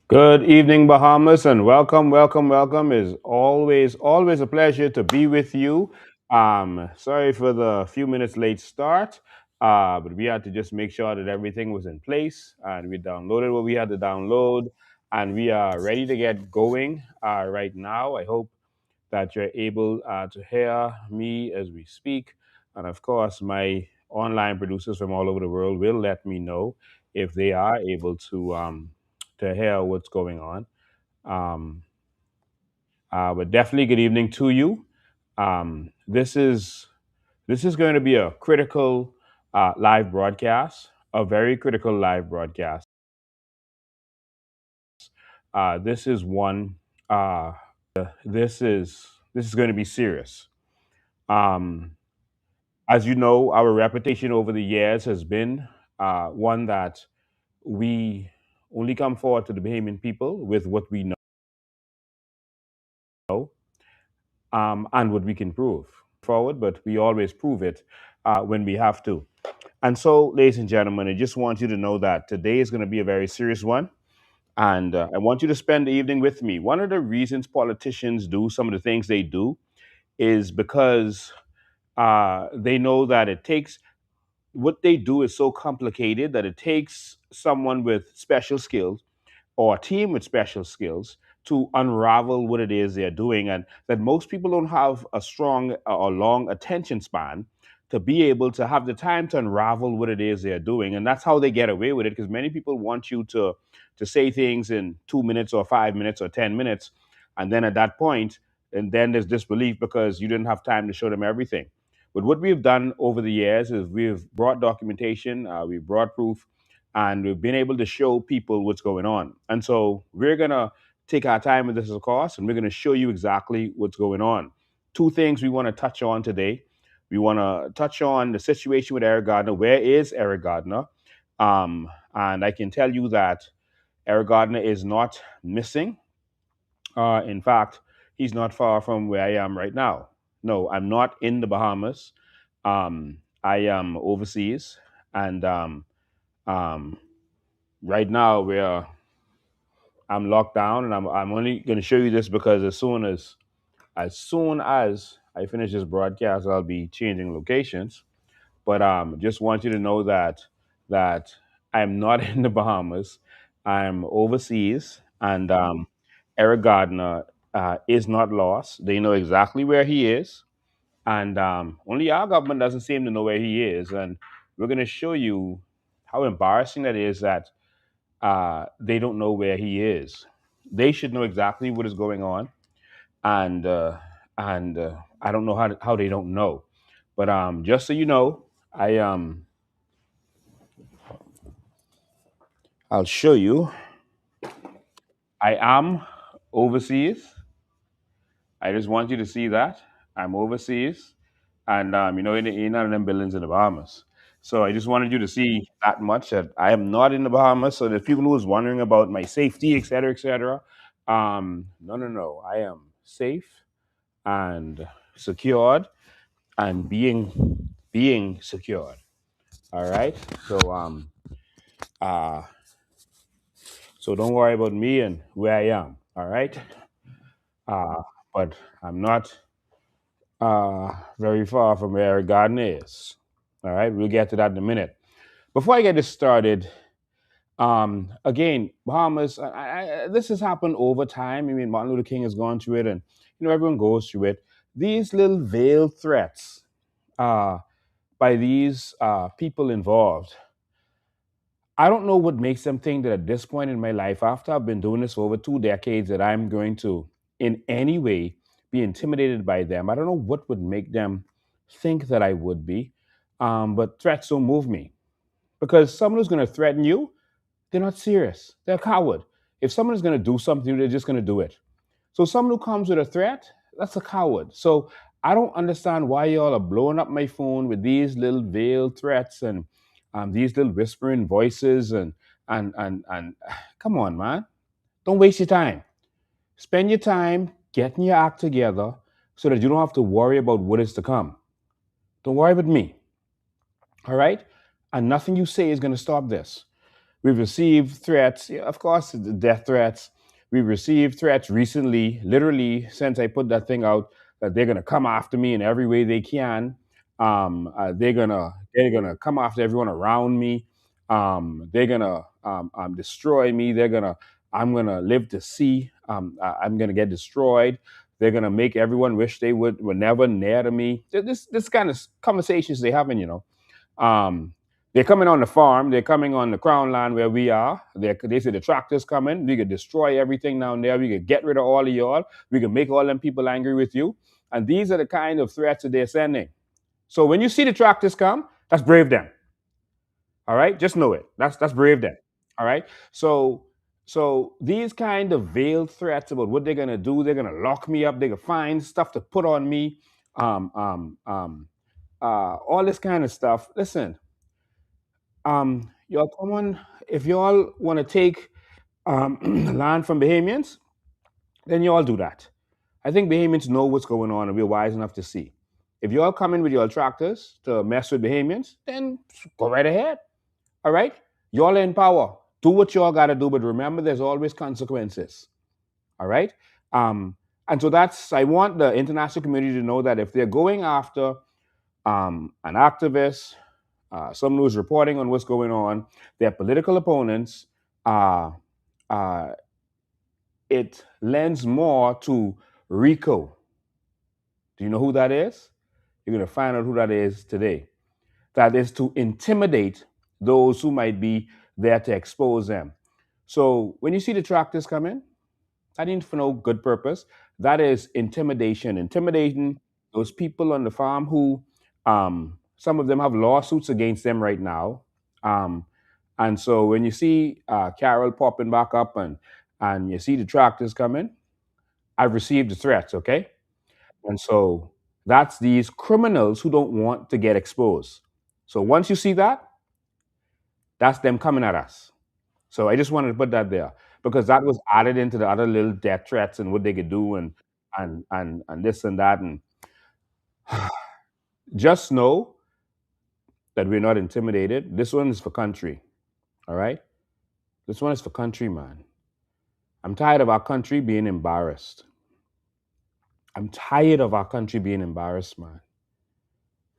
Good evening, Bahamas, and welcome, welcome, welcome. Is always a pleasure to be with you. Sorry for the few minutes late start, but we had to just make sure that everything was in place, and we downloaded what we had to download, and we are ready to get going right now. I hope that you're able to hear me as we speak, and of course, my online producers from all over the world will let me know if they are able to hear what's going on. Um, but definitely, good evening to you. This is going to be a critical live broadcast, a very critical live broadcast. This is one. This is going to be serious. Um, as you know, our reputation over the years has been one that we only come forward to the Bahamian people with what we know and what we can prove. Forward, but we always prove it when we have to. And so, ladies and gentlemen, I just want you to know that today is going to be a very serious one. And I want you to spend the evening with me. One of the reasons politicians do some of the things they do is because they know that it takes what they do is so complicated that it takes someone with special skills or a team with special skills to unravel what it is they're doing, and that most people don't have a strong or long attention span to be able to have the time to unravel what it is they're doing. And that's how they get away with it, because many people want you to say things in 2 minutes or 5 minutes or 10 minutes, and then at that point, and then there's disbelief because you didn't have time to show them everything. But what we've done over the years is we've brought documentation, we've brought proof, and we've been able to show people what's going on. And so we're gonna take our time with this, of course, and we're gonna show you exactly what's going on. Two things we want to touch on today. We want to touch on the situation with Eric Gardiner. Where is Eric Gardiner? And I can tell you that Eric Gardiner is not missing. In fact, he's not far from where I am right now. No, I'm not in the Bahamas. I am overseas, and um, right now we're I'm locked down, and I'm only going to show you this because as soon as I finish this broadcast, I'll be changing locations. But just want you to know that I'm not in the Bahamas. I'm overseas, and Eric Gardner is not lost. They know exactly where he is, and only our government doesn't seem to know where he is. And we're going to show you how embarrassing that is that they don't know where he is. They should know exactly what is going on, and I don't know how they don't know. But just so you know, I'll show you. I am overseas. I just want you to see that I'm overseas, and you're not in them buildings in the Bahamas. So I just wanted you to see that much that I am not in the Bahamas. So the people who was wondering about my safety, et cetera, no, no, no. I am safe and secured and being secured. All right. So uh so don't worry about me and where I am. All right. Uh but I'm not very far from where Garden is. All right, we'll get to that in a minute. Before I get this started, again, Bahamas, this has happened over time. I mean, Martin Luther King has gone through it, and everyone goes through it. These little veiled threats uh, by these people involved, I don't know what makes them think that at this point in my life, after I've been doing this for over 2 decades, that I'm going to, in any way, be intimidated by them. I don't know what would make them think that I would be, but threats don't move me, because someone who's going to threaten you, they're not serious. They're a coward. If someone is going to do something, they're just going to do it. So someone who comes with a threat, that's a coward. So I don't understand why y'all are blowing up my phone with these little veiled threats and these little whispering voices and come on, man. Don't waste your time. Spend your time getting your act together so that you don't have to worry about what is to come. Don't worry about me. All right? And nothing you say is going to stop this. We've received threats, yeah, of course, the death threats. We've received threats recently, literally since I put that thing out, that they're gonna come after me in every way they can. They're gonna come after everyone around me. They're gonna destroy me. I'm gonna live to see. I'm gonna get destroyed. They're gonna make everyone wish they were never near to me. This kind of conversations they having, um, they're coming on the farm. They're coming on the crown land where we are. They say the tractor's coming. We could destroy everything down there. We could get rid of all of y'all. We could make all them people angry with you. And these are the kind of threats that they're sending. So when you see the tractors come, that's brave them. All right, just know it. That's brave them. All right. So these kind of veiled threats about what they're gonna do, they're gonna lock me up. They're gonna find stuff to put on me. Um, um, um, all this kind of stuff. Listen, y'all come on. If y'all want to take land from Bahamians, then y'all do that. I think Bahamians know what's going on and we're wise enough to see. If y'all come in with your tractors to mess with Bahamians, then go right ahead. All right? Y'all are in power. Do what y'all got to do, but remember there's always consequences. All right? Um, and so I want the international community to know that if they're going after an activist, someone who's reporting on what's going on, their political opponents, uh, uh, it lends more to RICO. Do you know who that is? You're going to find out who that is today. That is to intimidate those who might be there to expose them. So when you see the tractors come in, that ain't for no good purpose. That is intimidation. Intimidating those people on the farm who, some of them have lawsuits against them right now. Um, and so when you see Carol popping back up and you see the tractors coming, I've received the threats, okay? And so that's these criminals who don't want to get exposed. So once you see that, that's them coming at us. So I just wanted to put that there because that was added into the other little death threats and what they could do and this and that. And just know that we're not intimidated. This one is for country. All right? This one is for country, man. I'm tired of our country being embarrassed. I'm tired of our country being embarrassed, man.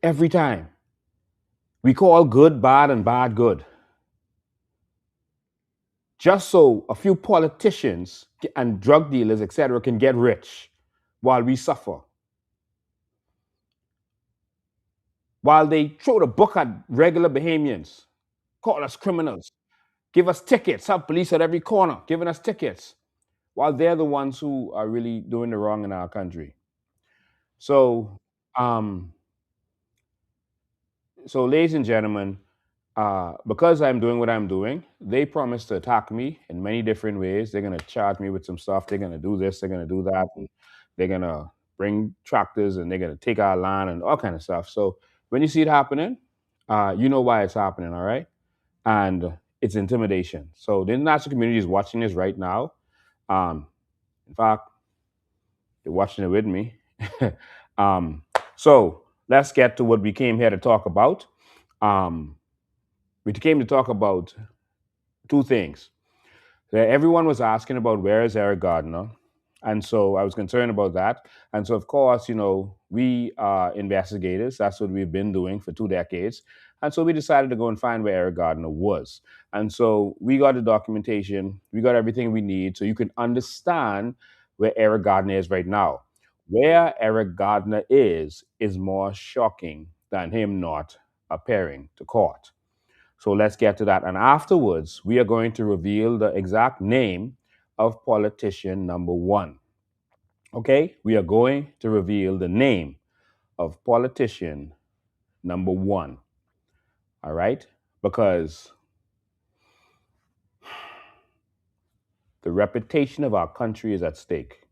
Every time. We call good bad and bad good. Just so a few politicians and drug dealers, etc., can get rich while we suffer. While they throw the book at regular Bahamians, call us criminals, give us tickets, have police at every corner giving us tickets, while they're the ones who are really doing the wrong in our country. So, um, so ladies and gentlemen, because I'm doing what I'm doing, they promise to attack me in many different ways. They're gonna charge me with some stuff. They're gonna do this. They're gonna do that. And they're gonna bring tractors and they're gonna take our land and all kind of stuff. So when you see it happening, you know why it's happening. All right, and it's intimidation. So the international community is watching this right now. Um, in fact, they're watching it with me. um, so let's get to what we came here to talk about. Um, we came to talk about two things. Everyone was asking about where is Eric Gardiner, and so I was concerned about that. And so, of course, we are investigators. That's what we've been doing for 2 decades. And so we decided to go and find where Eric Gardiner was. And so we got the documentation. We got everything we need so you can understand where Eric Gardiner is right now. Where Eric Gardiner is more shocking than him not appearing to court. So let's get to that. And afterwards, we are going to reveal the exact name of politician number one. Okay? We are going to reveal the name of politician number one. All right? Because the reputation of our country is at stake,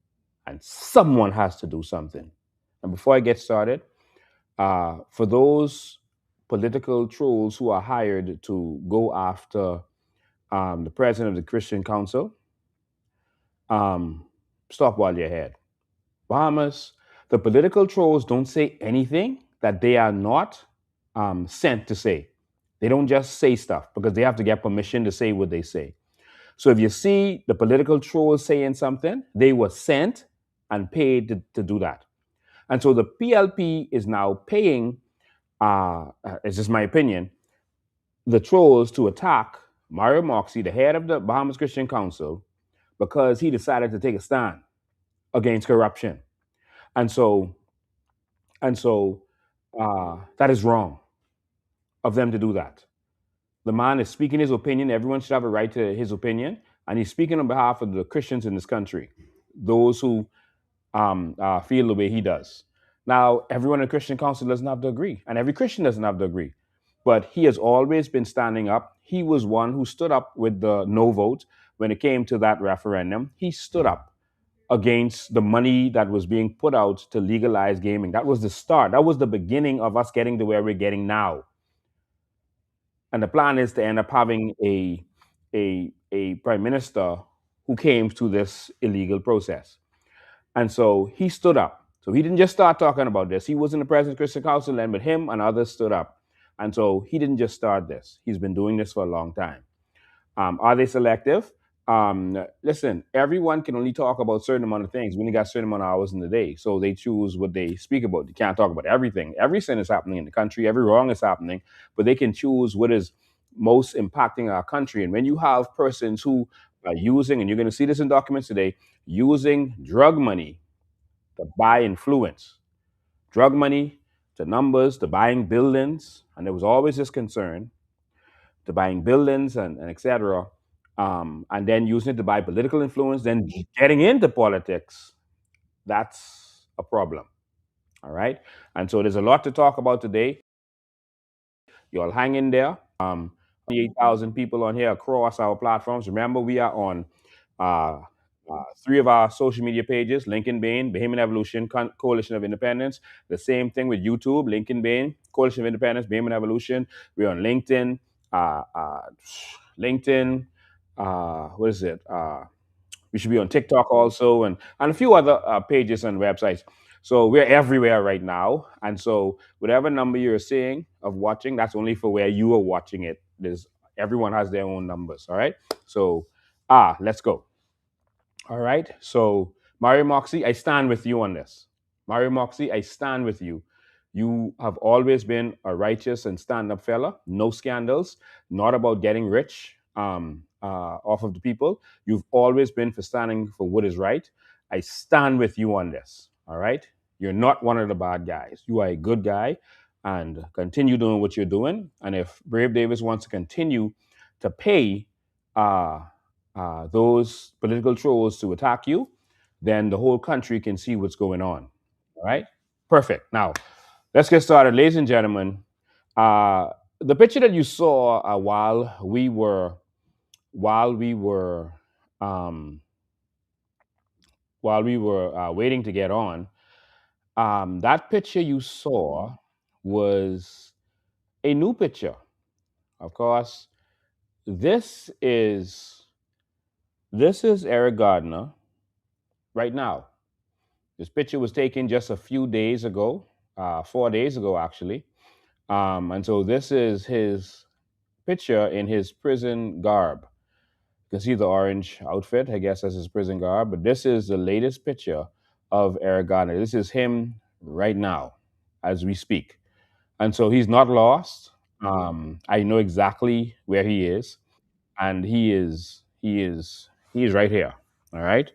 and someone has to do something. And before I get started, for those political trolls who are hired to go after the president of the Christian Council, stop while you're ahead. Bahamas, the political trolls don't say anything that they are not sent to say. They don't just say stuff because they have to get permission to say what they say. So if you see the political trolls saying something, they were sent and paid to do that. And so the PLP is now paying, it's just my opinion, the trolls to attack Mario Moxy, the head of the Bahamas Christian Council, because he decided to take a stand against corruption. And so, and so that is wrong of them to do that. The man is speaking his opinion. Everyone should have a right to his opinion. And he's speaking on behalf of the Christians in this country, those who feel the way he does. Now, everyone in the Christian Council doesn't have to agree, and every Christian doesn't have to agree. But he has always been standing up. He was one who stood up with the no vote when it came to that referendum. He stood up against the money that was being put out to legalize gaming. That was the start. That was the beginning of us getting to where we're getting now. And the plan is to end up having a prime minister who came to this illegal process. And so he stood up. So he didn't just start talking about this. He wasn't the president of Christian Council then, but him and others stood up. And so he didn't just start this. He's been doing this for a long time. Are they selective? Listen, everyone can only talk about certain amount of things. We only got certain amount of hours in the day. So they choose what they speak about. They can't talk about everything. Every sin is happening in the country. Every wrong is happening. But they can choose what is most impacting our country. And when you have persons who are using, and you're going to see this in documents today, using drug money to buy influence, drug money to numbers, to buying buildings. And there was always this concern to buying buildings and et cetera, and then using it to buy political influence, then getting into politics, that's a problem. All right. And so there's a lot to talk about today. You all hang in there. 28,000 people on here across our platforms. Remember, we are on uh, three of our social media pages: Lincoln Bain, Bahamian Evolution, Coalition of Independence. The same thing with YouTube: Lincoln Bain, Coalition of Independence, Bahamian Evolution. We're on LinkedIn. Uh, uh, LinkedIn. What is it? We should be on TikTok also, and a few other pages and websites. So we're everywhere right now. And so whatever number you're seeing of watching, that's only for where you are watching it. There's Everyone has their own numbers. All right. So let's go. All right. So Mario Moxy, I stand with you on this. Mario Moxy, I stand with you. You have always been a righteous and stand-up fella. No scandals. Not about getting rich off of the people. You've always been for standing for what is right. I stand with you on this. All right. You're not one of the bad guys. You are a good guy, and continue doing what you're doing. And if Brave Davis wants to continue to pay uh, those political trolls to attack you, then the whole country can see what's going on. All right? Perfect. Now, let's get started. Ladies and gentlemen, uh, the picture that you saw while we were um, waiting to get on, that picture you saw was a new picture. Of course, this is Eric Gardiner right now. This picture was taken just a few days ago, 4 days ago, actually. And so this is his picture in his prison garb. You can see the orange outfit, I guess that's his prison garb. But this is the latest picture of Eric Garner. This is him right now as we speak. And so he's not lost. I know exactly where he is, and he is right here. All right.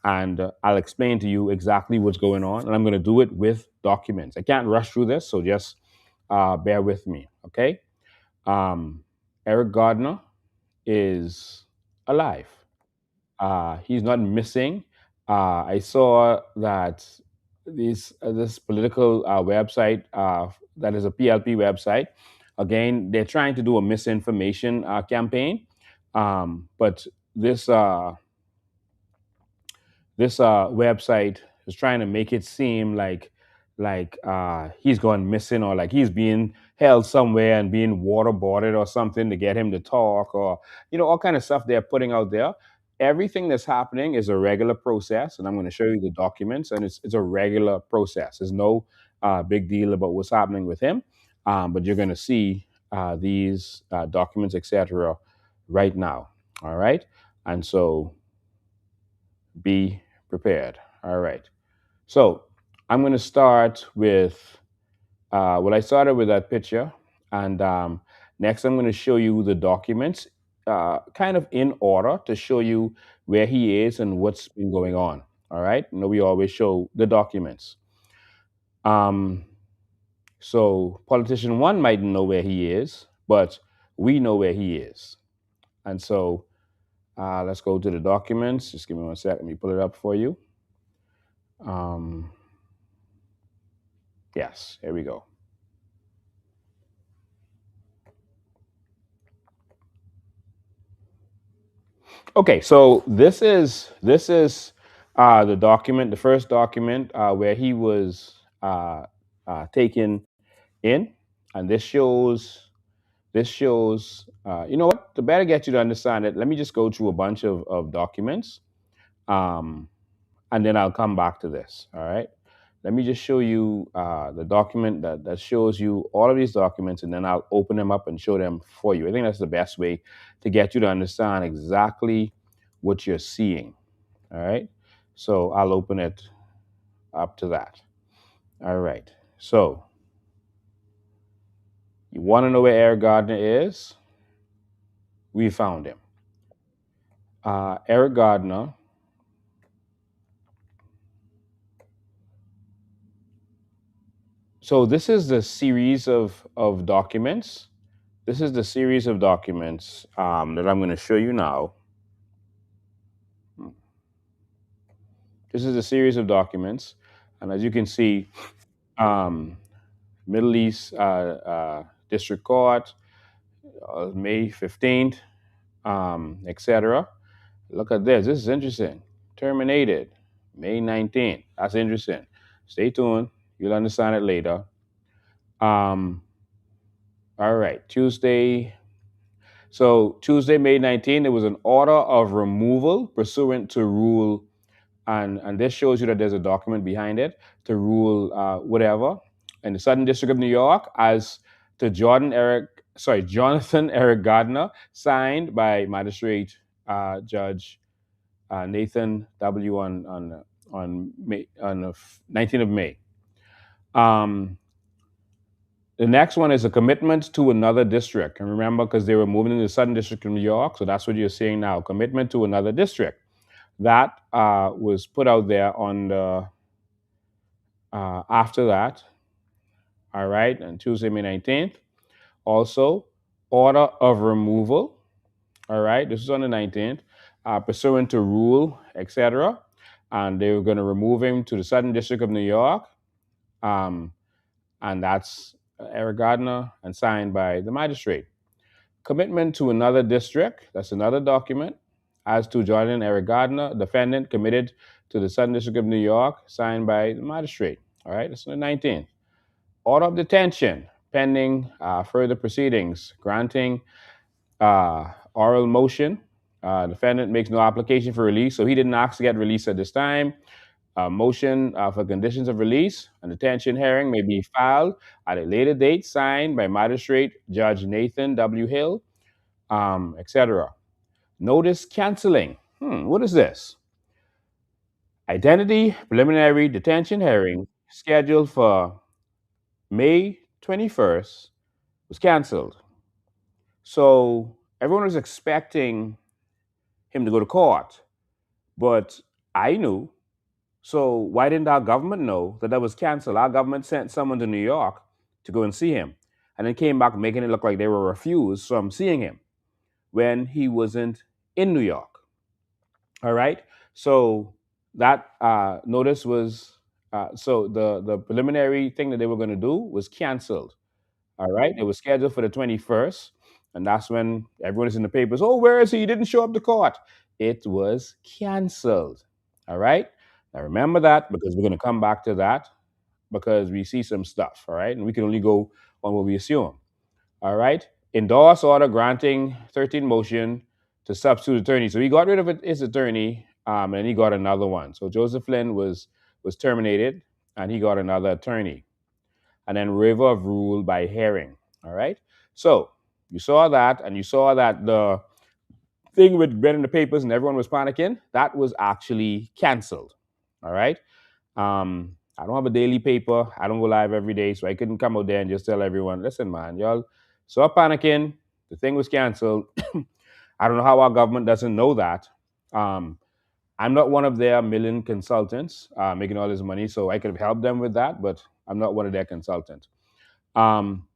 And I'll explain to you exactly what's going on, and I'm going to do it with documents. I can't rush through this, so just bear with me. Okay. um, Eric Gardner is alive. He's not missing. I saw that this political website that is a PLP website. Again, they're trying to do a misinformation campaign, but this website is trying to make it seem like he's gone missing, or like he's being held somewhere and being waterboarded or something to get him to talk, or all kind of stuff they're putting out there. Everything that's happening is a regular process, and I'm going to show you the documents, and it's a regular process. There's no big deal about what's happening with him, but you're going to see these documents, etc., right now. All right. And so be prepared. All right. So I'm going to start with, I started with that picture. And next, I'm going to show you the documents kind of in order to show you where he is and what's been going on. All right. We always show the documents. Um, so politician one might know where he is, but we know where he is. And so let's go to the documents. Just give me one sec. Let me pull it up for you. Um, yes, here we go. Okay, so this is the document, the first document where he was taken in, and this shows. You know what? To better get you to understand it, let me just go through a bunch of documents, um, and then I'll come back to this. All right. Let me just show you the document that shows you all of these documents, and then I'll open them up and show them for you. I think that's the best way to get you to understand exactly what you're seeing. All right. So I'll open it up to that. All right. So you want to know where Eric Gardiner is? We found him. Eric Gardiner. So this is the series of documents. This is the series of documents that I'm going to show you now. This is a series of documents, and as you can see, um, Middle East District Court, May 15th, etc. Look at this. This is interesting. Terminated May 19th. That's interesting. Stay tuned. You'll understand it later. Um, all right. Tuesday. So Tuesday, May 19th, there was an order of removal pursuant to rule, and this shows you that there's a document behind it to rule whatever in the Southern District of New York as to Jonathan Eric Gardner, signed by Magistrate Judge Nathan W. on the 19th of May. The next one is a commitment to another district. And remember, because they were moving into the Southern District of New York, so that's what you're seeing now, commitment to another district. That was put out there on the after that, all right, on Tuesday, May 19th. Also, order of removal, all right, this is on the 19th, pursuant to rule, etc. And they were going to remove him to the Southern District of New York. Um, and that's Eric Gardner and signed by the magistrate. Commitment to another district, that's another document, as to Jordan Eric Gardner, defendant committed to the Southern District of New York, signed by the magistrate. All right, that's on the 19th. Order of detention, pending further proceedings, granting oral motion. Defendant makes no application for release, so he didn't ask to get released at this time. Motion for conditions of release and detention hearing may be filed at a later date, signed by Magistrate Judge Nathan W. Hill, etc. Notice canceling. What is this? Identity preliminary detention hearing scheduled for May 21st was canceled. So everyone was expecting him to go to court, but I knew. So why didn't our government know that was canceled? Our government sent someone to New York to go and see him, and then came back making it look like they were refused from seeing him when he wasn't in New York. All right. So that notice was so the preliminary thing that they were going to do was canceled. All right. It was scheduled for the 21st, and that's when everyone is in the papers. Oh, where is he? He didn't show up to court. It was canceled. All right. Now remember that, because we're going to come back to that, because we see some stuff. All right. And we can only go on what we assume. All right. Endorse order granting 13 motion to substitute attorney. So he got rid of his attorney, and he got another one. So Joseph Flynn was terminated, and he got another attorney. And then waiver of rule by hearing. All right. So you saw that, and you saw that the thing with read in the papers and everyone was panicking, that was actually canceled. All right. I don't have a daily paper. I don't go live every day, so I couldn't come out there and just tell everyone, listen, man, y'all stop panicking. The thing was canceled. I don't know how our government doesn't know that. Um, I'm not one of their million consultants making all this money, so I could have helped them with that, but I'm not one of their consultants. Um,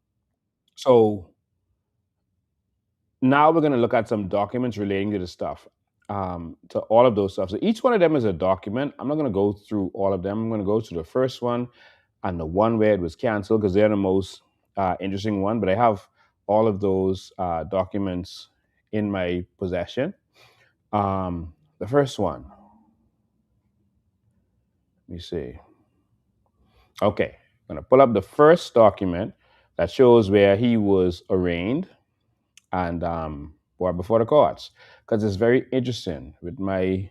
so now we're going to look at some documents relating to the stuff, to all of those stuff. So each one of them is a document. I'm not going to go through all of them. I'm going to go to the first one and the one where it was canceled because they're the most interesting one. But I have all of those documents in my possession. The first one, let me see. Okay, I'm going to pull up the first document that shows where he was arraigned and brought before the courts because it's very interesting with my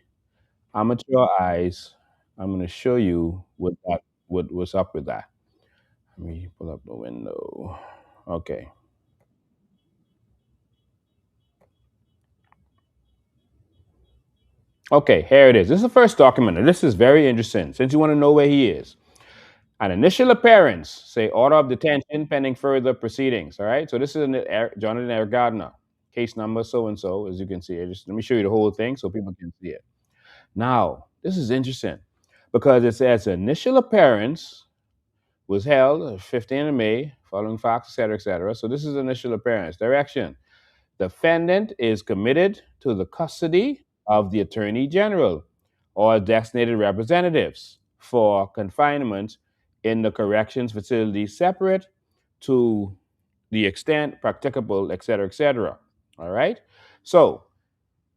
amateur eyes. I'm going to show you what's up with that. Let me pull up the window. Okay. Okay, here it is. This is the first document, and this is very interesting since you want to know where he is. An initial appearance, say order of detention pending further proceedings. All right. So this is Jonathan Eric Gardiner, case number so and so, as you can see. Just let me show you the whole thing so people can see it. Now, this is interesting because it says initial appearance was held 15th of May, following facts, et cetera, et cetera. So this is initial appearance. Direction. Defendant is committed to the custody of the Attorney General or designated representatives for confinement in the corrections facility separate to the extent practicable, et cetera, et cetera. All right. So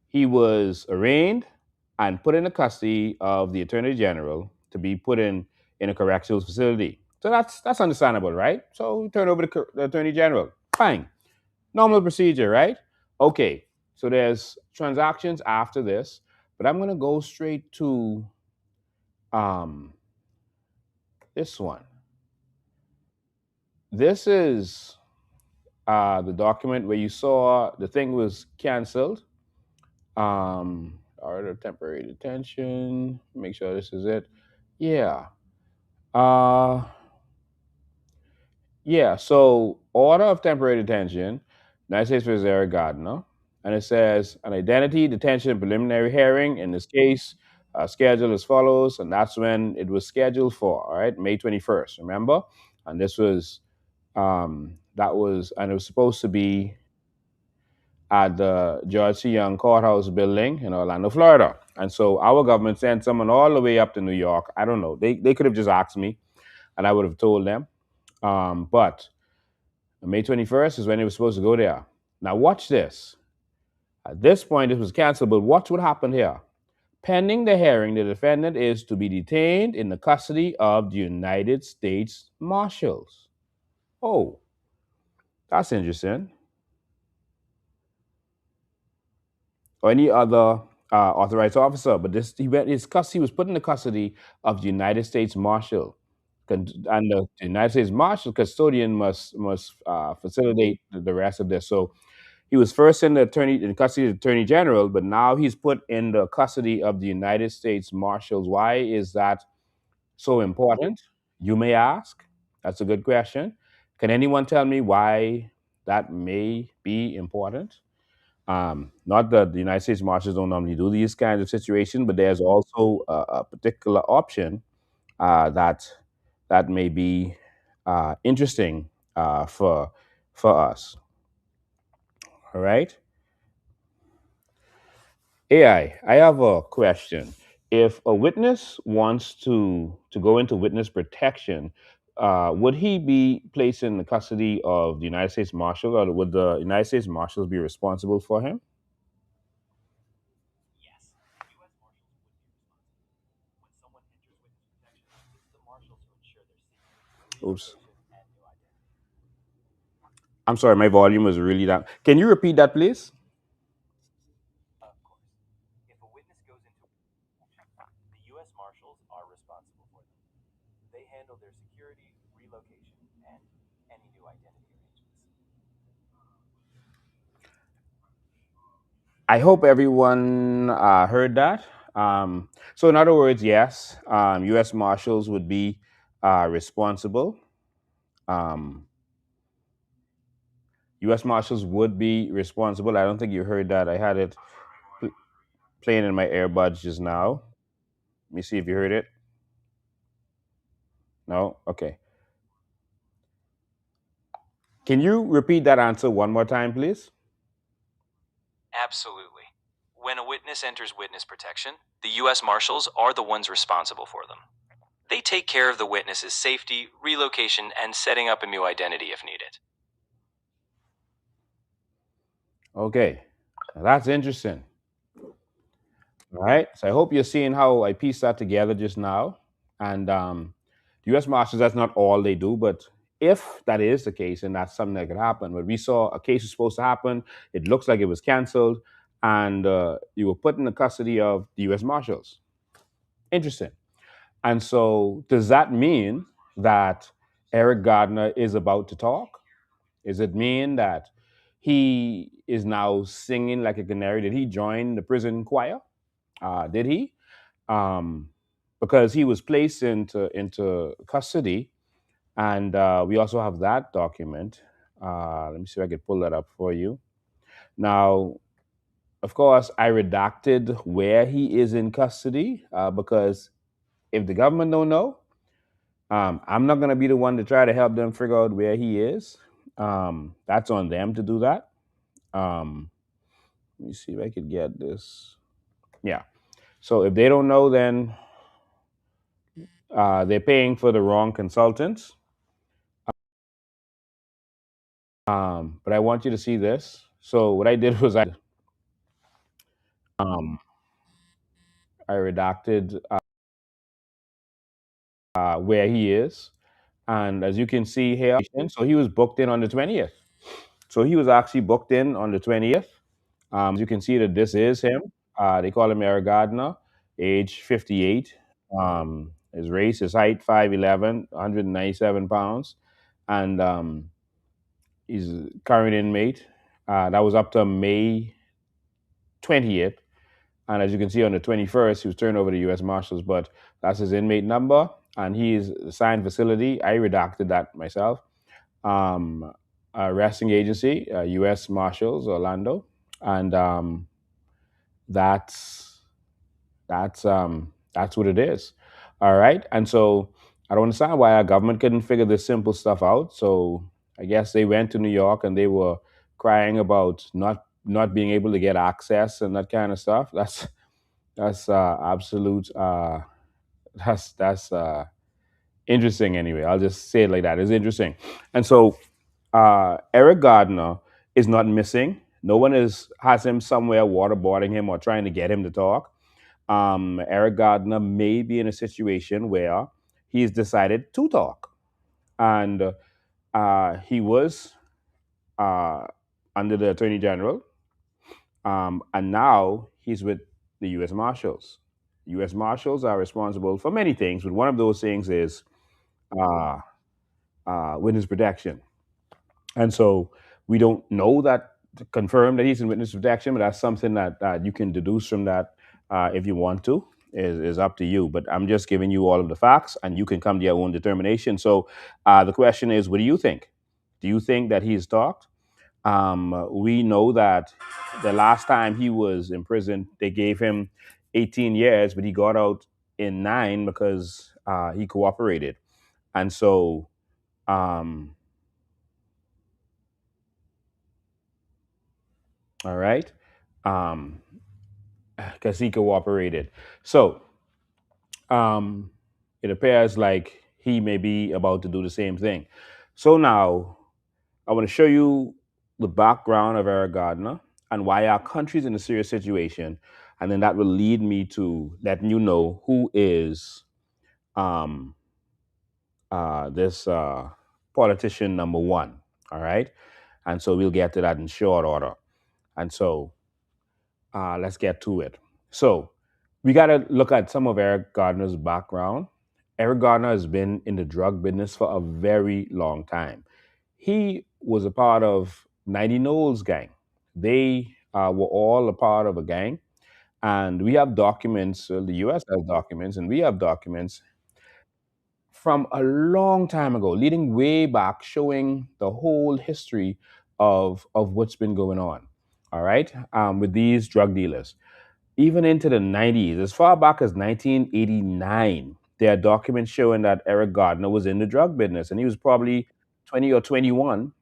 he was arraigned and put in the custody of the Attorney General to be put in a correctional facility. So that's understandable, right? So turn over to the Attorney General. Fine. Normal procedure, right? Okay. So there's transactions after this, but I'm gonna go straight to um, this one. This is the document where you saw the thing was canceled. Order of temporary detention. Make sure this is it. Yeah. Uh, yeah. So order of temporary detention. United States versus Eric Gardiner, and it says an identity detention preliminary hearing. In this case, scheduled as follows, and that's when it was scheduled for. All right, May 21st. Remember, and this was that was, and it was supposed to be at the George C. Young Courthouse building in Orlando, Florida. And so our government sent someone all the way up to New York. I don't know. They could have just asked me and I would have told them. But May 21st is when they were supposed to go there. Now, watch this. At this point, it was canceled, but watch what happened here. Pending the hearing, the defendant is to be detained in the custody of the United States Marshals. Oh, that's interesting. Or any other authorized officer, but this he was put in the custody of the United States Marshal, and the United States Marshal custodian must facilitate the rest of this. So he was first in custody of the Attorney General, but now he's put in the custody of the United States Marshals. Why is that so important? You may ask. That's a good question. Can anyone tell me why that may be important? Not that the United States Marshals don't normally do these kinds of situations, but there's also a particular option that may be interesting for us. All right, AI. I have a question. If a witness wants to go into witness protection, would he be placed in the custody of the United States Marshal, or would the United States Marshals be responsible for him? Oops. I'm sorry, my volume was really down. Can you repeat that, please? I hope everyone heard that. So, in other words, yes, U.S. Marshals would be responsible. Um, U.S. Marshals would be responsible. I don't think you heard that. I had it pl- playing in my earbuds just now. Let me see if you heard it. No? Okay. Can you repeat that answer one more time, please? Absolutely. When a witness enters witness protection, the U.S. Marshals are the ones responsible for them. They take care of the witness's safety, relocation, and setting up a new identity if needed. Okay. Now, that's interesting. All right. So I hope you're seeing how I pieced that together just now. And the U.S. Marshals, that's not all they do, but if that is the case, and that's something that could happen, but we saw a case was supposed to happen, it looks like it was canceled, and you were put in the custody of the U.S. Marshals. Interesting. And so, does that mean that Eric Gardiner is about to talk? Does it mean that he is now singing like a canary? Did he join the prison choir? Did he? Um, because he was placed into custody, and we also have that document. Let me see if I could pull that up for you. Now, of course, I redacted where he is in custody because if the government don't know, I'm not going to be the one to try to help them figure out where he is. That's on them to do that. Um, Let me see if I could get this. Yeah. So if they don't know, then they're paying for the wrong consultants. But I want you to see this. So what I did was um, I redacted where he is, and as you can see here, so he was booked in on the 20th. So he was actually booked in on the 20th. As you can see that this is him. They call him Eric Gardiner, age 58. His race, his height, 5'11", 197 pounds. And he's a current inmate. That was up to May 20th. And as you can see on the 21st, he was turned over to U.S. Marshals, but that's his inmate number. And he's assigned facility. I redacted that myself. Arresting agency, U.S. Marshals, Orlando. And that's that's what it is. All right. And so I don't understand why our government couldn't figure this simple stuff out. So I guess they went to New York and they were crying about not being able to get access and that kind of stuff. That's absolute. That's interesting. Anyway, I'll just say it like that. It's interesting. And so Eric Gardner is not missing. No one has him somewhere waterboarding him or trying to get him to talk. Eric Gardner may be in a situation where he's decided to talk, and he was uh, under the Attorney General, and now he's with the U.S. Marshals. U.S. Marshals are responsible for many things, but one of those things is uh, witness protection. And so we don't know that to confirm that he's in witness protection, but that's something that you can deduce from that if you want to. Is up to you. But I'm just giving you all of the facts, and you can come to your own determination. So the question is, what do you think? Do you think that he's talked? We know that the last time he was in prison, they gave him 18 years, but he got out in 9 because he cooperated. And so, um, all right. Um, because he cooperated. So um, it appears like he may be about to do the same thing. So now I want to show you the background of Eric Gardner and why our country's in a serious situation. And then that will lead me to letting you know who is um, this politician number one. All right. And so we'll get to that in short order. And so let's get to it. So we got to look at some of Eric Gardner's background. Eric Gardner has been in the drug business for a very long time. He was a part of 90 Knowles gang. They were all a part of a gang. And we have documents, the US has documents, and we have documents from a long time ago, leading way back, showing the whole history of what's been going on. All right, with these drug dealers, even into the 90s, as far back as 1989, there are documents showing that Eric Gardiner was in the drug business, and he was probably 20 or 21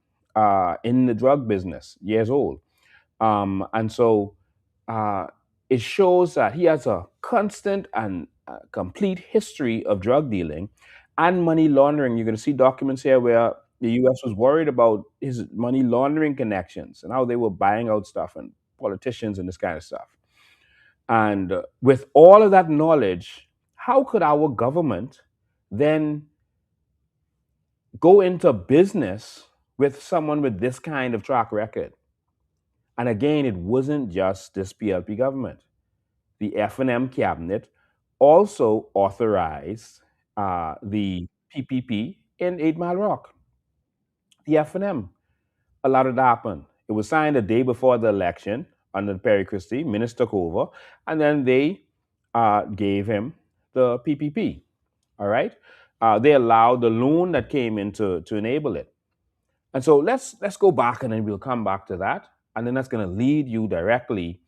in the drug business, years old. And so uh, it shows that he has a constant and complete history of drug dealing and money laundering. You're going to see documents here where the U.S. was worried about his money laundering connections and how they were buying out stuff and politicians and this kind of stuff. And with all of that knowledge, how could our government then go into business with someone with this kind of track record? And again, it wasn't just this PLP government. The F&M cabinet also authorized the PPP in 8 Mile Rock. The F&M allowed it to happen. It was signed the day before the election under Perry Christie. Minister took over, and then they gave him the PPP. All right, they allowed the loan that came in to enable it. And so let's go back, and then we'll come back to that, and then that's going to lead you directly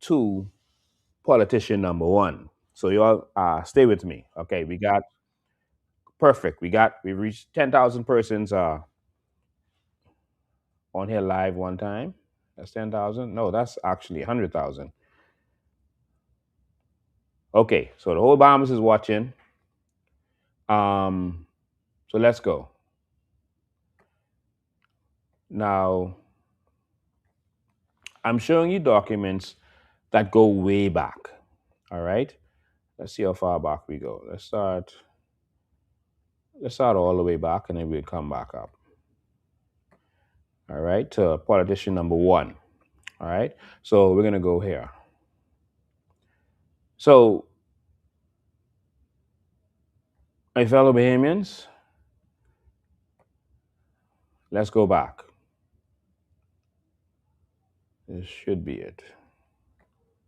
to politician number one. So you all stay with me. Okay, we got perfect. We reached 10,000 persons on here live one time. That's 10,000. No, that's actually 100,000. Okay, so the whole Bahamas is watching. Um, so let's go. Now, I'm showing you documents that go way back. All right. Let's see how far back we go. Let's start all the way back and then we'll come back up. All right, to politician number one. All right. So we're gonna go here. So, my fellow Bahamians, let's go back. This should be it.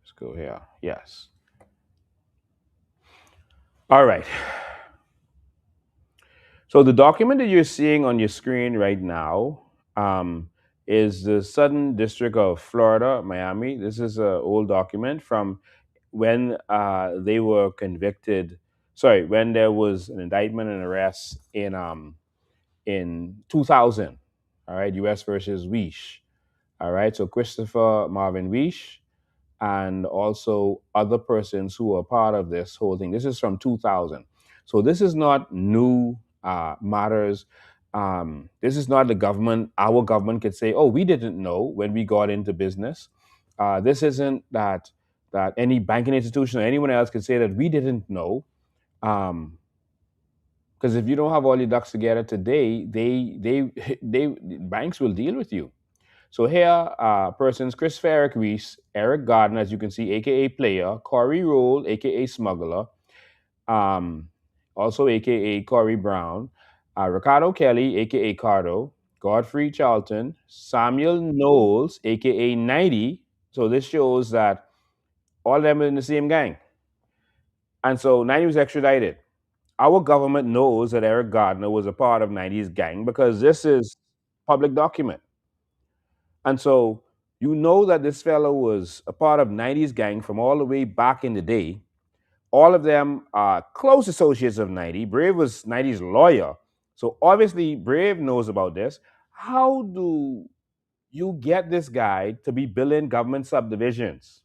Let's go here. Yes. All right. So the document that you're seeing on your screen right now is the Southern District of Florida, Miami. This is an old document from when they were convicted. Sorry, when there was an indictment and arrest in 2000. All right, U.S. versus Weish. All right, so Christopher Marvin Weish and also other persons who are part of this whole thing. This is from 2000. So this is not new matters. This is not the government. Our government could say, "Oh, we didn't know when we got into business." This isn't that any banking institution or anyone else could say that we didn't know. Because if you don't have all your ducks together today, they banks will deal with you. So here, persons Chris Eric Reese, Eric Gardiner, as you can see, aka Player, Corey Roll, aka Smuggler, um, also aka Corey Brown, Ricardo Kelly, aka Cardo, Godfrey Charlton, Samuel Knowles, aka 90. So this shows that all of them are in the same gang. And so 90 was extradited. Our government knows that Eric Gardiner was a part of 90's gang because this is public document. And so you know that this fellow was a part of 90's gang from all the way back in the day. All of them are close associates of 90. Brave was 90's lawyer. So obviously Brave knows about this. How do you get this guy to be building government subdivisions?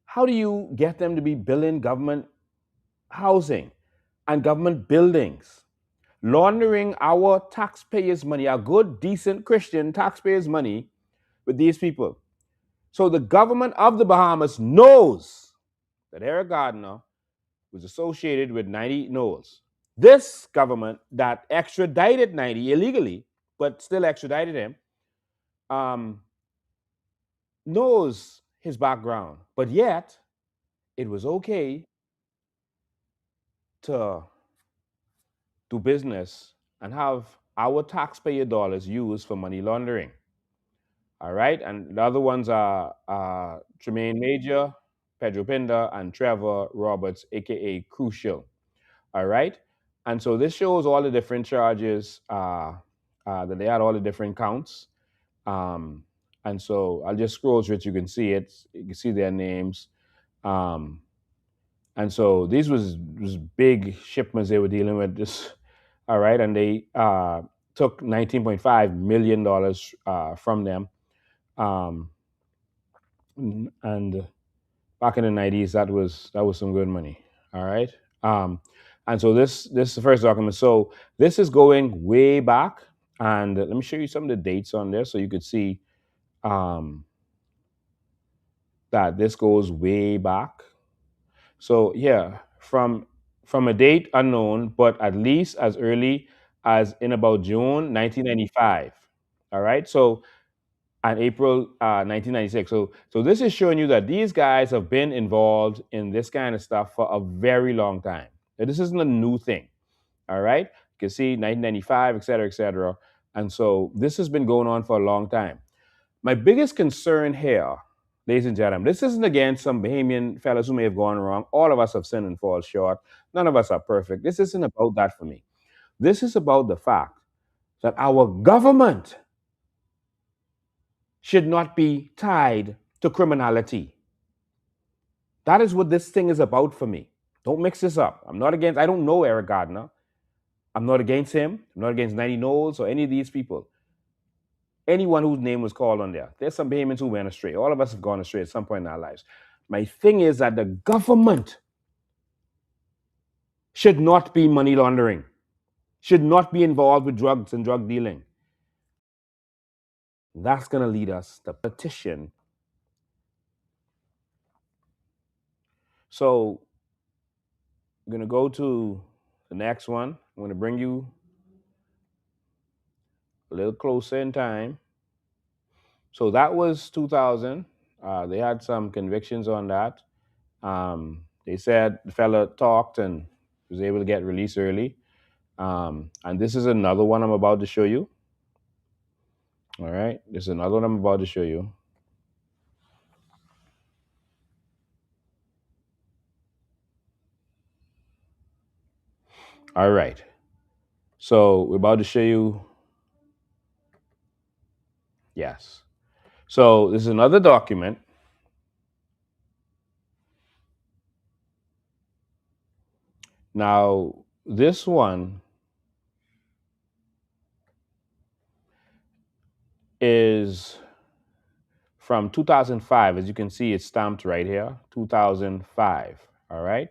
How do you get them to be building government housing and government buildings? Laundering our taxpayers' money, our good, decent Christian taxpayers' money with these people. So the government of the Bahamas knows that Eric Gardiner was associated with 90 Knowles. This government that extradited 90 illegally, but still extradited him, um, knows his background. But yet, it was okay to do business and have our taxpayer dollars used for money laundering. All right. And the other ones are Tremaine Major, Pedro Pinda, and Trevor Roberts, aka Crucial. All right. And so this shows all the different charges that they had, all the different counts. Um, and so I'll just scroll through it. You can see it. You can see their names. Um, and so these was big shipments they were dealing with. This, all right, and they took $19.5 million from them. Um, and back in the '90s, that was some good money. All right. Um, and so this is the first document. So this is going way back, and let me show you some of the dates on there so you could see um, that this goes way back. So yeah, from a date unknown, but at least as early as in about June 1995. All right. So and April 1996. So this is showing you that these guys have been involved in this kind of stuff for a very long time. Now, this isn't a new thing. All right. You can see 1995, et cetera, et cetera. And so this has been going on for a long time. My biggest concern here, ladies and gentlemen, this isn't against some Bahamian fellas who may have gone wrong. All of us have sinned and fall short. None of us are perfect. This isn't about that for me. This is about the fact that our government should not be tied to criminality. That is what this thing is about for me. Don't mix this up. I don't know Eric Gardiner. I'm not against him. I'm not against 90 Knowles or any of these people. Anyone whose name was called on there. There's some Bahamians who went astray. All of us have gone astray at some point in our lives. My thing is that the government should not be money laundering, should not be involved with drugs and drug dealing. That's going to lead us to petition. So we're going to go to the next one. I'm going to bring you a little closer in time. So that was 2000. They had some convictions on that. They said the fella talked and was able to get released early. And this is another one I'm about to show you. All right. This is another one I'm about to show you. All right. So we're about to show you. Yes. So this is another document. Now, this one is from 2005. As you can see, it's stamped right here, 2005. All right.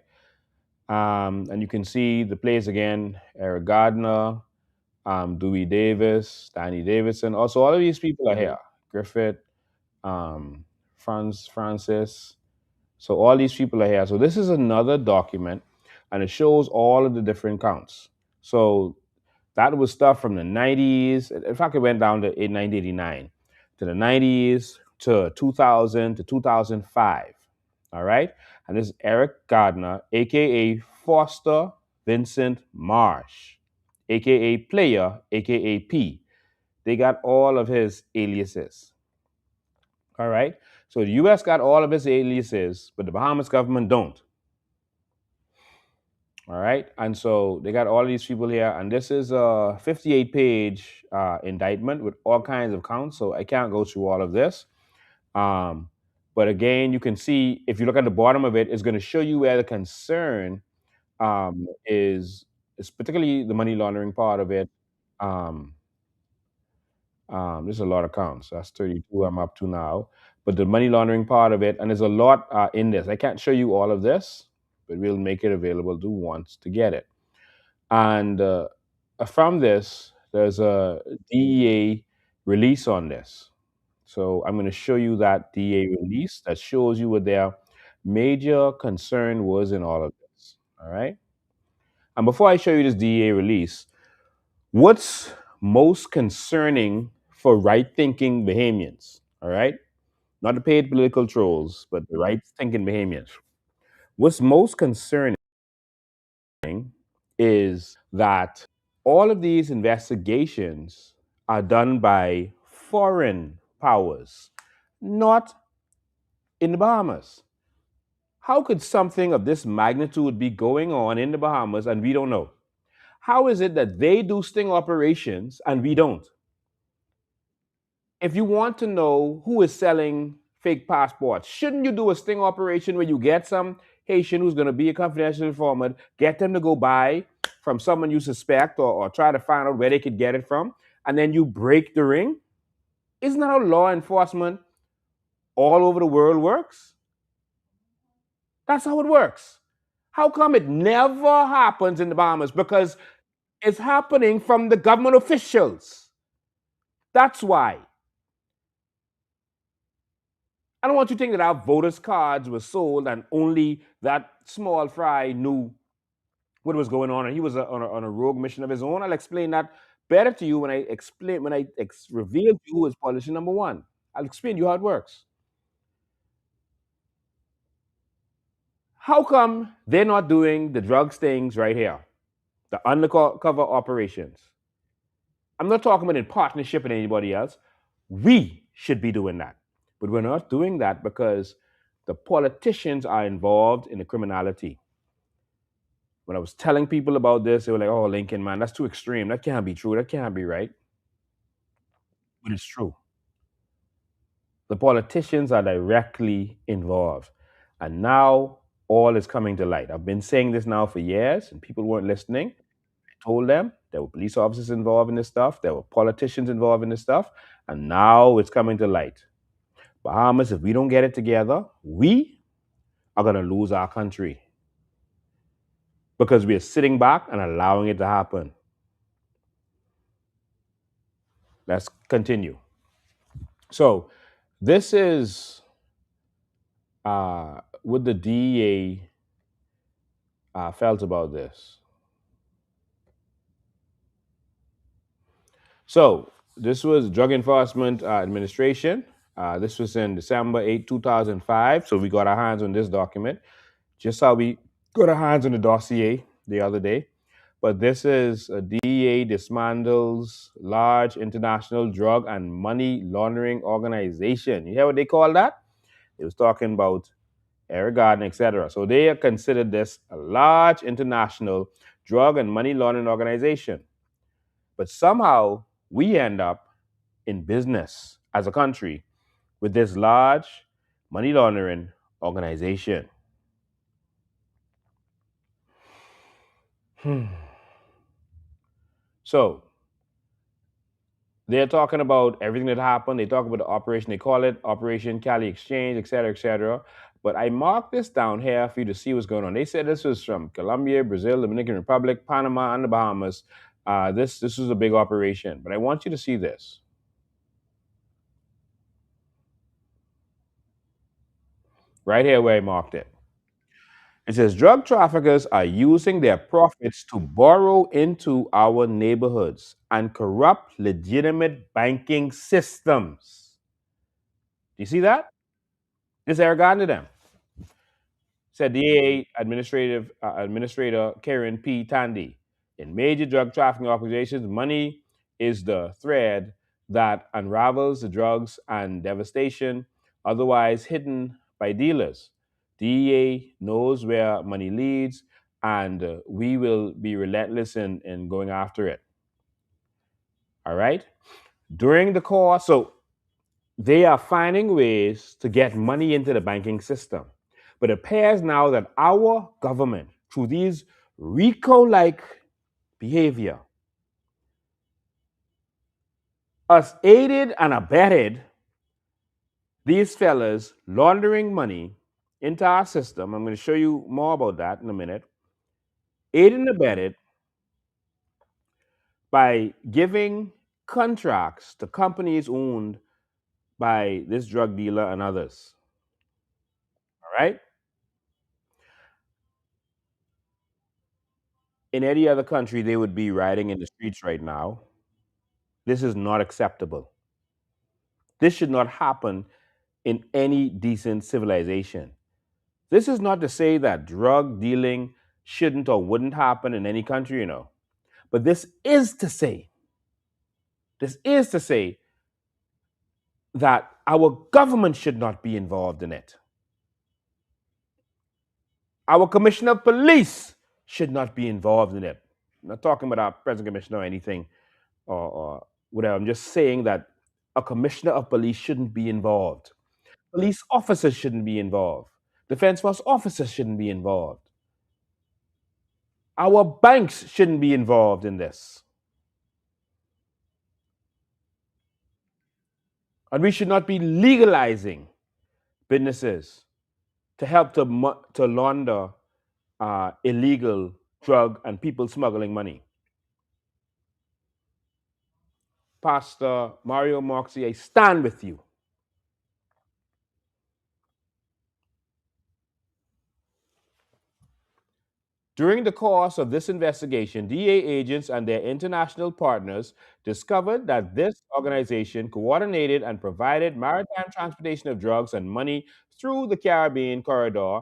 And you can see the place again, Eric Gardiner, Dewey Davis, Danny Davidson. Also, all of these people are here. Griffith, um, Francis. So all these people are here. So this is another document, and it shows all of the different counts. So that was stuff from the 90s. In fact, it went down to 1989, to the 90s, to 2000, to 2005. All right. And this is Eric Gardiner, aka Foster Vincent Marsh, aka Player, aka P. They got all of his aliases. All right. So the US got all of his aliases, but the Bahamas government don't. All right. And so they got all these people here. And this is a 58-page indictment with all kinds of counts. So I can't go through all of this. But again, you can see if you look at the bottom of it, it's going to show you where the concern is particularly the money laundering part of it. Um, there's a lot of counts. That's 32 I'm up to now. But the money laundering part of it, and there's a lot in this. I can't show you all of this, but we'll make it available to who wants to get it. And from this, there's a DEA release on this. So I'm going to show you that DEA release that shows you what their major concern was in all of this. All right. And before I show you this DEA release, what's most concerning for right thinking Bahamians? All right. Not the paid political trolls, but the right thinking Bahamians. What's most concerning is that all of these investigations are done by foreign powers, not in the Bahamas. How could something of this magnitude be going on in the Bahamas and we don't know? How is it that they do sting operations and we don't? If you want to know who is selling fake passports, shouldn't you do a sting operation where you get some Haitian who's going to be a confidential informant, get them to go buy from someone you suspect or try to find out where they could get it from, and then you break the ring? Isn't that how law enforcement all over the world works? That's how it works. How come it never happens in the Bahamas? Because it's happening from the government officials. That's why. I don't want you to think that our voters' cards were sold and only that small fry knew what was going on, and he was on a rogue mission of his own. I'll explain that better to you when I reveal to you who is politician number one. I'll explain to you how it works. How come they're not doing the drug stings right here, the undercover operations? I'm not talking about in partnership with anybody else. We should be doing that. But we're not doing that because the politicians are involved in the criminality. When I was telling people about this, they were like, oh, Lincoln, man, that's too extreme. That can't be true. That can't be right. But it's true. The politicians are directly involved. And now all is coming to light. I've been saying this now for years, and people weren't listening. I told them there were police officers involved in this stuff, there were politicians involved in this stuff, and now it's coming to light. Bahamas, if we don't get it together, we are going to lose our country because we are sitting back and allowing it to happen. Let's continue. So, this is what the DEA felt about this. So, this was Drug Enforcement Administration. This was in December 8, 2005. So, we got our hands on this document, just how we got our hands on the dossier the other day. But this is a DEA dismantles large international drug and money laundering organization. You hear what they call that? It was talking about Eric Gardiner, etc. So they have considered this a large international drug and money laundering organization. But somehow we end up in business as a country with this large money laundering organization. So they're talking about everything that happened. They talk about the operation. They call it Operation Cali Exchange, et cetera, et cetera. But I marked this down here for you to see what's going on. They said this was from Colombia, Brazil, Dominican Republic, Panama, and the Bahamas. This was a big operation. But I want you to see this. Right here where I marked it. It says drug traffickers are using their profits to borrow into our neighborhoods and corrupt legitimate banking systems. Do you see that? This is Eric Gardner them. Said DA Administrator Karen P. Tandy. In major drug trafficking organizations, money is the thread that unravels the drugs and devastation otherwise hidden by dealers. DEA knows where money leads, and we will be relentless in going after it. All right? During the course, so they are finding ways to get money into the banking system. But it appears now that our government, through these RICO-like behavior, us aided and abetted these fellas laundering money into our system. I'm going to show you more about that in a minute. Aided and abetted by giving contracts to companies owned by this drug dealer and others. All right? In any other country, they would be riding in the streets right now. This is not acceptable. This should not happen in any decent civilization. This is not to say that drug dealing shouldn't or wouldn't happen in any country, But this is to say that our government should not be involved in it. Our commissioner of police should not be involved in it. I'm not talking about our present commissioner or anything or whatever. I'm just saying that a commissioner of police shouldn't be involved. Police officers shouldn't be involved. Defense force officers shouldn't be involved. Our banks shouldn't be involved in this. And we should not be legalizing businesses to help to launder illegal drug and people smuggling money. Pastor Mario Moxy, I stand with you. During the course of this investigation, DA agents and their international partners discovered that this organization coordinated and provided maritime transportation of drugs and money through the Caribbean corridor.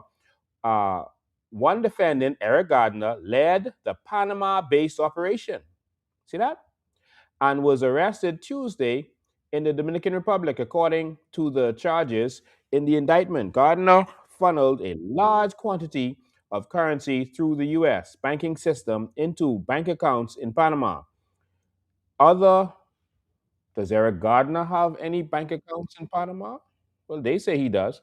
Uh, One defendant, Eric Gardiner, led the Panama based operation. See that? And was arrested Tuesday in the Dominican Republic, according to the charges in the indictment. Gardner funneled a large quantity of currency through the U.S. banking system into bank accounts in Panama. Other Does Eric Gardner have any bank accounts in Panama? Well, they say he does,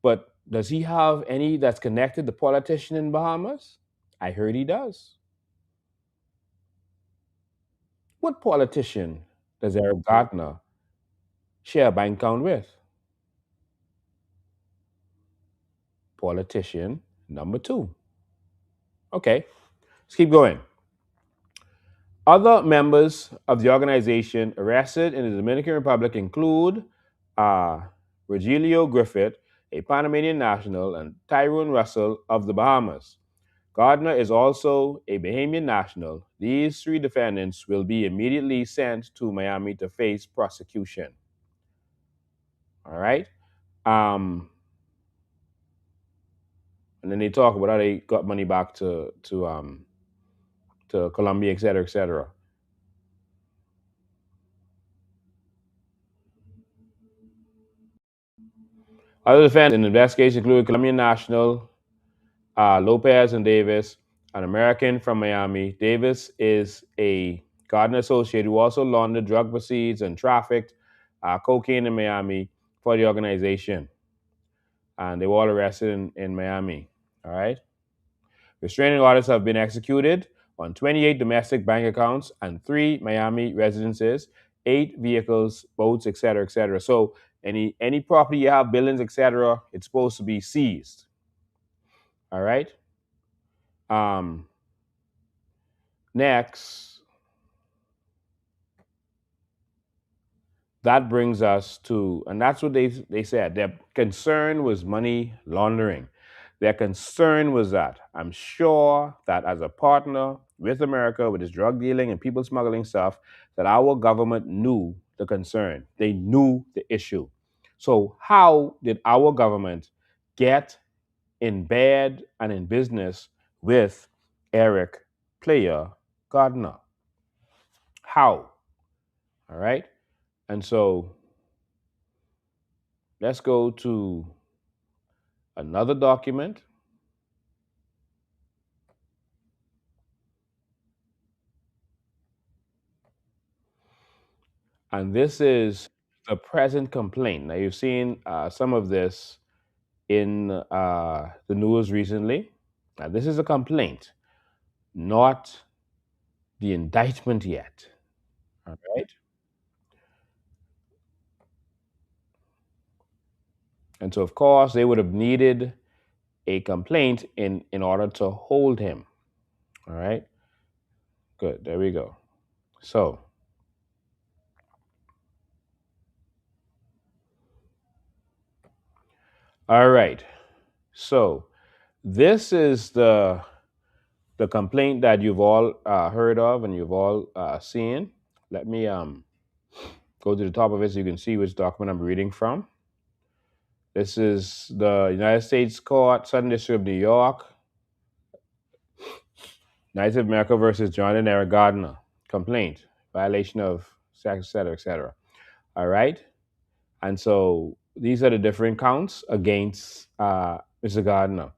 but does he have any that's connected to politician in Bahamas? I heard he does. What politician does Eric Gardner share a bank account with? Politician number two. Okay, let's keep going. Other members of the organization arrested in the Dominican Republic include uh, Rogelio Griffith, a Panamanian national, and Tyrone Russell of the Bahamas. Gardner is also a Bahamian national. These three defendants will be immediately sent to Miami to face prosecution. All right. Um, and then they talk about how they got money back to Colombia, et cetera, et cetera. Other defendants in the investigation include Colombian national Lopez and Davis, an American from Miami. Davis is a Gardner associate who also laundered drug proceeds and trafficked cocaine in Miami for the organization. And they were all arrested in Miami. All right. Restraining orders have been executed on 28 domestic bank accounts and three Miami residences, eight vehicles, boats, et cetera, et cetera. So any property you have, buildings, et cetera, it's supposed to be seized. All right. Um, Next, that brings us to, and that's what they said. Their concern was money laundering. Their concern was that I'm sure that as a partner with America with this drug dealing and people smuggling stuff, that our government knew the concern. They knew the issue. So how did our government get in bed and in business with Eric Player Gardner? How? All right. And so let's go to another document. And this is the present complaint. Now, you've seen some of this in the news recently. Now, this is a complaint, not the indictment yet. All right. And so, of course, they would have needed a complaint in order to hold him. All right. Good. There we go. So, all right. So, this is the complaint that you've all heard of and you've all seen. Let me go to the top of it so you can see which document I'm reading from. This is the United States Court, Southern District of New York, United States of America versus John and Eric Gardner. Complaint, violation of sex, et cetera, et cetera. All right. And so these are the different counts against Mr. Gardner.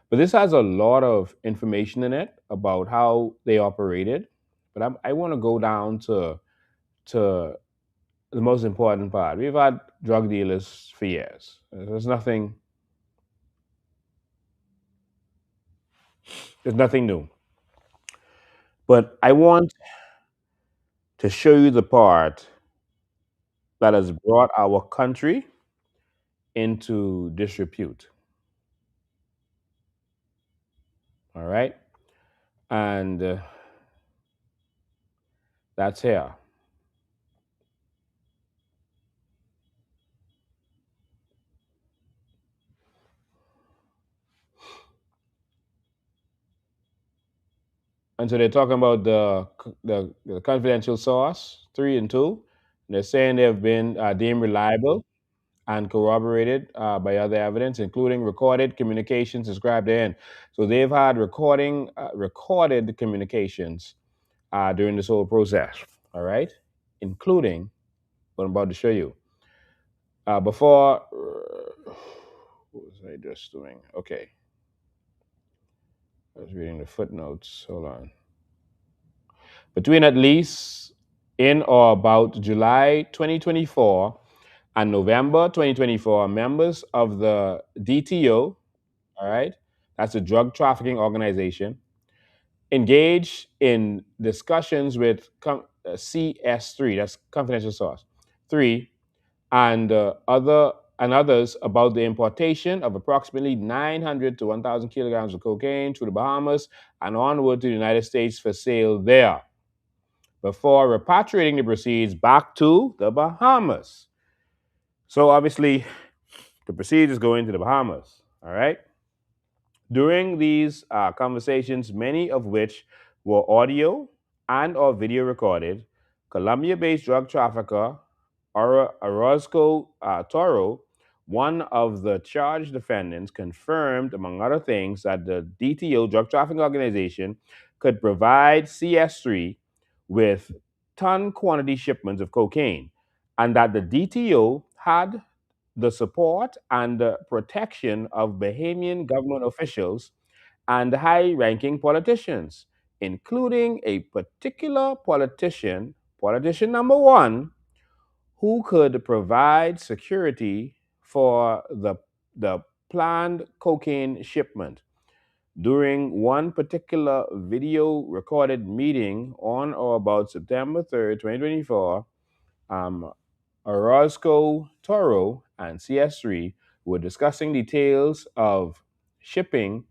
But this has a lot of information in it about how they operated. But I want to go down to the most important part. We've had drug dealers for years. There's nothing new. But I want to show you the part that has brought our country into disrepute. All right, and that's here. And so they're talking about the confidential source 3 and 2. They're saying they've been deemed reliable and corroborated by other evidence, including recorded communications described therein. So they've had recorded communications during this whole process. All right, including what I'm about to show you. Before, what was I just doing? Okay, I was reading the footnotes. Hold on. Between at least in or about July 2024 and November 2024, members of the DTO, all right, that's a drug trafficking organization, engaged in discussions with CS3, that's confidential source, 3, and others about the importation of approximately 900 to 1,000 kilograms of cocaine through the Bahamas and onward to the United States for sale there, before repatriating the proceeds back to the Bahamas. So obviously, the proceeds is going to the Bahamas. All right. During these conversations, many of which were audio and or video recorded, Colombia-based drug trafficker Orozco Toro, one of the charged defendants, confirmed, among other things, that the DTO drug trafficking organization could provide CS3 with ton quantity shipments of cocaine, and that the DTO had the support and the protection of Bahamian government officials and high ranking politicians, including a particular politician number one, who could provide security for the planned cocaine shipment. During one particular video recorded meeting on or about September 3rd, 2024, um, Orozco Toro and CS3 were discussing details of shipping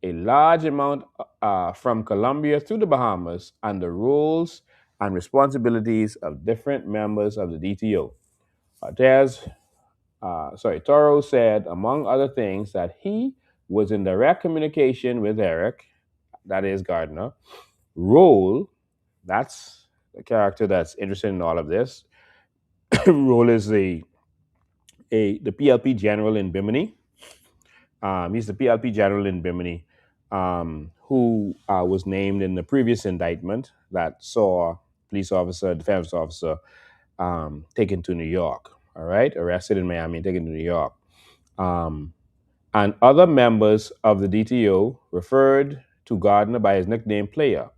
a large amount from Colombia through the Bahamas and the roles and responsibilities of different members of the DTO. Toro said, among other things, that he was in direct communication with Eric, that is Gardiner, Role, that's the character that's interested in all of this. Role is the PLP general in Bimini. He's the PLP general in Bimini, who was named in the previous indictment that saw defense officer, taken to New York. All right, arrested in Miami and taken to New York. Um, and other members of the DTO referred to Gardner by his nickname Player,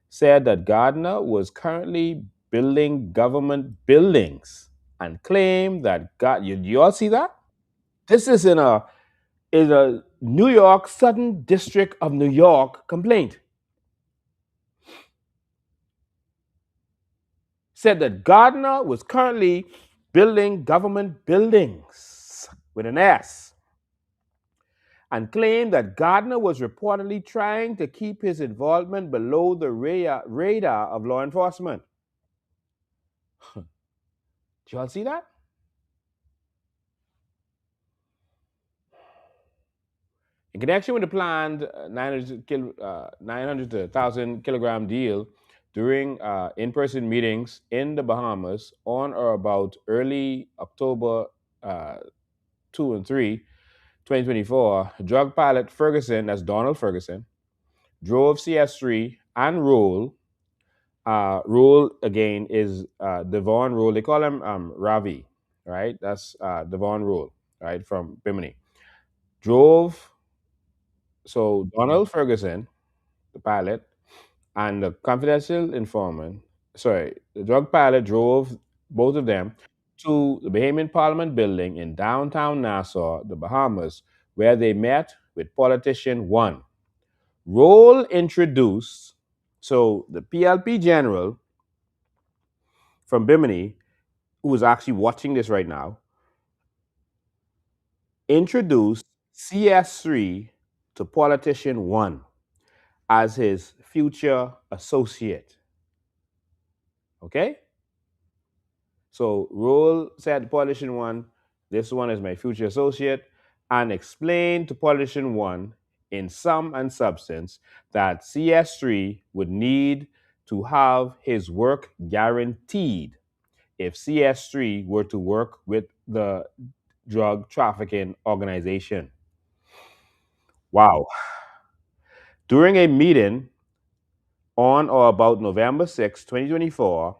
said that Gardner was currently building government buildings and claimed that you all see that? This is a New York, Southern District of New York complaint. Said that Gardner was currently building government buildings with an S, and claimed that Gardner was reportedly trying to keep his involvement below the radar of law enforcement. Did y'all see that? In connection with the planned 900 to 1,000 kilogram deal during in-person meetings in the Bahamas on or about early October 2 and 3, 2024, drug pilot Ferguson, that's Donald Ferguson, drove CS3 and Rule. Rule, again, is Devon Rule. They call him Ravi. right? That's Devon Rule, right, from Bimini. Drove, so Donald Ferguson, the pilot, and the confidential informant, sorry, the drug pilot drove both of them to the Bahamian Parliament building in downtown Nassau, the Bahamas, where they met with politician one. Roll introduced, so the PLP general from Bimini, who is actually watching this right now, introduced CS3 to politician one as his future associate. Okay? So Rule said to politician one, this one is my future associate, and explained to politician one in sum and substance that CS3 would need to have his work guaranteed if CS3 were to work with the drug trafficking organization. Wow. During a meeting on or about November 6, 2024,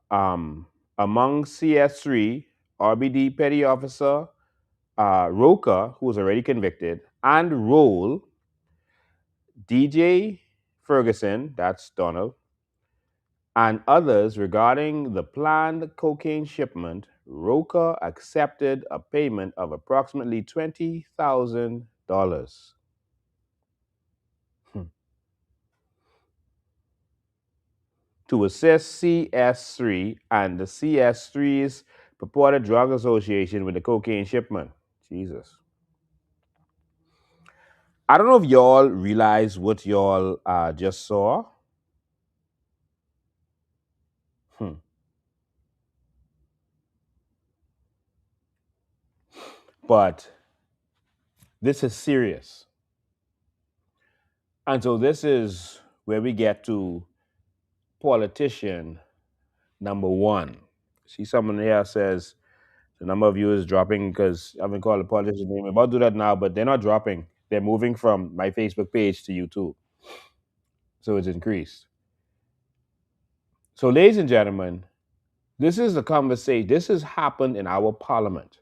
among CS3, RBD Petty Officer Roca, who was already convicted, and Roll, DJ Ferguson, that's Donald, and others regarding the planned cocaine shipment, Roca accepted a payment of approximately $20,000 to assist CS3 and the CS3's purported drug association with the cocaine shipment. Jesus. I don't know if y'all realize what y'all just saw. Hmm. But this is serious. And so this is where we get to politician number one. See, someone here says the number of viewers dropping because I've been called a politician name. I'm about to do that now, but they're not dropping. They're moving from my Facebook page to YouTube. So it's increased. So, ladies and gentlemen, this is the conversation. This has happened in our parliament.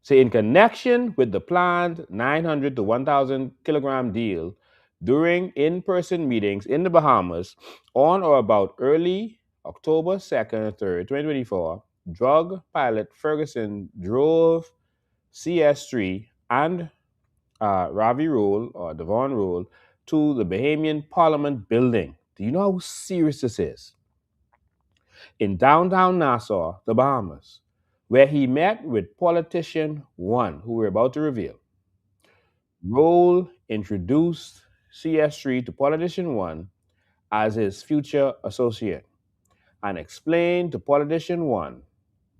So, in connection with the planned 900 to 1,000 kilogram deal during in person meetings in the Bahamas on or about early October 2nd, 3rd, 2024, drug pilot Ferguson drove CS3 and Ravi Rule or Devon Rule to the Bahamian Parliament building. Do you know how serious this is? In downtown Nassau, the Bahamas, where he met with politician one, who we're about to reveal. Roll introduced CS3 to politician one as his future associate and explained to politician one,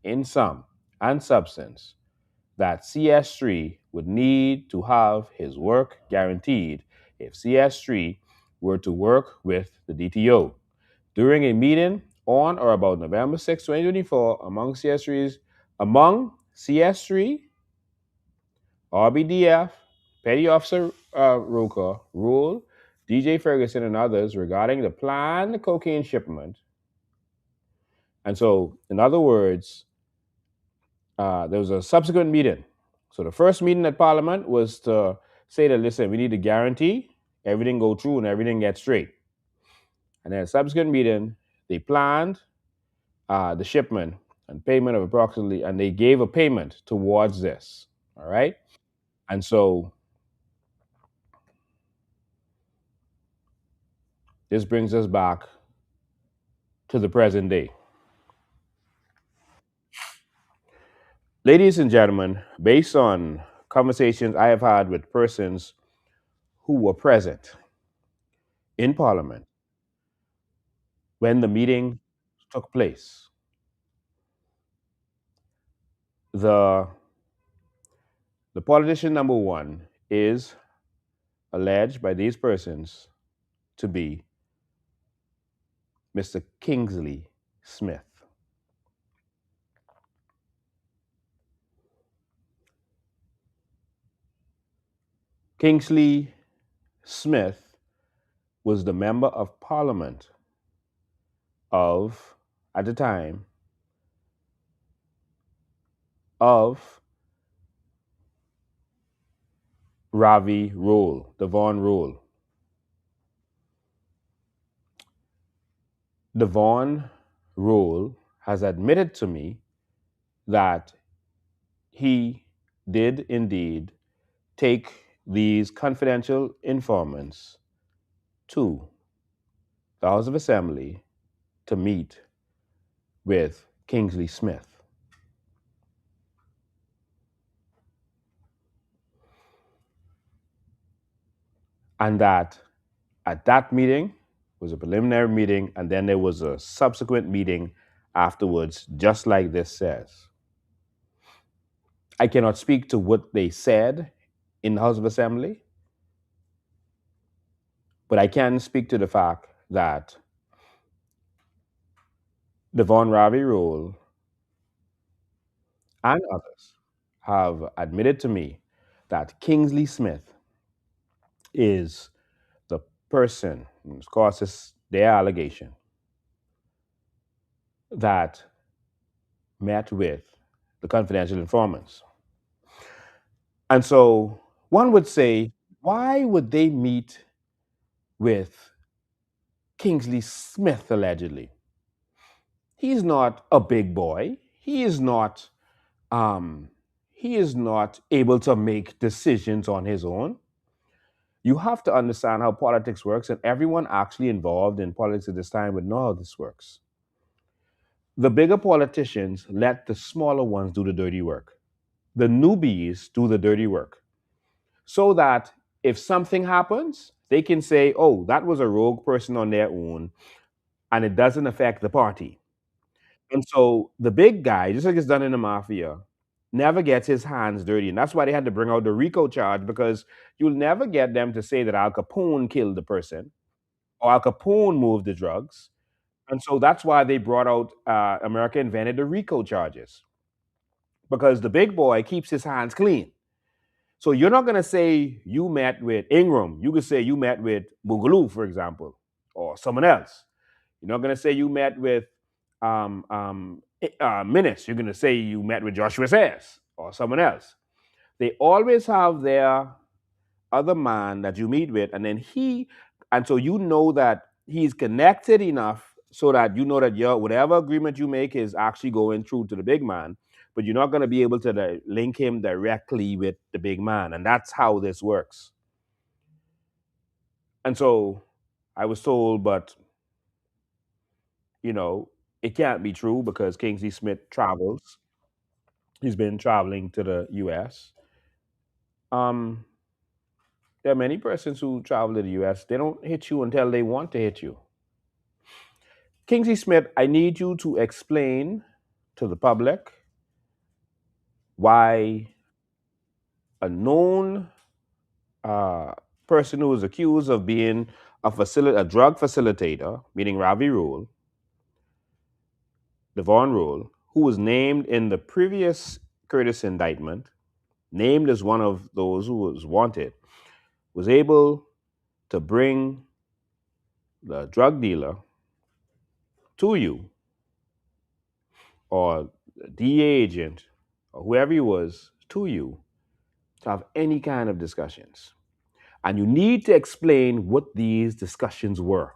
in sum and substance, that CS3 would need to have his work guaranteed if CS3 were to work with the DTO. During a meeting on or about November 6, 2024, among CS3, RBDF, Petty Officer Roca, Rule, DJ Ferguson, and others regarding the planned cocaine shipment. And so, in other words, there was a subsequent meeting. So the first meeting at Parliament was to say that, listen, we need to guarantee everything go through and everything gets straight. And then a subsequent meeting, they planned the shipment and payment of approximately, and they gave a payment towards this. All right. And so this brings us back to the present day. Ladies and gentlemen, based on conversations I have had with persons who were present in Parliament when the meeting took place, the politician number one is alleged by these persons to be Mr. Kingsley Smith. Kingsley Smith was the member of parliament of, at the time, of Ravi Rule, Devon Rule. Devon Rule has admitted to me that he did indeed take these confidential informants to the House of Assembly to meet with Kingsley Smith. And that at that meeting was a preliminary meeting, and then there was a subsequent meeting afterwards, just like this says. I cannot speak to what they said in the House of Assembly, but I can speak to the fact that Devon Ravi Rule and others have admitted to me that Kingsley Smith is the person, of course, it's their allegation, that met with the confidential informants. And so one would say, why would they meet with Kingsley Smith allegedly? He's not a big boy. Um, he is not able to make decisions on his own. You have to understand how politics works, and everyone actually involved in politics at this time would know how this works. The bigger politicians let the smaller ones do the dirty work. The newbies do the dirty work. So that if something happens, they can say, oh, that was a rogue person on their own, and it doesn't affect the party. And so the big guy, just like it's done in the mafia, never gets his hands dirty. And that's why they had to bring out the RICO charge, because you'll never get them to say that Al Capone killed the person or Al Capone moved the drugs. And so that's why they brought out, America invented the RICO charges, because the big boy keeps his hands clean. So you're not going to say you met with Ingram. You could say you met with Boogaloo, for example, or someone else. You're not going to say you met with Minutes. You're going to say you met with Joshua Sayers or someone else. They always have their other man that you meet with, and then and so you know that he's connected enough so that you know that your whatever agreement you make is actually going through to the big man, but you're not going to be able to link him directly with the big man, and that's how this works. And so I was told, but you know, it can't be true because Kingsley Smith travels. He's been traveling to the U.S. Um, there are many persons who travel to the U.S. They don't hit you until they want to hit you. Kingsley Smith, I need you to explain to the public why a known uh, person who is accused of being a drug facilitator, meaning Ravi Rule, Devon Rule, who was named in the previous Curtis indictment, named as one of those who was wanted, was able to bring the drug dealer to you, or the DA agent, or whoever he was, to you to have any kind of discussions. And you need to explain what these discussions were.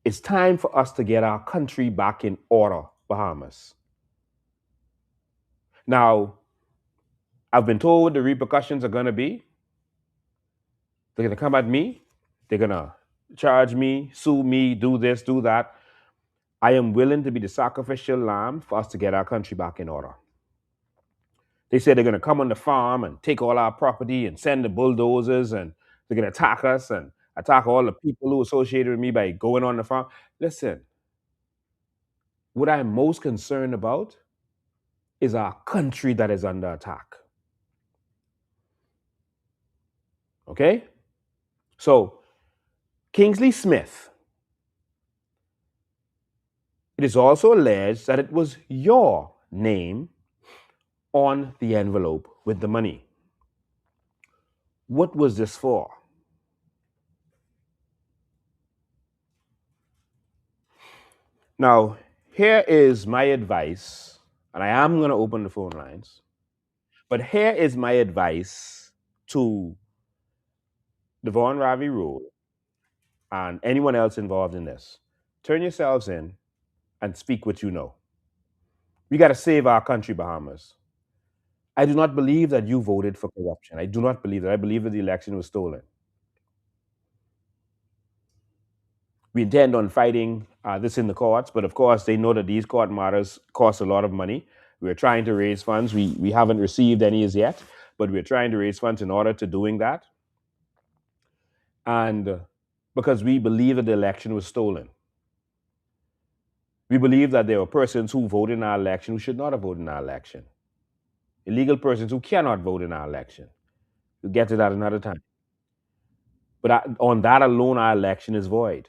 It's time for us to get our country back in order, Bahamas. Now, I've been told what the repercussions are going to be. They're going to come at me. They're going to charge me, sue me, do this, do that. I am willing to be the sacrificial lamb for us to get our country back in order. They said they're going to come on the farm and take all our property and send the bulldozers, and they're going to attack us and attack all the people who associated with me by going on the farm. Listen, what I'm most concerned about is our country that is under attack. Okay? So, Kingsley Smith, it is also alleged that it was your name on the envelope with the money. What was this for? Now, here is my advice And I am going to open the phone lines. But here is my advice to Devon Ravi Rule and anyone else involved in this. Turn yourselves in and speak what you know. We got to save our country, Bahamas. I do not believe that you voted for corruption. I do not believe that. I believe that the election was stolen. We intend on fighting this in the courts, but of course, they know that these court matters cost a lot of money. We're trying to raise funds. We haven't received any as yet, but we're trying to raise funds in order to doing that. And because we believe that the election was stolen. We believe that there were persons who voted in our election who should not have voted in our election. Illegal persons who cannot vote in our election. We'll get to that another time. But on that alone, our election is void.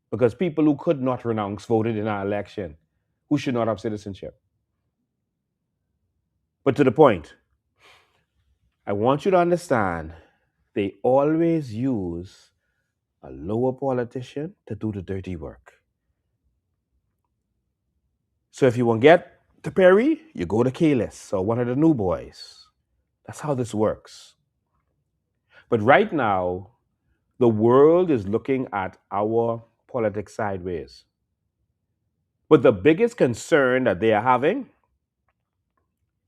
Because people who could not renounce voted in our election who should not have citizenship. But to the point, I want you to understand they always use a lower politician to do the dirty work. So if you want to get to Perry, you go to Kalis or one of the new boys. That's how this works. But right now, the world is looking at our politics sideways. But the biggest concern that they are having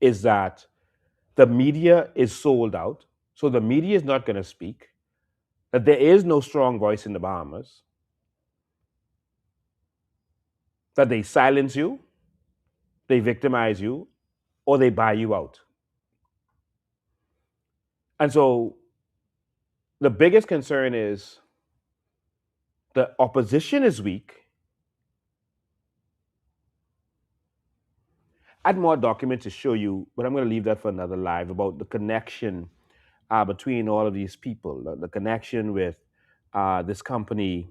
is that the media is sold out. So the media is not going to speak, that there is no strong voice in the Bahamas, that they silence you, they victimize you, or they buy you out. And so the biggest concern is the opposition is weak. I had more documents to show you, but I'm going to leave that for another live about the connection between all of these people, the connection with this company,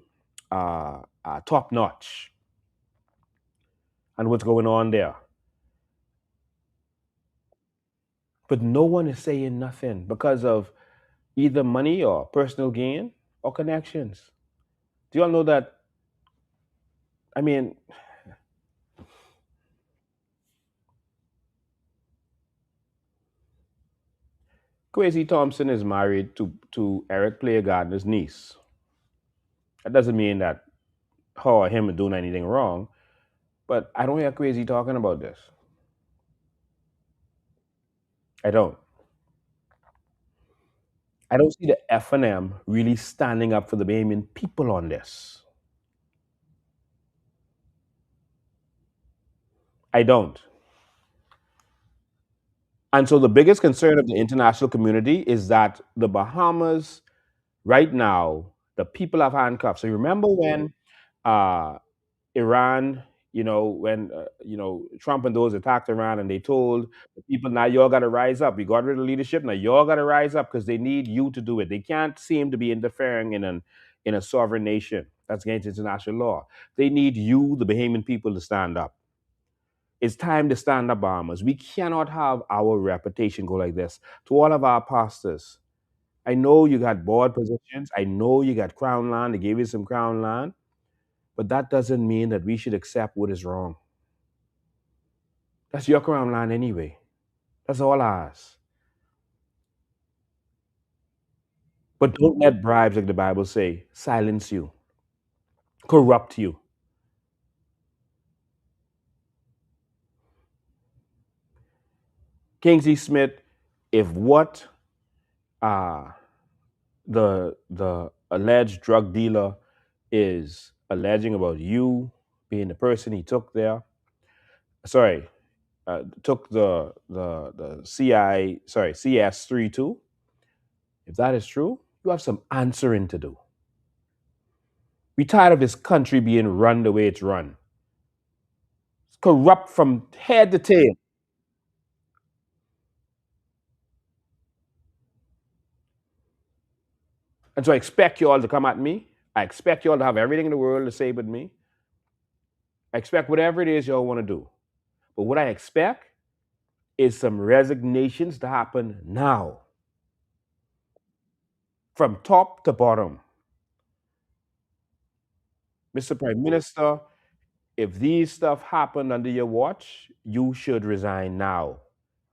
Top Notch, and what's going on there. But no one is saying nothing because of either money or personal gain or connections. Do you all know that? I mean, Kwesi Thompson is married to Eric Gardner's niece. That doesn't mean that her or him are doing anything wrong, but I don't hear Kwesi talking about this. I don't. I don't see the F&M really standing up for the Bahamian people on this. I don't. And so the biggest concern of the international community is that the Bahamas right now, the people have handcuffs. So you remember when uh, Iran, Trump and those attacked Iran and they told the people, now y'all got to rise up. We got rid of leadership. Now y'all got to rise up because they need you to do it. They can't seem to be interfering in a sovereign nation. That's against international law. They need you, the Bahamian people, to stand up. It's time to stand up, Bahamas. We cannot have our reputation go like this. To all of our pastors, I know you got board positions. I know you got crown land. They gave you some crown land. But that doesn't mean that we should accept what is wrong. That's your crown land anyway. That's all ours. But don't let bribes, like the Bible say, silence you, corrupt you. Kingsley Smith, if what uh, the alleged drug dealer is alleging about you being the person he took there, sorry, took the CI, sorry, CS32, if that is true, you have some answering to do. We tired of this country being run the way it's run. It's corrupt from head to tail. And so I expect you all to come at me. I expect you all to have everything in the world to say with me. I expect whatever it is y'all want to do. But what I expect is some resignations to happen now. From top to bottom. Mr. Prime Minister, If these stuff happened under your watch, you should resign now.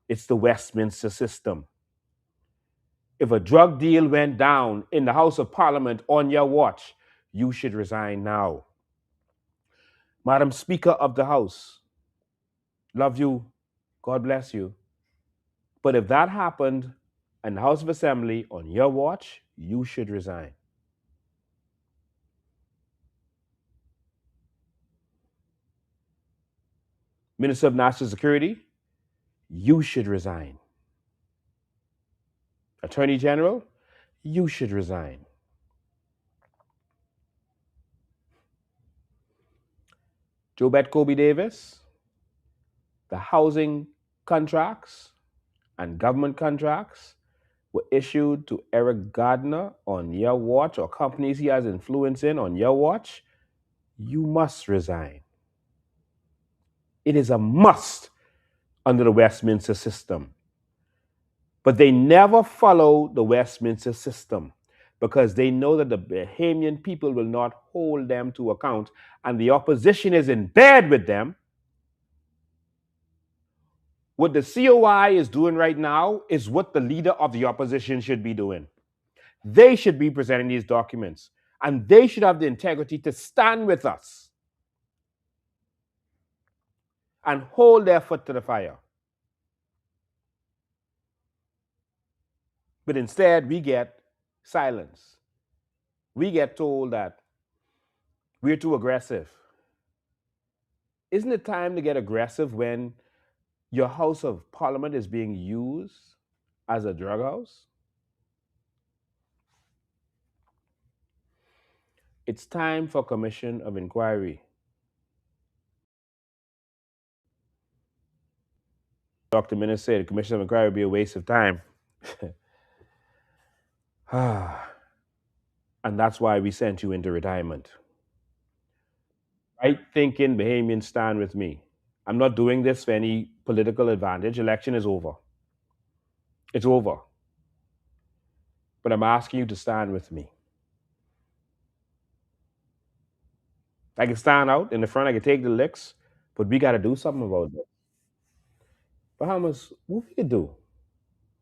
It's the Westminster system. If a drug deal went down in the House of Parliament on your watch, you should resign now. Madam Speaker of the House, love you. God bless you. But if that happened in the House of Assembly on your watch, you should resign. Minister of National Security, you should resign. Attorney General, you should resign. Jobet Kobe Davis, the housing contracts and government contracts were issued to Eric Gardiner on your watch, or companies he has influence in on your watch, you must resign. It is a must under the Westminster system. But they never follow the Westminster system because they know that the Bahamian people will not hold them to account, and the opposition is in bed with them. What the COI is doing right now is what the leader of the opposition should be doing. They should be presenting these documents, and they should have the integrity to stand with us and hold their foot to the fire. But instead, we get silence. We get told that we're too aggressive. Isn't it time to get aggressive when your House of Parliament is being used as a drug house? It's time for a commission of inquiry. Dr. Minnis said a commission of inquiry would be a waste of time. And that's why we sent you into retirement. Right thinking Bahamians, stand with me. I'm not doing this for any political advantage. Election is over. It's over. But I'm asking you to stand with me. I can stand out in the front, I can take the licks, but we got to do something about this. Bahamas, what we could do?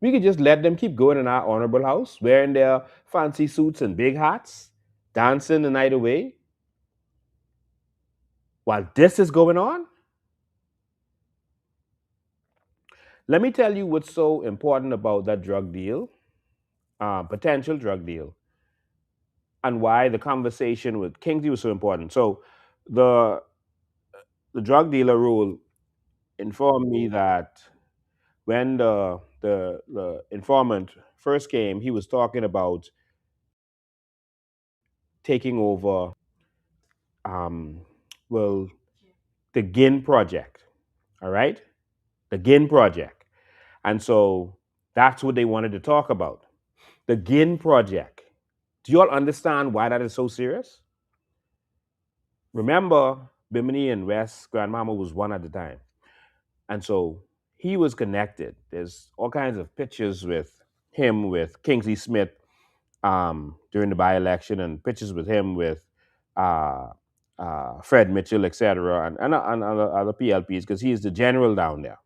We could just let them keep going in our honorable house, wearing their fancy suits and big hats, dancing the night away. While this is going on, let me tell you what's so important about that drug deal, potential drug deal, and why the conversation with Kingsley was so important. So, the the drug dealer rule informed me that when the informant first came, he was talking about taking over, um, well, the GIN project. All right, the GIN project, and so that's what they wanted to talk about. The GIN project. Do you all understand why that is so serious? Remember, Bimini and West Grandmama was one at the time. And so he was connected. There's all kinds of pictures with him, with Kingsley Smith during the by-election, and pictures with him with uh, Fred Mitchell, etc., and other PLPs, because he is the general down there.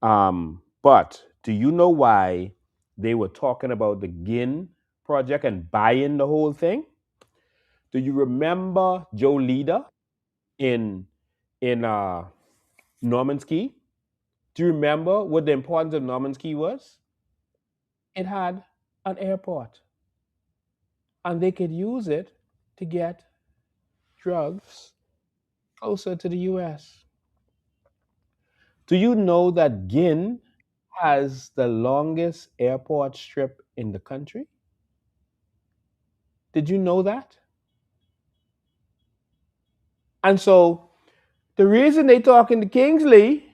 But do you know why they were talking about the GIN project and buying the whole thing? Do you remember Joe Leader in in Norman's Key? Do you remember what the importance of Norman's Key was? It had an airport, and they could use it to get drugs closer to the US. Do you know that Ginn has the longest airport strip in the country? Did you know that? And so the reason they talking to Kingsley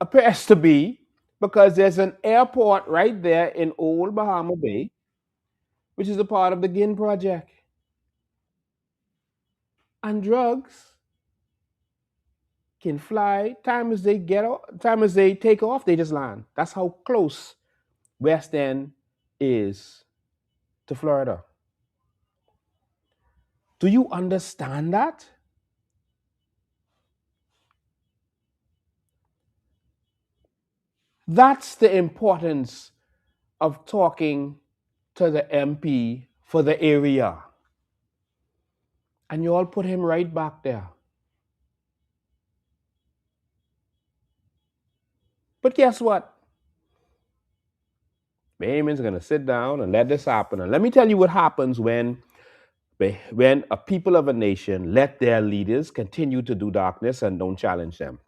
appears to be because there's an airport right there in Old Bahama Bay, which is a part of the Ginn project. And drugs can fly. Time as they take off, they just land. That's how close West End is to Florida. Do you understand that? That's the importance of talking to the MP for the area. And you all put him right back there. But guess what? Bahamians are going to sit down and let this happen. And let me tell you what happens when a people of a nation let their leaders continue to do darkness and don't challenge them.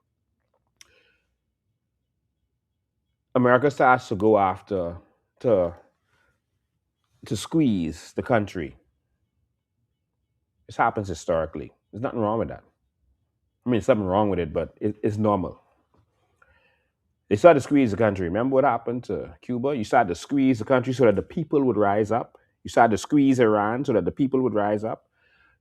America starts to go after to to squeeze the country. This happens historically. There's nothing wrong with that. I mean, there's something wrong with it, but it's normal. They started to squeeze the country. Remember what happened to Cuba? You started to squeeze the country so that the people would rise up. You started to squeeze Iran so that the people would rise up.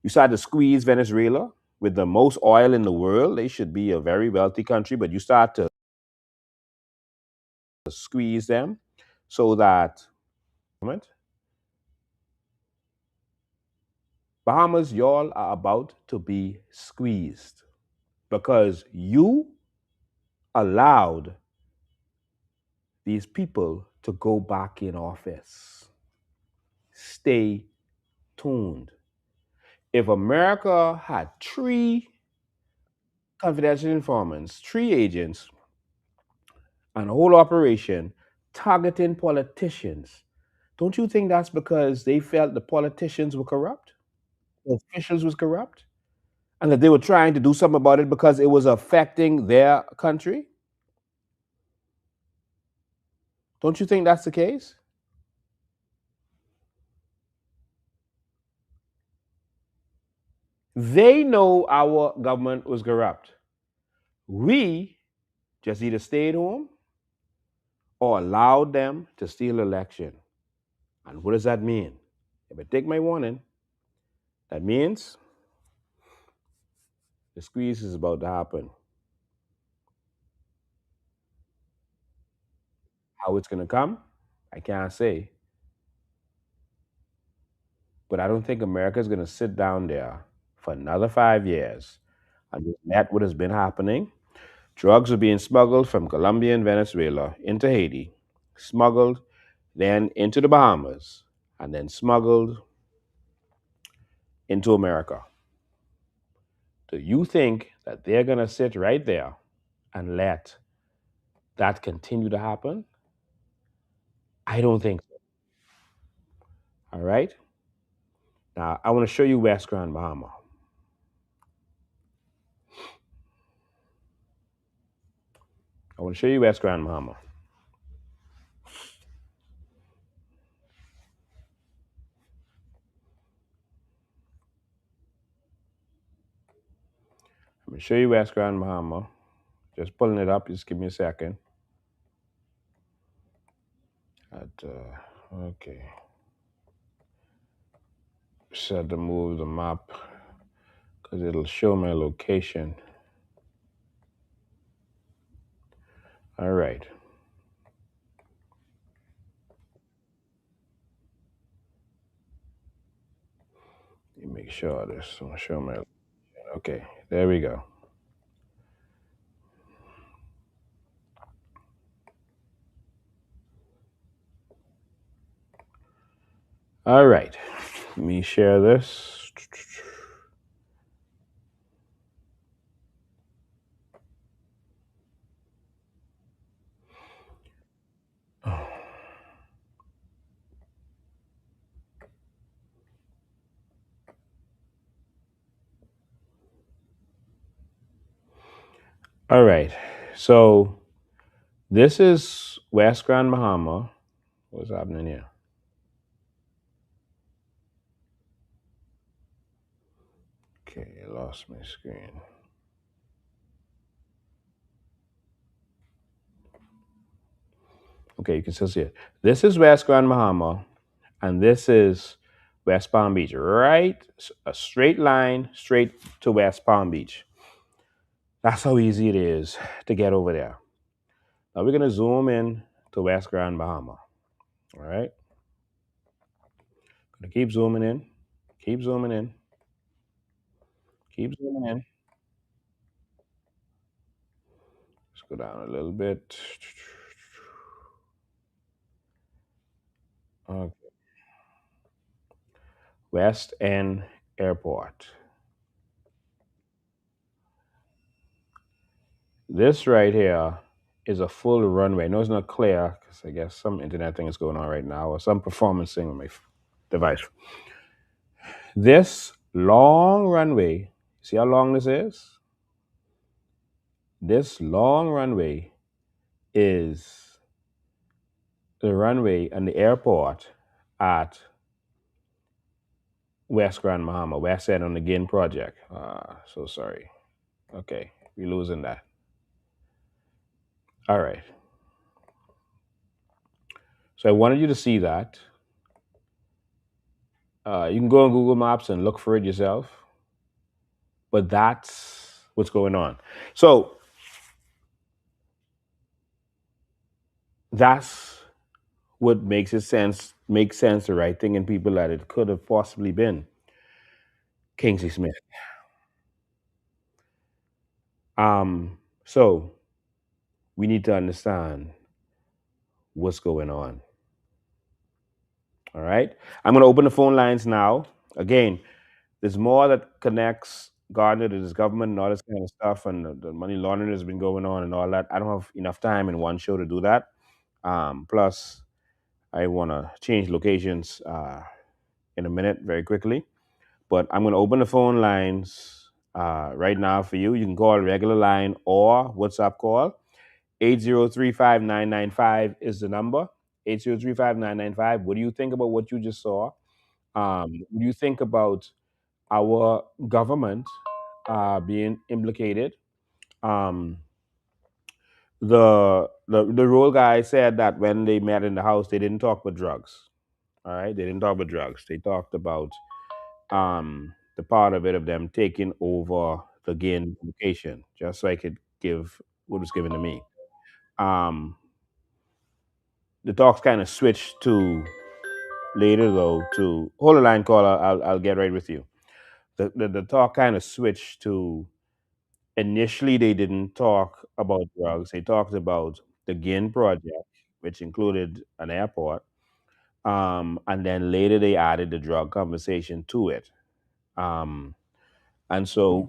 You started to squeeze Venezuela with the most oil in the world. They should be a very wealthy country, but you start to squeeze them so that Bahamas, y'all are about to be squeezed because you allowed these people to go back in office. Stay tuned. If America had three confidential informants, three agents, and a whole operation targeting politicians, don't you think that's because they felt the politicians were corrupt? The officials was corrupt? And that they were trying to do something about it because it was affecting their country? Don't you think that's the case? They know our government was corrupt. We just either stayed home or allowed them to steal election. And what does that mean? If I take my warning, that means the squeeze is about to happen. How it's going to come, I can't say. But I don't think America is going to sit down there for another 5 years and just let what has been happening. Drugs are being smuggled from Colombia and Venezuela into Haiti, smuggled then into the Bahamas, and then smuggled into America. Do you think that they're going to sit right there and let that continue to happen? I don't think so. All right. Now, I want to show you West Grand Bahama. I want to show you West Grand Bahama. I'm going to show you West Grand Bahama. Just pulling it up. Just give me a second. Okay. Set to move the map because it'll show my location. All right. Let me make sure this will show my. Okay, there we go. All right. Let me share this. All right. So this is West Grand Bahama. What's happening here? Okay, I lost my screen. Okay, you can still see it. This is West Grand Bahama, and this is West Palm Beach. Right, a straight line straight to West Palm Beach. That's how easy it is to get over there. Now we're gonna zoom in to West Grand Bahama. All right, gonna keep zooming in, keep zooming in. Keep zooming in. Let's go down a little bit. Okay. West End Airport. This right here is a full runway. No, it's not clear because I guess some internet thing is going on right now or some performance thing on my device. This long runway, see how long this is? This long runway is the runway and the airport at West Grand Bahama, West End on the Gin project. So sorry. Okay, we're losing that. All right. So I wanted you to see that. You can go on Google Maps and look for it yourself, but that's what's going on. So that's what makes sense the right thing in people that it could have possibly been Kingsley Smith. So we need to understand what's going on. All right. I'm going to open the phone lines now. Again, there's more that connects Gardner to this government and all this kind of stuff, and the money laundering has been going on and all that. I don't have enough time in one show to do that. Plus, I want to change locations in a minute very quickly. But I'm going to open the phone lines right now for you. You can call regular line or WhatsApp call. 8035995 is the number. 8035995. What do you think about what you just saw? What do you think about our government being implicated? Um, the role guy said that when they met in the house, they didn't talk about drugs. All right, they didn't talk about drugs. They talked about the part of it of them taking over the gain location, just so I could give what was given to me. Um, the talks kind of switched to later though to hold the line call. I'll get right with you. The talk kind of switched to initially they didn't talk about drugs. They talked about the Gin project, which included an airport. And then later they added the drug conversation to it. Um, and so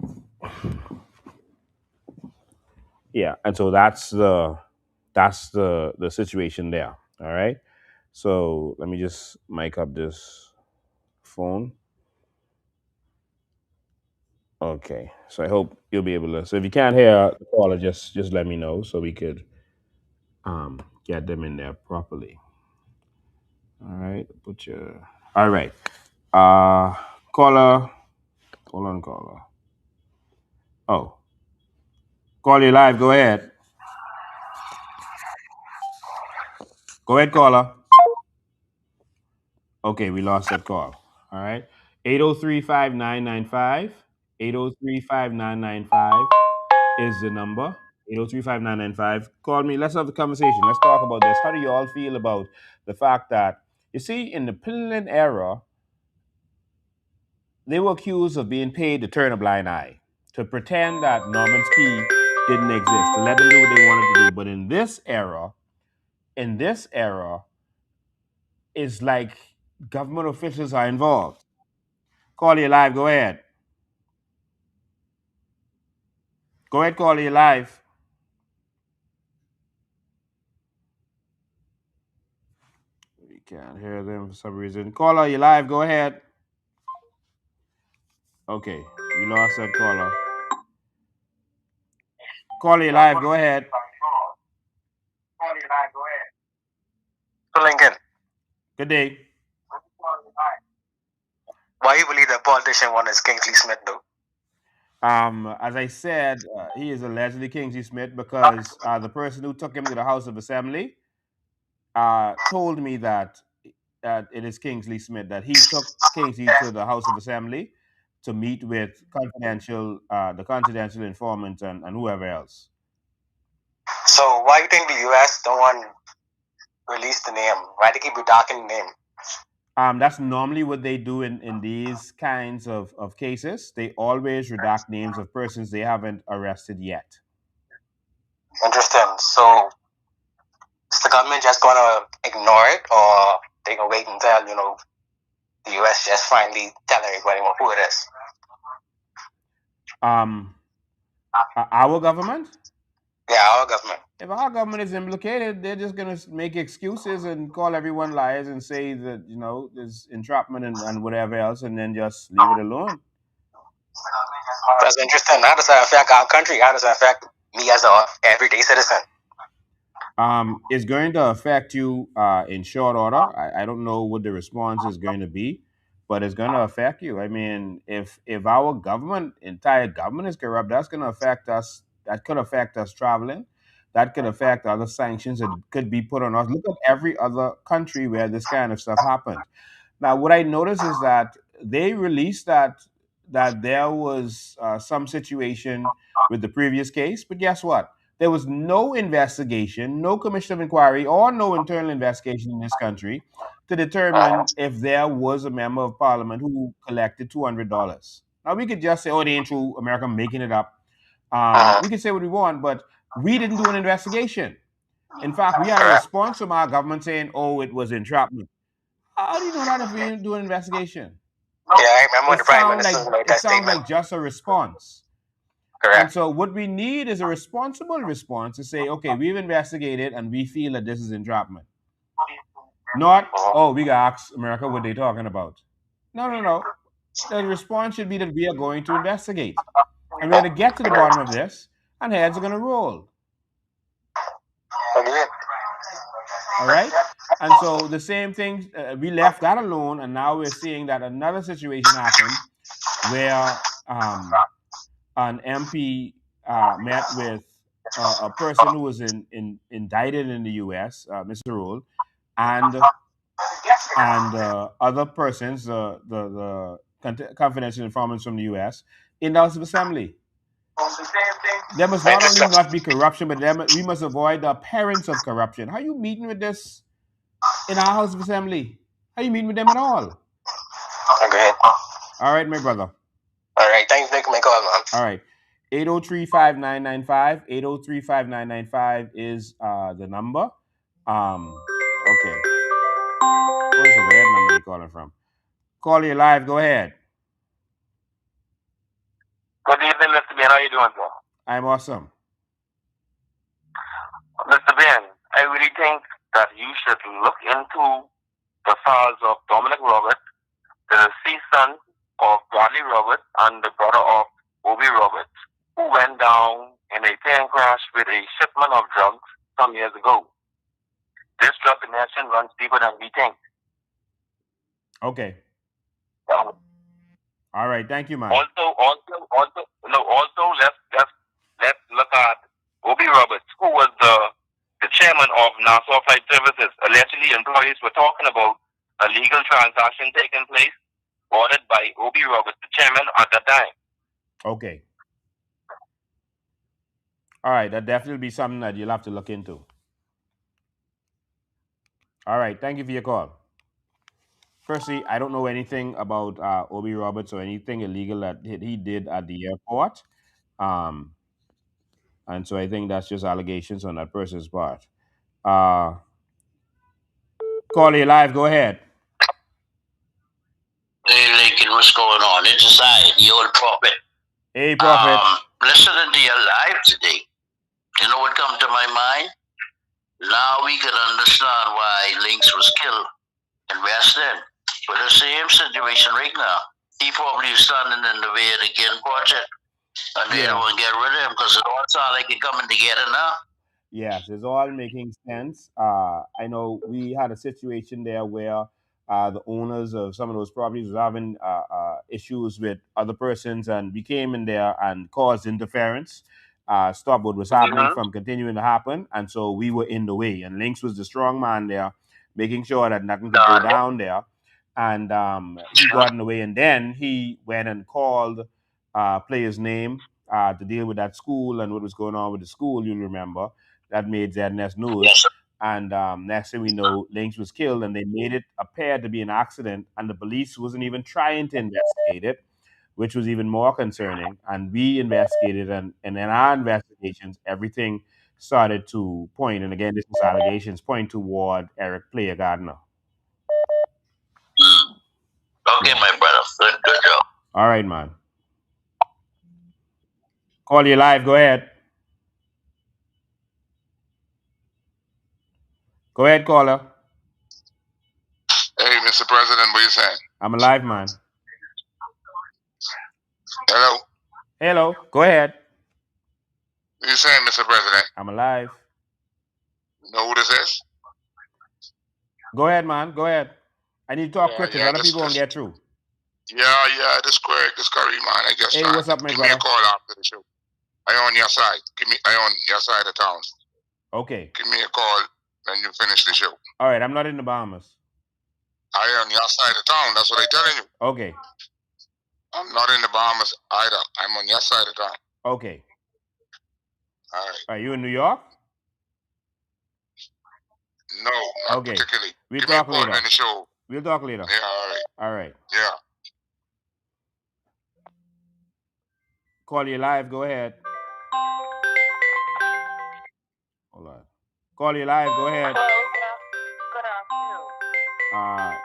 yeah, and so that's the situation there. All right. So let me just mic up this phone. Okay. So I hope you'll be able to. So if you can't hear the caller, just let me know so we could get them in there properly. All right. Put your. All right. Uh, caller. Hold on, caller. Oh, call you live. Go ahead. Go ahead, caller. Okay, we lost that call. All right. 8035995. 8035995 is the number. 8035995. Call me. Let's have the conversation. Let's talk about this. How do you all feel about the fact that, you see, in the Pinland era, they were accused of being paid to turn a blind eye, to pretend that Norman's Key didn't exist, to let them do what they wanted to do. But in this era, it's like government officials are involved. Call you live. Go ahead. Go ahead, call you live. We can't hear them for some reason. Caller, you live. Go ahead. Okay, we lost that caller. Caller, you live. Go ahead. So Lincoln, Good day. why you believe the politician one is Kingsley Smith though? As I said, he is allegedly Kingsley Smith because the person who took him to the House of Assembly told me that it is Kingsley Smith, that he took Kingsley to the House of Assembly to meet with the confidential informant and whoever else. So why you think the US don't want release the name? Why they keep darkening the name? That's normally what they do in these kinds of cases. They always redact names of persons they haven't arrested yet. Interesting. So is the government just gonna ignore it, or they gonna wait until the U.S. just finally tell everybody who it is? Um, our government, Yeah, our government. if our government is implicated, they're just going to make excuses and call everyone liars and say that, there's entrapment and whatever else, and then just leave it alone. That's interesting. How does that affect our country? How does that affect me as a everyday citizen? It's going to affect you in short order. I don't know what the response is going to be, but it's going to affect you. I mean, if our entire government is corrupt, that's going to affect us. That could affect us traveling. That could affect other sanctions that could be put on us. Look at every other country where this kind of stuff happened. Now, what I noticed is that they released that there was some situation with the previous case, but guess what? There was no investigation, no commission of inquiry, or no internal investigation in this country to determine if there was a member of parliament who collected $200. Now we could just say, "Oh, they ain't true. America making it up." We can say what we want, but we didn't do an investigation. In fact, we had a Correct. response from our government saying, "Oh, it was entrapment." How do you know that if we didn't do an investigation? Yeah, I remember when It the prime sounds minister like made it that sounds statement. like just a response. And Correct. so what we need is a responsible response to say, okay, we've investigated and we feel that this is entrapment. Not, oh, we got to ask America what they're talking about. No, no, no. The response should be that we are going to investigate. And we're going to get to the bottom of this, and heads are going to roll. Agreed. All right? And so the same thing, we left that alone, and now we're seeing that another situation happened where an MP met with a person who was indicted in the U.S., Mr. Rule, and other persons, the confidential informants from the U.S. in the House of Assembly. There must not only Interesting. not be corruption, but we must avoid the appearance of corruption. How are you meeting with this in our House of Assembly? How are you meeting with them at all? Agreed. All right, my brother. All right. Thanks for taking my call, man. All right. 803-5995. 803-5995 is the number. Okay. What's a weird number you calling from? Call you live. Go ahead. Good evening, Mr. Ben. How you doing, sir? I'm awesome. Mr. Ben, I really think that you should look into the files of Dominic Roberts, the deceased son of Bradley Roberts, and the brother of Bobby Roberts, who went down in a plane crash with a shipment of drugs some years ago. This drug connection runs deeper than we think. Okay. Um, All right. Thank you, man. Also, let's look at Bobby Roberts, who was the chairman of Nassau Flight Services. Allegedly, employees were talking about a legal transaction taking place, ordered by Bobby Roberts, the chairman at the time. Okay. All right. That definitely be something that you'll have to look into. All right. Thank you for your call. Firstly, I don't know anything about Obi Roberts or anything illegal that he did at the airport. Um, and so I think that's just allegations on that person's part. Uh, Call you live. Go ahead. Hey, Lincoln, what's going on? It's Aside, the old prophet. Hey, Prophet. Listening to your live today, you know what come to my mind? Now we can understand why Lynx was killed in West End. With the same situation right now. He probably is standing in the way of the Kin project. And they don't want to get rid of him because it all sounds like they're coming together now. Yes, it's all making sense. I know we had a situation there where the owners of some of those properties was having issues with other persons, and we came in there and caused interference, stopped what was happening from continuing to happen, and so we were in the way. And Lynx was the strong man there, making sure that nothing could go down there, and he got in the way. And then he went and called player's name to deal with that school and what was going on with the school. You'll remember that made ZNS news. Yes, sir. And next thing we know, Lynch was killed, and they made it appear to be an accident, and the police wasn't even trying to investigate it, which was even more concerning. And we investigated, and in our investigations, everything started to point, and again, this is allegations, point toward Eric Player Gardiner. Mm. Okay, Yeah. my brother. Good job. All right, man. Call you live. Go ahead. Go ahead, caller. Hey, Mr. President, what you saying? I'm a live man. Hello? Hello. Go ahead. What you saying, Mr. President? I'm alive. You know who this is? Go ahead, man. Go ahead. I need to talk Yeah, quick because yeah, other people won't get through. this Craig, this Curry, man. I just Hey, what's up, my give me a brother? call after the show. I on your side. I on your side of town. Okay. Give me a call when you finish the show. All right. I'm not in the Bahamas. I on your side of town. That's what I telling you. Okay. I'm not in the Bahamas either. I'm on your side of town. Okay. All right. Are you in New York? No, not Okay. particularly. We'll Give me a talk call later. when the show. We'll talk later. Yeah, all right. All right. Yeah. Call you live. Go ahead. Hold on. Call you live. Go ahead. Good afternoon.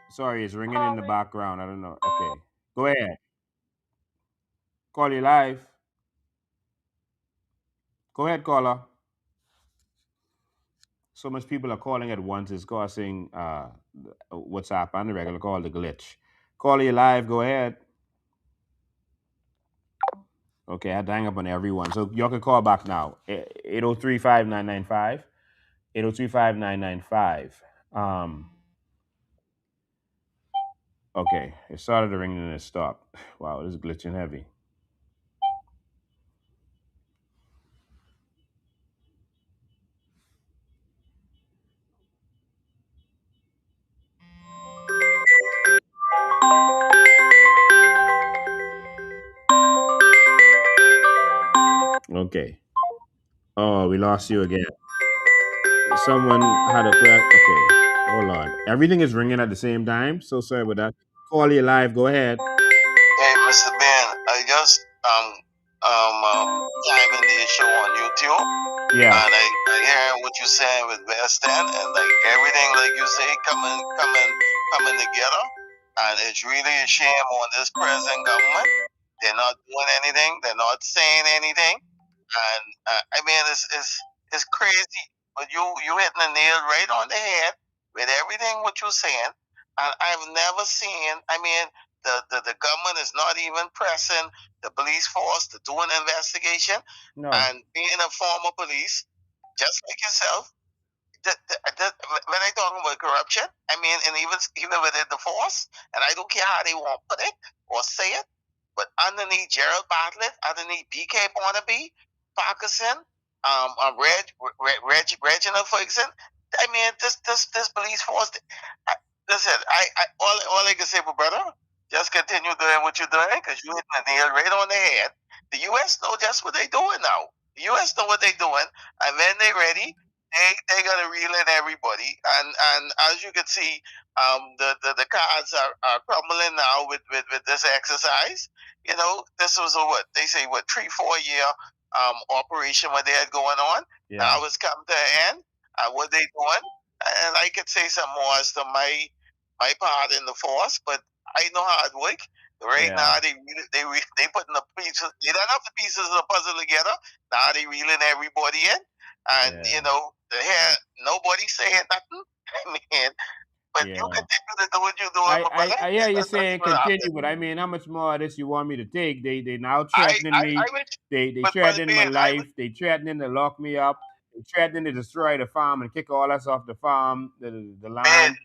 Sorry, it's ringing in the background. I don't know. Okay. Go ahead. Call you live. Go ahead, caller. So much people are calling at once. It's causing WhatsApp and the regular call the glitch. Call you live. Go ahead. Okay, I had to hang up on everyone. So y'all can call back now. 803-5995. 803-5995. Okay, it started to ring and then it stopped. Wow, this is glitching heavy. Okay. Oh, we lost you again. Someone had a crack. Okay, hold on. Everything is ringing at the same time. So sorry about that. Call you live. Go ahead. Hey, Mr. Ben, I just timing the show on YouTube, Yeah. and I hear what you're saying with West End, and like everything, like you say, coming together, and it's really a shame on this present government. They're not doing anything. They're not saying anything, and I mean, it's crazy. But you hitting the nail right on the head with everything what you're saying. And I've never seen. I mean, the government is not even pressing the police force to do an investigation. No. And being a former police, just like yourself, when I talk about corruption, I mean, and even within the force, and I don't care how they want to put it or say it, but underneath Gerald Bartlett, underneath BK Barnaby, Parkinson, Reginald Ferguson, I mean, this police force. I, listen, all I can say, my brother, just continue doing what you're doing because you hit the nail right on the head. The U.S. know just what they're doing now. The U.S. know what they're doing, and when they're ready, they gotta reel in everybody, and as you can see, the cards are crumbling now with this exercise. You know, this was a what they say, what 3-4 year operation what they had going on. Yeah. Now it's come to an end. What they doing? And I could say some more as to my part in the force, but I know how it work. Right Yeah. now, they putting the pieces. They don't have the pieces of the puzzle together. Now they reeling everybody in, and Yeah. you know, here nobody saying nothing. I mean, but you Yeah. continue to do what you're doing, my brother. I hear you That's saying what happened. continue, but I mean, how much more of this you want me to take? They now I threatening me. I would, They but brother threatening my Ben, I would, life. They threatening to lock me up. They threatening to destroy the farm and kick all us off the farm, the land.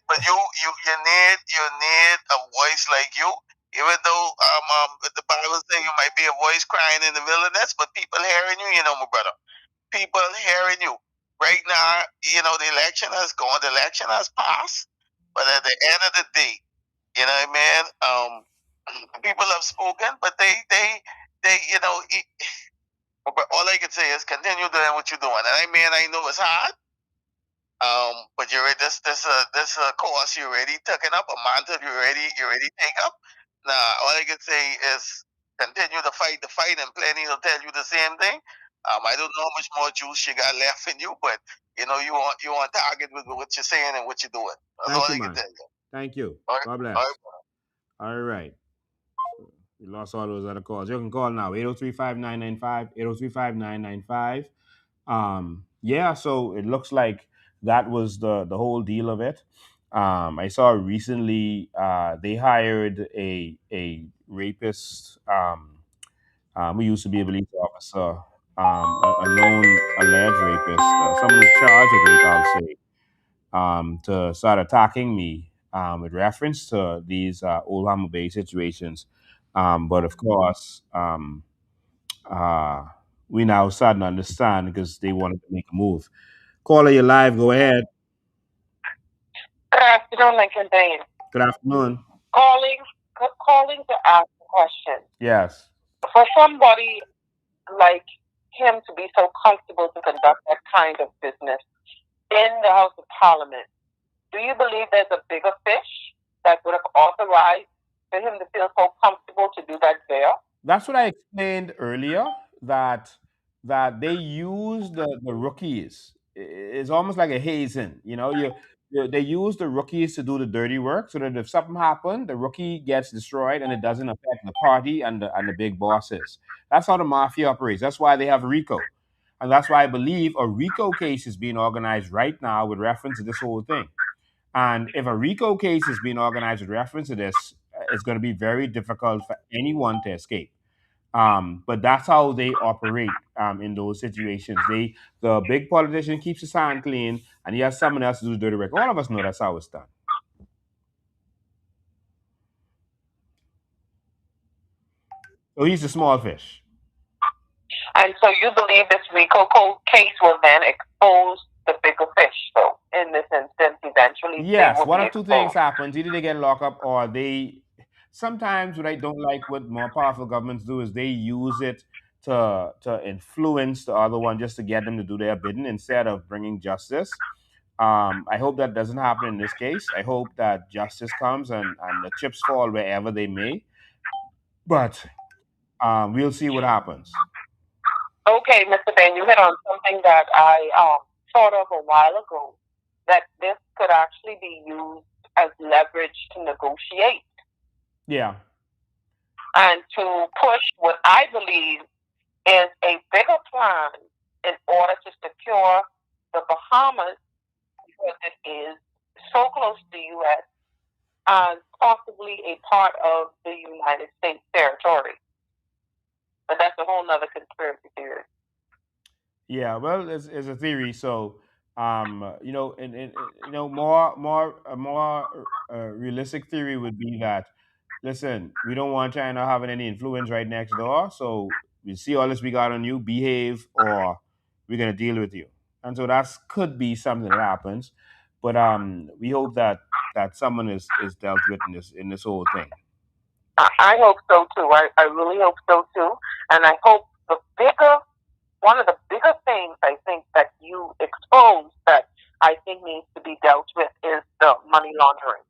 but you need a voice like you. Even though the Bible says you might be a voice crying in the wilderness, but people hearing you, you know, my brother. People hearing you. Right now, you know, the election has gone, the election has passed, but at the end of the day, you know what I mean? People have spoken, but they, you know, but all I can say is continue doing what you're doing. And I mean, I know it's hard. But you already this course you already taken up, a mantle you already take up. Now all I can say is continue to fight the fight, and plenty will tell you the same thing. I don't know how much more juice you got left in you, but you want target with what you're saying and what you're doing. That's Thank all you, I can man. tell you. Thank you. All right, God all bless. right. All right. We lost all those other calls. You can call now 803-5995, 803-5995. Yeah, so it looks like that was the whole deal of it. I saw recently they hired a rapist who used to be a police officer, a known alleged rapist, someone who's charged with rape, I'll say, to start attacking me with reference to these old Hammer Bay situations. But of course, uh, we now starting to understand because they wanted to make a move. Caller, you live. Go ahead. Good afternoon, Lincoln Dane. Good afternoon. Calling, calling to ask a question. Yes. For somebody like him to be so comfortable to conduct that kind of business in the House of Parliament, do you believe there's a bigger fish that would have authorized for him to feel so comfortable to do that there? That's what I explained earlier. That they use the rookies. It's almost like a hazing. They use the rookies to do the dirty work, so that if something happened, the rookie gets destroyed, and it doesn't affect the party and the big bosses. That's how the mafia operates. That's why they have RICO, and that's why I believe a RICO case is being organized right now with reference to this whole thing. And if a RICO case is being organized with reference to this, it's going to be very difficult for anyone to escape. But that's how they operate in those situations. The big politician keeps his hand clean, and he has someone else to do the dirty work. All of us know that's how it's done. So he's a small fish. And so you believe this RICO case will then expose the bigger fish, though, in this instance, eventually they Yes, will one be of two things exposed. happens. Either they get locked up, or they. Sometimes what I don't like what more powerful governments do is they use it to influence the other one just to get them to do their bidding instead of bringing justice. I hope that doesn't happen in this case. I hope that justice comes and the chips fall wherever they may. But we'll see what happens. Okay, Mr. Ben, you hit on something that I thought of a while ago, that this could actually be used as leverage to negotiate Yeah. and to push what I believe is a bigger plan in order to secure the Bahamas, because it is so close to the U.S. and possibly a part of the United States territory. But that's a whole nother conspiracy theory. Yeah, well, it's a theory. So, more a more realistic theory would be that, listen, we don't want China having any influence right next door. So we see all this we got on you, behave, or we're gonna deal with you. And so that's could be something that happens, but we hope that someone is dealt with in this whole thing. I hope so too. I really hope so too. And I hope one of the bigger things I think that you exposed that I think needs to be dealt with is the money laundering.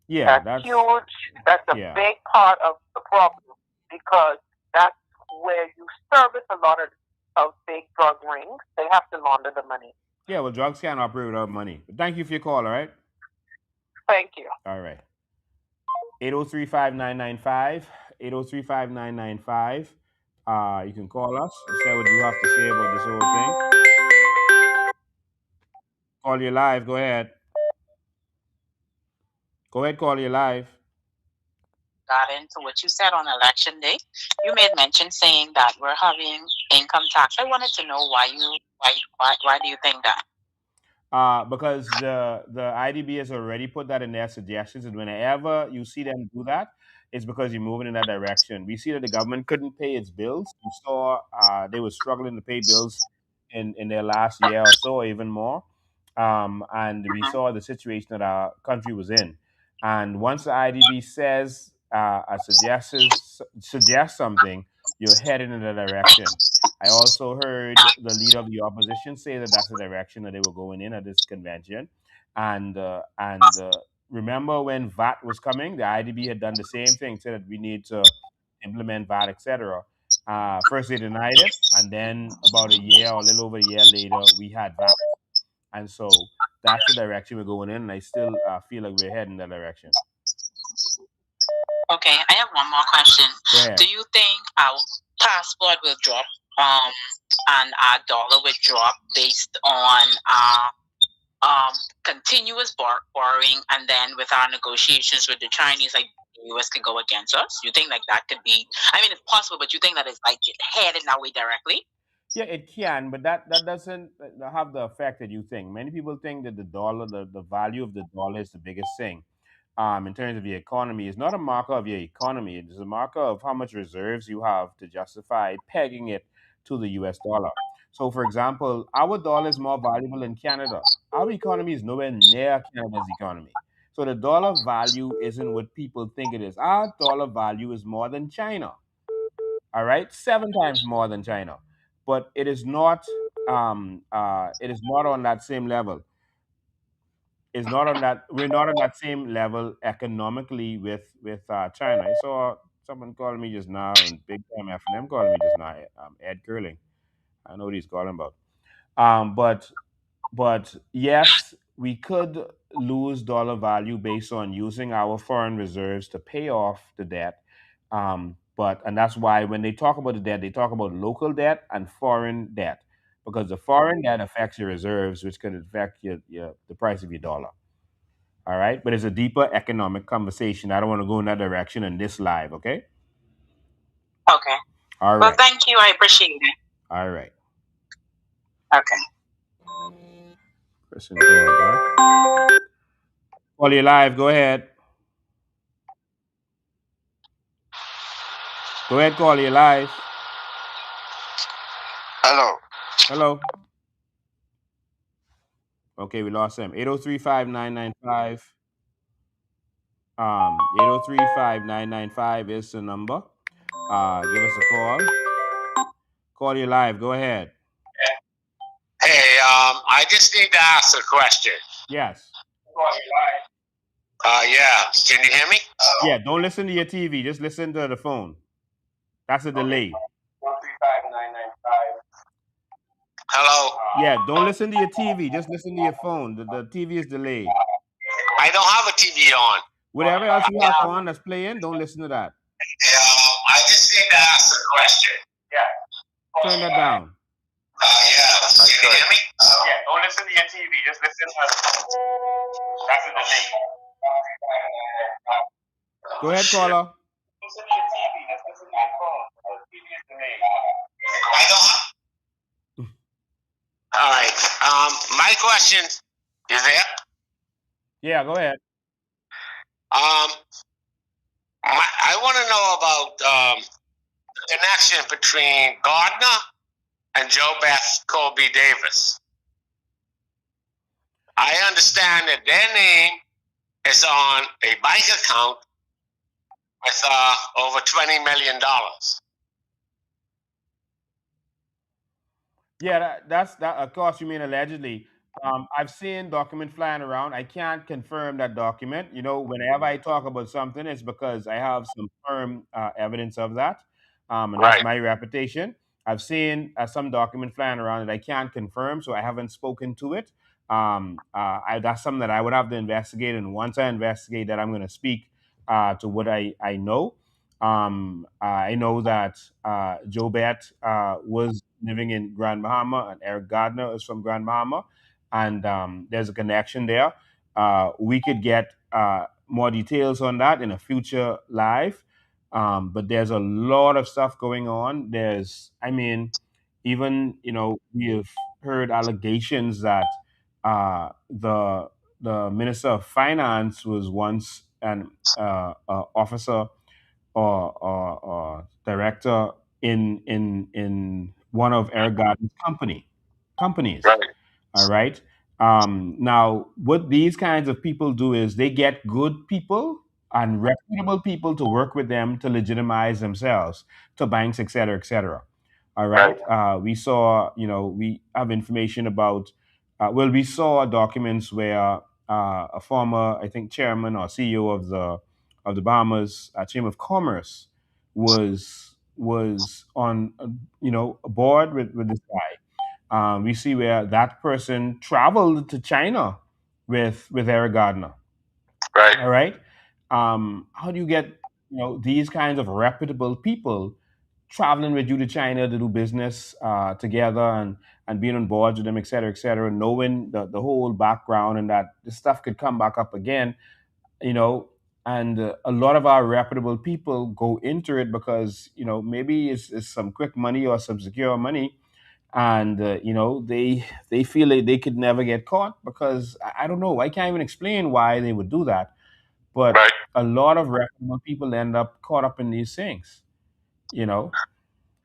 Yeah, That's that's huge. That's a yeah. big part of the problem, because that's where you service a lot of big drug rings. They have to launder the money. Yeah, well, drugs can't operate without money. But thank you for your call, all right? Thank you. All right. 803-5995, 803-5995. You can call us and say what you have to say about this whole thing. Call you live. Go ahead. Go ahead, call you live. Got into what you said on election day. You made mention saying that we're having income tax. I wanted to know why do you think that? Because the IDB has already put that in their suggestions, and whenever you see them do that, it's because you're moving in that direction. We see that the government couldn't pay its bills. We saw they were struggling to pay bills in their last year or so, or even more. And we saw the situation that our country was in. And once the IDB says suggests something, you're heading in that direction. I also heard the leader of the opposition say that that's the direction that they were going in at this convention. And remember when VAT was coming, the IDB had done the same thing, said that we need to implement VAT, etc. First they denied it, and then about a year or a little over a year later, we had VAT. And so that's the direction we're going in, and I still feel like we're heading that direction. Okay, I have one more question. Go Do ahead. you think our passport will drop, um, and our dollar will drop based on um, continuous borrowing, and then with our negotiations with the Chinese, like the US can go against us? You think like that could be? I mean, it's possible, but you think that it's like headed that way directly? Yeah, it can, but that doesn't have the effect that you think. Many people think that the dollar, the value of the dollar is the biggest thing in terms of the economy. It's not a marker of your economy. It is a marker of how much reserves you have to justify pegging it to the US dollar. So, for example, our dollar is more valuable in Canada. Our economy is nowhere near Canada's economy. So the dollar value isn't what people think it is. Our dollar value is more than China. All right, 7 times more than China, but it is not. It is not on that same level. It's not on that. We're not on that same level economically with China. I saw someone calling me just now, and big time F&M calling me just now. Ed Curling. I know what he's calling about. Um, but but yes, we could lose dollar value based on using our foreign reserves to pay off the debt. But and that's why when they talk about the debt, they talk about local debt and foreign debt, because the foreign debt affects your reserves, which could affect your the price of your dollar. All right, but it's a deeper economic conversation. I don't want to go in that direction in this live. Okay. Okay. All Well, right. thank you. I appreciate it. All right. Okay. Person call back. Call you live. Go ahead. Go ahead. Call you live. Hello. Hello. Okay, we lost him. 803-5995. 803-5995 is the number. Give us a call. Call you live. Go ahead. Hey, I just need to ask a question. Yes. Yeah. Can you hear me? Yeah, don't listen to your TV. Just listen to the phone. That's a delay. Hello. Yeah, don't listen to your TV. Just listen to your phone. The TV is delayed. I don't have a TV on. Whatever else you have on that's playing, don't listen to that. I just need to ask a question. Turn that down. Yeah. Can you hear me? Yeah, don't listen to your TV. Just listen to the phone. That's a delay. Go ahead, caller. Listen to your TV. Just listen to your phone. The TV is delayed. I don't. All right. My question is there. Yeah, go ahead. Um, I want to know about the connection between Gardner and Joe Beth Colby Davis. I understand that their name is on a bank account with over $20 million. Yeah, that's that. Of course, you mean allegedly. I've seen document flying around. I can't confirm that document. You know, whenever I talk about something, it's because I have some firm evidence of that, and that's Right. my reputation. I've seen some document flying around that I can't confirm, so I haven't spoken to it. That's something that I would have to investigate, and once I investigate that, I'm going to speak to what I know. I know that Joe Bet was living in Grand Bahama, and Eric Gardiner is from Grand Bahama, and there's a connection there. We could get more details on that in a future live, but there's a lot of stuff going on. I mean, even we have heard allegations that the minister of finance was once an officer or director in one of Eric Garden's companies. Right. All right. Now, what these kinds of people do is they get good people and reputable people to work with them to legitimize themselves to banks, et cetera, et cetera. All right. We saw, we have information about, we saw documents where a former, I think, chairman or CEO of the Bahamas Chamber of Commerce was on, a board with this guy. We see where that person traveled to China with Eric Gardiner. Right. All right. How do you get these kinds of reputable people traveling with you to China to do business together and being on board with them, et cetera, knowing the whole background and that this stuff could come back up again, you know, and a lot of our reputable people go into it because maybe it's some quick money or some secure money, and they feel like they could never get caught because I don't know, I can't even explain why they would do that, but Right. a lot of reputable people end up caught up in these things, you know.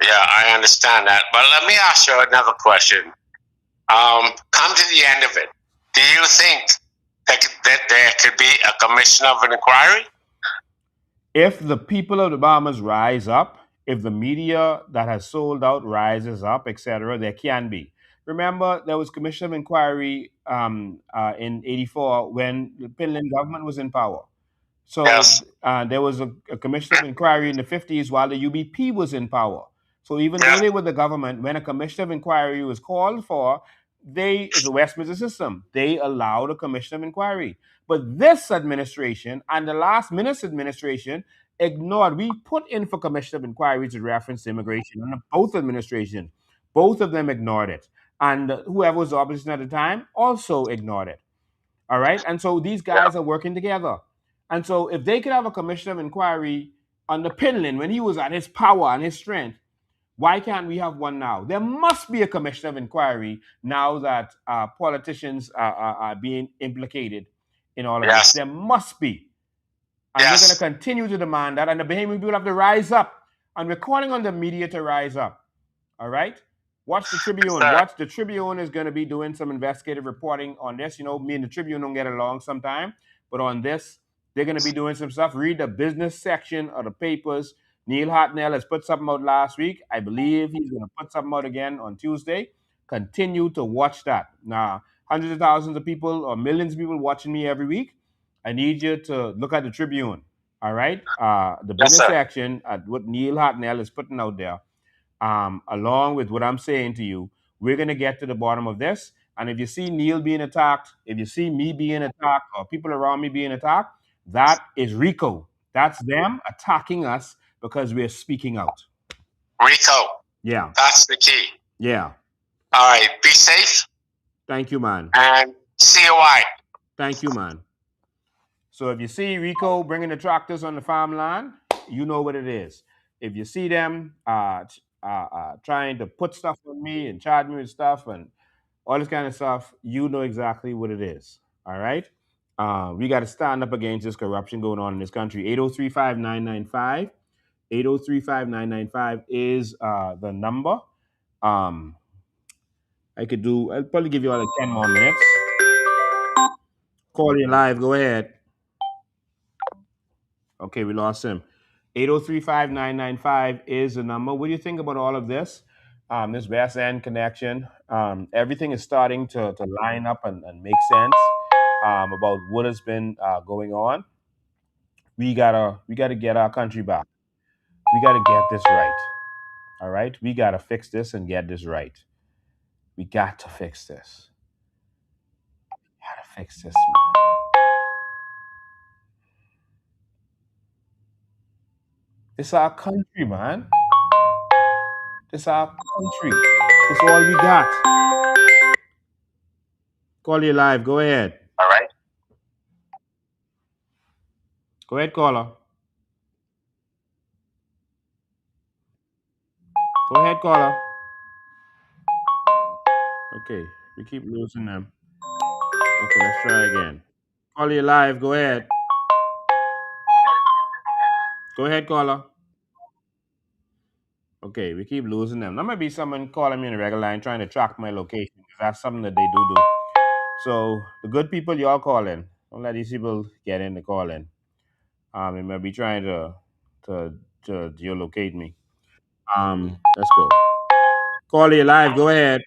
Yeah, I understand that. But let me ask you another question. Come to the end of it. Do you think that there could be a commission of an inquiry? If the people of the Bahamas rise up, if the media that has sold out rises up, etc., there can be. Remember, there was commission of inquiry in '84 when the Finland government was in power. So Yes. there was a commission of inquiry in the '50s while the UBP was in power. So even though Yes. they were the government, when a commission of inquiry was called for, it's a Westminster system. They allowed a commission of inquiry. But this administration and the last minute's administration ignored. We put in for commission of inquiry to reference immigration, and both administrations, both of them ignored it. And whoever was the opposition at the time also ignored it. All right. And so these Yeah. guys are working together. And so if they could have a commission of inquiry under Pinlin when he was at his power and his strength, why can't we have one now? There must be a commission of inquiry now that politicians are being implicated in all of this. Yes. There must be. And we're going to Yes. continue to demand that. And the Bahamian people have to rise up. And we're calling on the media to rise up. All right? Watch the Tribune. Sir. Watch the Tribune is going to be doing some investigative reporting on this. Me and the Tribune don't get along sometime, but on this, they're going to be doing some stuff. Read the business section of the papers. Neil Hartnell has put something out last week. I believe he's going to put something out again on Tuesday. Continue to watch that. Now, hundreds of thousands of people or millions of people watching me every week. I need you to look at the Tribune. All right? The Yes, business sir. section at what Neil Hartnell is putting out there, along with what I'm saying to you, we're going to get to the bottom of this. And if you see Neil being attacked, if you see me being attacked, or people around me being attacked, that is RICO. That's them attacking us because we're speaking out. Rico. Yeah. That's the key. Yeah. All right. Be safe. Thank you, man. And COI. Thank you, man. So if you see Rico bringing the tractors on the farmland, you know what it is. If you see them trying to put stuff on me and charge me with stuff and all this kind of stuff, you know exactly what it is. All right? We got to stand up against this corruption going on in this country. 8035995. 8035995 is the number. I'll probably give you all like 10 more minutes. Call you live. Go ahead. Okay, we lost him. 8035995 is the number. What do you think about all of this? This West End connection. Everything is starting to line up and make sense about what has been going on. We gotta get our country back. We gotta get this right. All right? We gotta fix this and get this right. We got to fix this. Gotta fix this, man. This our country, man. This our country. This all we got. Call you live. Go ahead. All right. Go ahead, caller. Go ahead, caller. Okay, we keep losing them. Okay, let's try again. Call you live. Go ahead. Go ahead, caller. Okay, we keep losing them. There might be someone calling me in a regular line trying to track my location because that's something that they do. So the good people, y'all call in. Don't let these people get in the call in. It might be trying to geolocate me. Let's go. Call you live. Go ahead.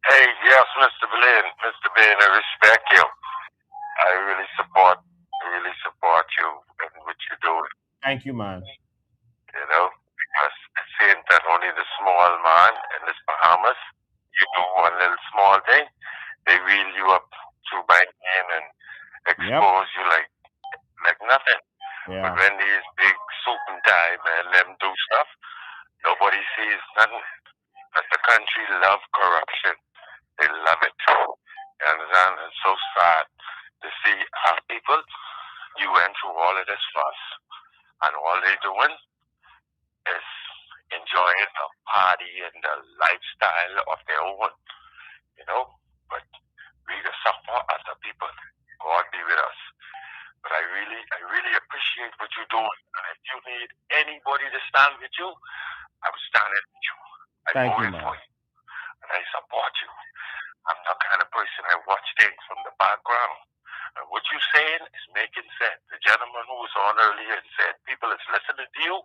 Hey, yes, Mr. Blaine. Mr. Blaine, I respect you. I really support you and what you're doing. Thank you, man. Because it seems that only the small man in this Bahamas, you do one little small thing, they reel you up through banking and Yep. expose you like nothing. But Yeah. when these big suit and tie man them do stuff, nobody sees nothing. But the country love corruption. They love it. You understand? It's so sad to see our people. You went through all of this fuss, and all they doing is enjoying a party and the lifestyle of their own, you know. But we the suffer as a people. God be with us. But I really appreciate what you're doing. And if you need anybody to stand with you, I'm standing with you. I Thank you, voted man. for you, and I support you. I'm the kind of person I watch things from the background. And what you're saying is making sense. The gentleman who was on earlier and said people is listening to you.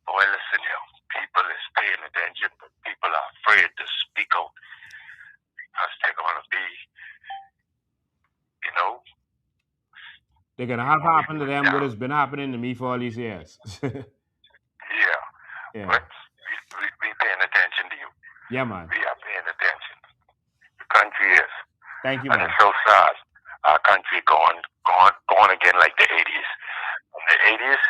Boy, listen here. People is paying attention, but people are afraid to speak out because they're gonna be, you know, They're gonna have happen to them what has been happening to me for all these years. yeah. Yeah. But we paying attention to you. Yeah, man. We are paying attention. The country is. Thank you, And man. it's so sad. Our country gone again like the 80s. In the 80s,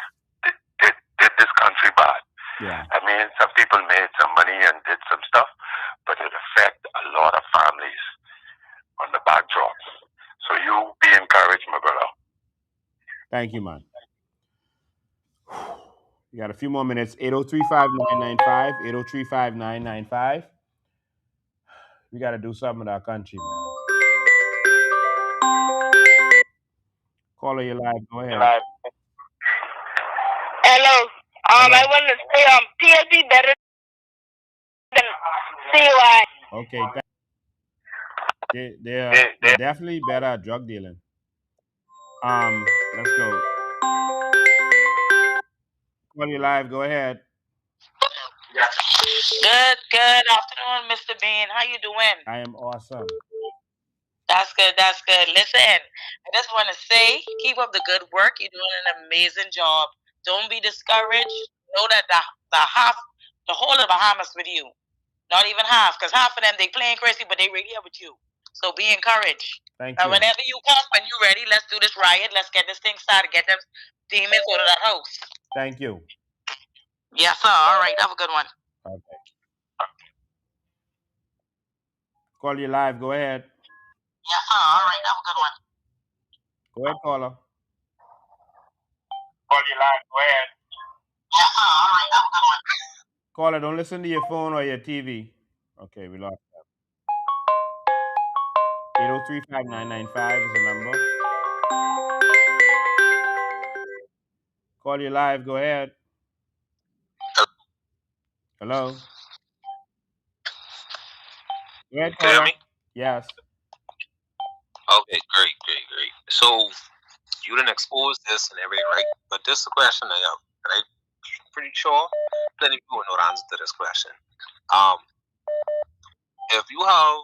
did this country bad. Yeah. I mean, some people made some money and did some stuff, but it affected a lot of families on the backdrop. So you be encouraged, my brother. Thank you, man. You got a few more minutes. 803-5995. 803-5995. We got to do something with our country, man. Caller, you live. Go ahead. Hello. Hello. I want to say PhD better than CY. Okay. They're definitely better at drug dealing. Let's go. Call you live. Go ahead. Good afternoon, Mr. Bean. How you doing? I am awesome. That's good. Listen, I just want to say, keep up the good work. You're doing an amazing job. Don't be discouraged. Know that the whole of Bahamas with you. Not even half, because half of them they playing crazy, but they right here with you. So be encouraged. Thank And you. whenever you come, when you're ready, let's do this riot. Let's get this thing started. Get them demons out of the house. Thank you. Yes, sir. All right. Have a good one. Okay. Call you live. Go ahead. Yes, sir. All right. Have a good one. Go ahead, caller. Call you live. Go ahead. Yes, sir. All right. Have a good one. Caller, don't listen to your phone or your TV. Okay, we lost that. 803-5995 is the number. Call you live. Go ahead. Hello. Go ahead, Can you hear caller. me? Yes. Okay, great. So you didn't expose this and everything, right? But this is a question I have, and I'm pretty sure plenty of people know the answer to this question. If you have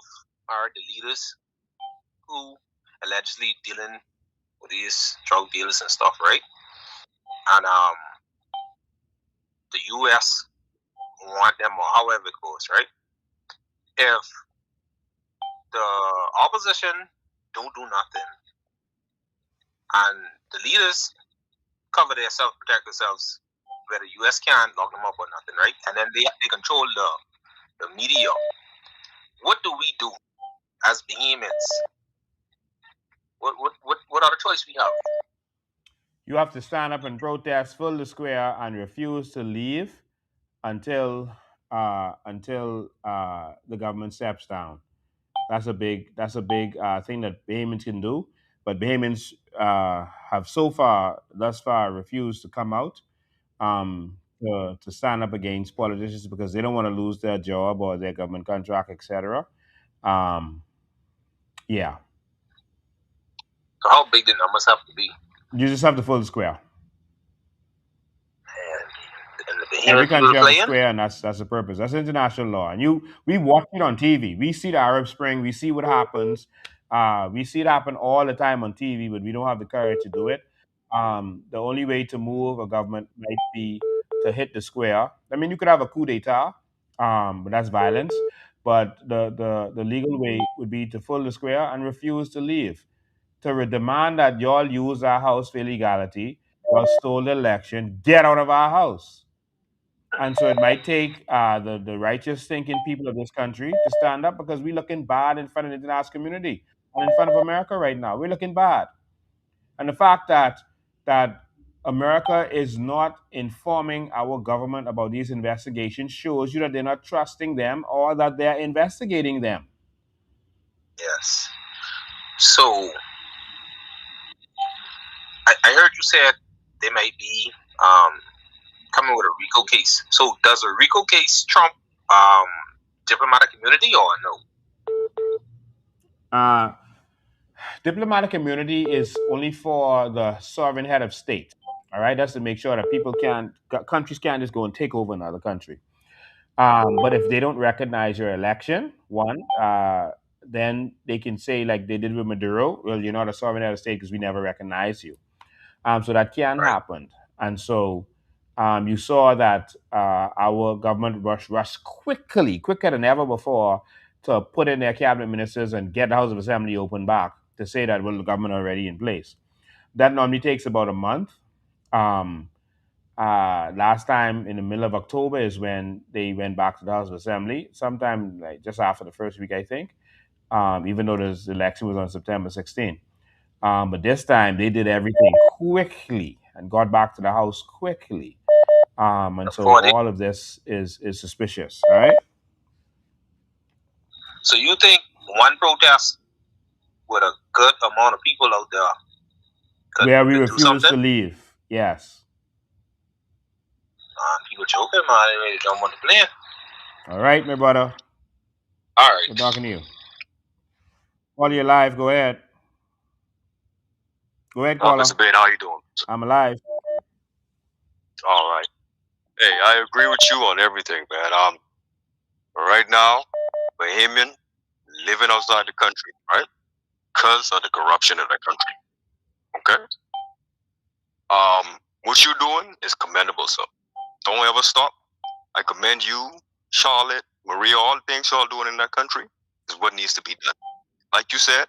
the leaders who allegedly dealing with these drug dealers and stuff, right? And the U.S. want them or however it goes, right? If the opposition don't do nothing and the leaders cover themselves, protect themselves, where the U.S. can't lock them up or nothing, right? And then they control the media. What do we do as behemoths? What other choice we have? You have to stand up and protest, fill the square, and refuse to leave until the government steps down. That's a big thing that Bahamians can do. But Bahamians have thus far, refused to come out to stand up against politicians because they don't want to lose their job or their government contract, etc. Yeah. So how big the numbers have to be? You just have to fill the square. he Every will country have a play in. square, and that's the purpose. That's international law. And we watch it on TV. We see the Arab Spring. We see what happens. We see it happen all the time on TV, but we don't have the courage to do it. The only way to move a government might be to hit the square. I mean, you could have a coup d'état, but that's violence. But the legal way would be to fill the square and refuse to leave, to demand that y'all use our house for illegality, y'all stole the election, get out of our house. And so it might take the righteous thinking people of this country to stand up, because we're looking bad in front of the international community and in front of America right now. We're looking bad. And the fact that America is not informing our government about these investigations shows you that they're not trusting them, or that they're investigating them. Yes. So I heard you said they might be coming with a RICO case. So does a RICO case trump diplomatic immunity or no? Diplomatic immunity is only for the sovereign head of state. All right, that's to make sure that countries can't just go and take over another country. But if they don't recognize your election, then they can say, like they did with Maduro, well, you're not a sovereign head of state because we never recognize you. So that can Right. happen. And so you saw that our government rushed quickly, quicker than ever before, to put in their cabinet ministers and get the House of Assembly open back to say that, well, the government already in place. That normally takes about a month. Um, Last time in the middle of October is when they went back to the House of Assembly, sometime like just after the first week, I think, even though the election was on September 16th. But this time they did everything quickly and got back to the House quickly. And so For the, all of this is suspicious, all right? so you think one protest with a good amount of people out there Where we could do refuse something? to leave, yes. People joking, man. They really don't want to play. All right, my brother. All right. Good talking to you. While you're live, go ahead. Go ahead, caller. Mr. Ben, how you doing? I'm alive. All right. Hey, I agree with you on everything, man. Right now, Bahamian living outside the country, right? Because of the corruption of the country. Okay? What you're doing is commendable, sir. Don't ever stop. I commend you, Charlotte, Maria, all the things y'all doing in that country is what needs to be done. Like you said,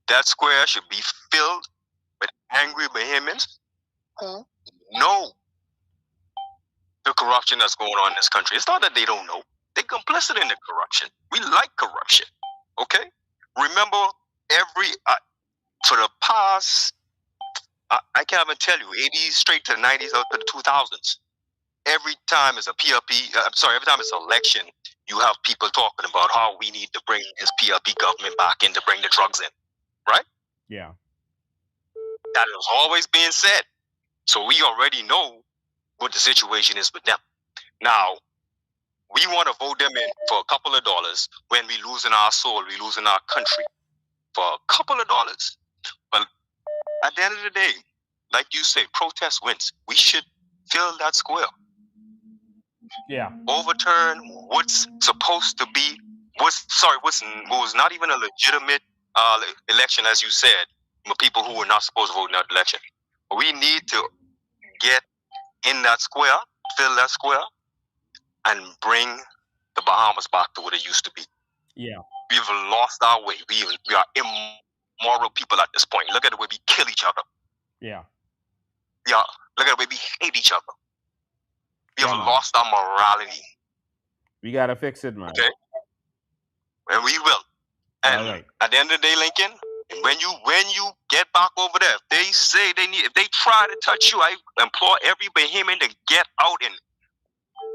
that square should be filled with angry Bahamians who know the corruption that's going on in this country. It's not that they don't know. They're complicit in the corruption. We like corruption. Okay? Remember, for the past, I can't even tell you, 80s straight to the 90s up to the 2000s. Every time it's a PLP, every time it's an election, you have people talking about how we need to bring this PLP government back in to bring the drugs in. Right? Yeah. That is always being said. So we already know what the situation is with them. Now, we want to vote them in for a couple of dollars when we losing our soul, we losing our country for a couple of dollars. But at the end of the day, like you say, protest wins. We should fill that square. Yeah. Overturn what's supposed to be, what was not even a legitimate election, as you said, with people who were not supposed to vote in that election. We need to get in that square, fill that square, and bring the Bahamas back to what it used to be. Yeah. We've lost our way. We are immoral people at this point. Look at the way we kill each other. Yeah. Yeah. Look at the way we hate each other. We have lost our morality. We gotta fix it, man. Okay. And we will. And all right. At the end of the day, Lincoln, when you get back over there, if they say if they try to touch you, I implore every Bahamian to get out, and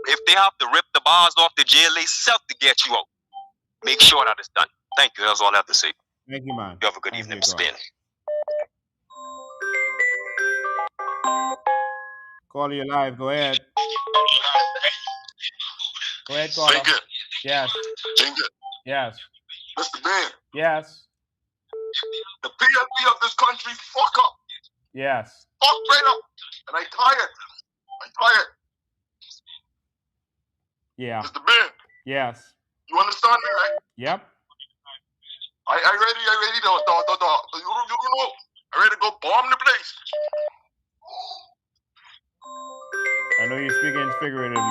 if they have to rip the bars off the jail themselves to get you out, make sure that it's done. Thank you. That's all I have to say. Thank you, man. You have a good evening, Mr. Ben. Caller, you live. Go ahead. Go ahead, caller. Finger. Yes. Finger. Yes. Mr. Ben. Yes. The PLP of this country fuck up. Yes. Fuck right up. And I'm tired. Yeah. Mr. Ben, Yes. you understand me, right? Yep. I ready you know, I ready to go bomb the place. I know you're speaking figuratively.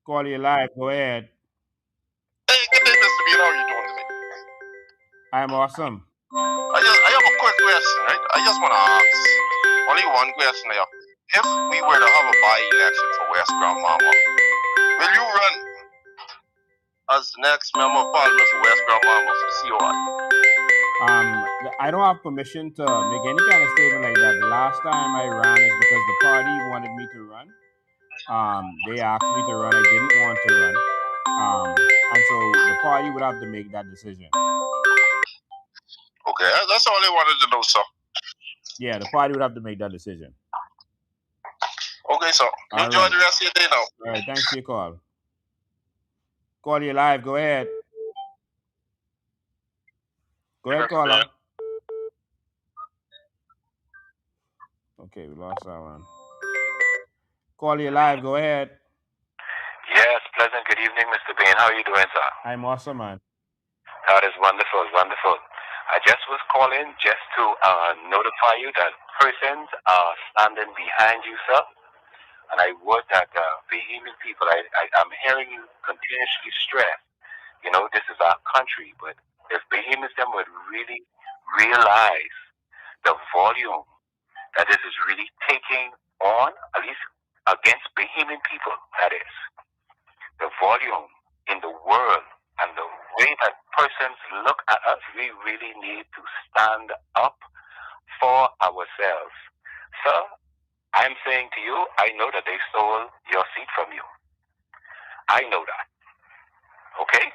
Call you live. Go ahead. Hey, good day, Mr. Ben. How are you doing today? I'm awesome. I have a quick question, right? I just want to ask only one question here. If we were to have a by-election for West Grandmama, will you run as the next member of parliament for West Grandmama for the COI? I don't have permission to make any kind of statement like that. The last time I ran is because the party wanted me to run. They asked me to run. I didn't want to run. And so the party would have to make that decision. Okay, that's all I wanted to know, sir. Yeah, the party would have to make that decision. Okay, sir. You All enjoy right. the rest of your day now. All right. Thanks for your call. Call you live. Go ahead. Go ahead, caller. Okay, we lost that one. Call you live. Go ahead. Yes, pleasant good evening, Mr. Bain. How are you doing, sir? I'm awesome, man. That is wonderful, wonderful. I just was calling just to notify you that persons are standing behind you, sir. And I would that vehement people, I'm hearing you continuously stress, you know, this is our country, but if Bahamians them would really realize the volume that this is really taking on, at least against Bahamian people, that is, the volume in the world and the way that persons look at us, we really need to stand up for ourselves. Sir, I'm saying to you, I know that they stole your seat from you. I know that. Okay?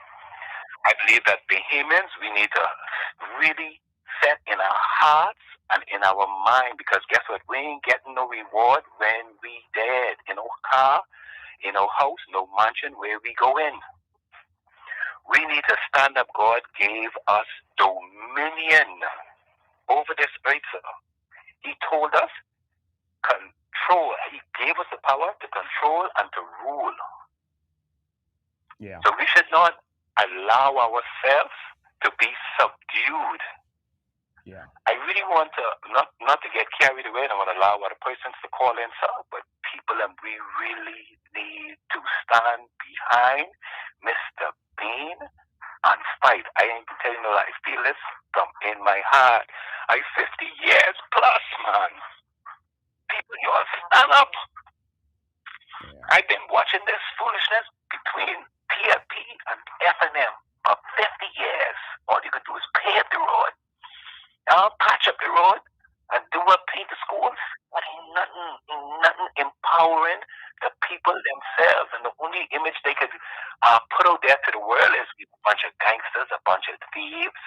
I believe that Bahamians, we need to really set in our hearts and in our mind, because guess what? We ain't getting no reward when we dead. In our car, in our house, no mansion where we go in. We need to stand up. God gave us dominion over this earth, sir. He told us control. He gave us the power to control and to rule. Yeah. So we should not allow ourselves to be subdued. Yeah. I really want to not to get carried away. I don't want to allow other persons to call in, sir, but people, and we really need to stand behind Mr. Bean and fight. I ain't telling you, I feel this from in my heart. I 50 years plus, man. People, you all stand up. Yeah. I've been watching this foolishness between PFP and FNM for 50 years. All you can do is pave the road. Patch up the road and do what paint the schools. But ain't nothing empowering the people themselves. And the only image they could put out there to the world is a bunch of gangsters, a bunch of thieves.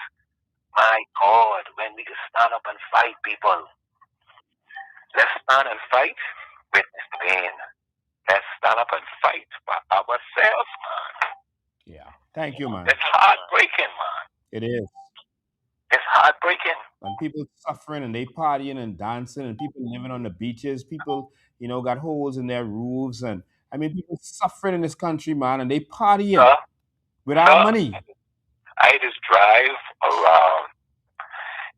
My God, when we can stand up and fight, people. Let's stand and fight with this pain. Let's stand up and fight for ourselves, man. Yeah. Thank you, man. It's heartbreaking, man. It is. It's heartbreaking. And people suffering and they partying and dancing and people living on the beaches. People, got holes in their roofs. And I mean, people suffering in this country, man, and they partying Sir, with our money. I just drive around.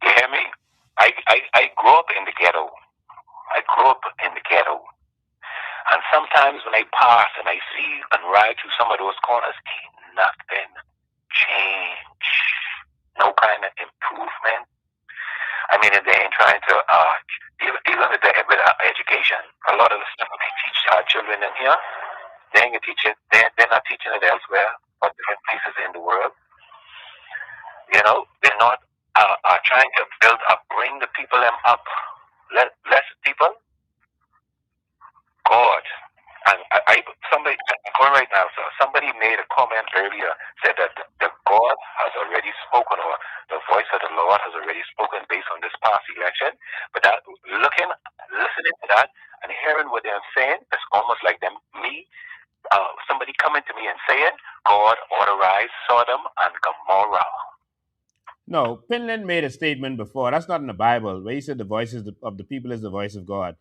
You hear me? I grew up in the ghetto. I grew up in the ghetto. And sometimes when I pass and I see and ride through some of those corners, ain't nothing change. No kind of improvement. I mean, they ain't trying to, even with education, a lot of the stuff they teach our children in here, they ain't teaching, they're not teaching it elsewhere or different places in the world. You know, they're not trying to build up, bring the people them up. Less people, God. And somebody, I'm going right now, so somebody made a comment earlier, said that the God has already spoken, or the voice of the Lord has already spoken based on this past election. But that, listening to that and hearing what they're saying, it's almost like somebody coming to me and saying, God authorized Sodom and Gomorrah. No, Pinland made a statement before. That's not in the Bible, where he said the voice of the people is the voice of God.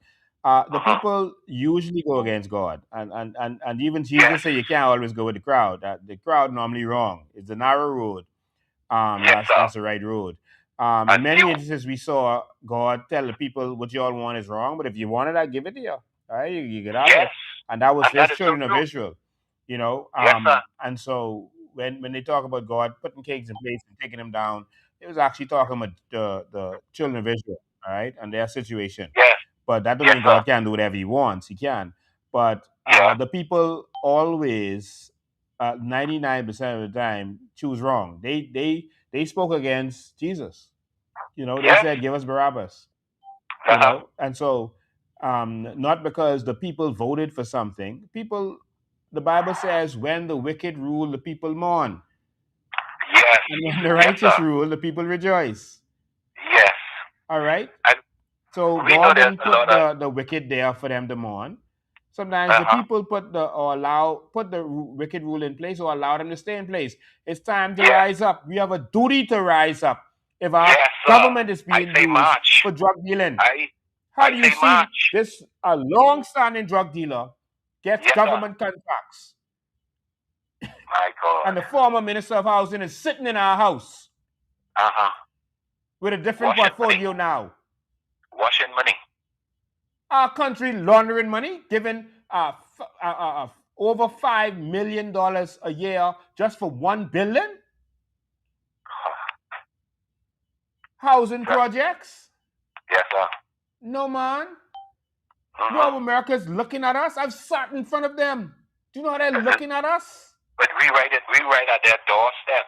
the people usually go against God, and even Jesus Yes. said you can't always go with the crowd. The crowd normally wrong. It's the narrow road. Yes, sir. That's the right road. In And many few. instances, we saw God tell the people what you all want is wrong, but if you want it, I give it to you. All right, you get have Yes. it, and that was And His that is so children of true. Israel. You know, Yes, sir. and so when they talk about God putting kings in place and taking them down, it was actually talking about the children of Israel, all right, and their situation. Yes. But that doesn't Yes, mean sir. God can't do whatever He wants. He can, but Yeah. the people always 99% of the time choose wrong. They spoke against Jesus. You know, they Yes. said, "Give us Barabbas." You Uh-huh. know, and so not because the people voted for something. People, the Bible says, when the wicked rule, the people mourn, Yes. and when the Yes, righteous sir. rule, the people rejoice. Yes. All right. And So we know God there's didn't a put lot of the wicked there for them to mourn. Sometimes the uh-huh. people put the wicked rule in place or allow them to stay in place. It's time to Yes. rise up. We have a duty to rise up. If our Yes, sir. government is I being say used march. for drug dealing, I how I do you say see march. this a long-standing drug dealer gets Yes, sir. government contracts, My God. and the former minister of housing is sitting in our house Uh-huh. with a different Washing money. portfolio now? Washing money. Our country laundering money, giving over $5 million a year just for 1 billion housing Yes, projects. yes, sir. No man. You know Mm-hmm. how America's looking at us? I've sat in front of them. Do you know how they're looking at us? But we right at their doorstep.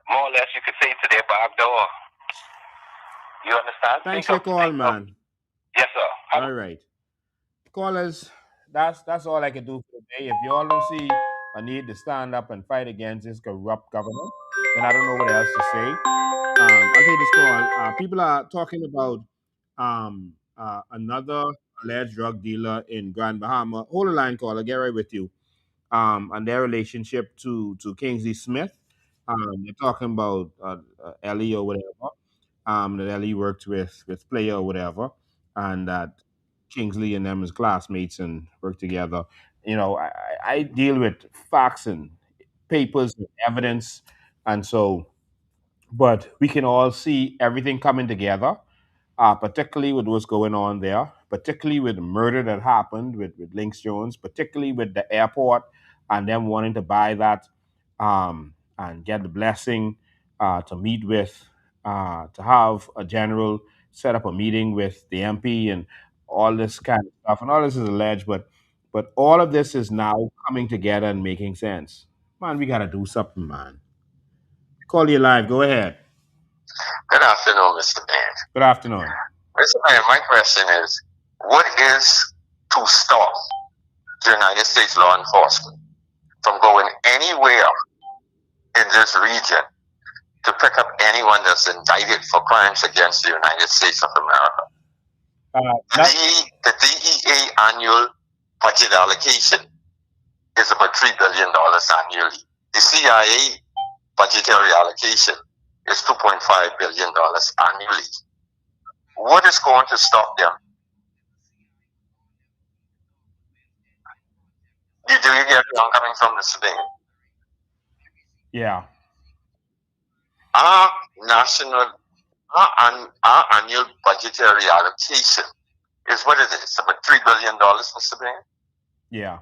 More or less you could say to their back door. You understand? Thanks for your call, man. Yes, sir. All right. Callers, that's all I can do for today. If you all don't see a need to stand up and fight against this corrupt government, then I don't know what else to say. I'll take this call. People are talking about another alleged drug dealer in Grand Bahama. Hold the line, call. I'll get right with you. And their relationship to Kingsley Smith. They're talking about Ellie or whatever. That Ellie worked with Player or whatever, and that Kingsley and them as classmates and work together. You know, I deal with facts and papers and evidence, and so, but we can all see everything coming together, particularly with what's going on there, particularly with the murder that happened with Links Jones, particularly with the airport and them wanting to buy that and get the blessing to meet with, to have a general set up a meeting with the MP and all this kind of stuff. And all this is alleged, but all of this is now coming together and making sense. Man, we got to do something, man. Call you live. Go ahead. Good afternoon, Mr. Man. Good afternoon. Mr. Man, my question is, what is to stop the United States law enforcement from going anywhere in this region to pick up anyone that's indicted for crimes against the United States of America? The DEA annual budget allocation is about $3 billion annually. The CIA budgetary allocation is $2.5 billion annually. What is going to stop them? Do you get where I'm coming from, Mr. Bing? Yeah. Our national, our annual budgetary allocation is what it is, about $3 billion, Mr. Bing. Yeah.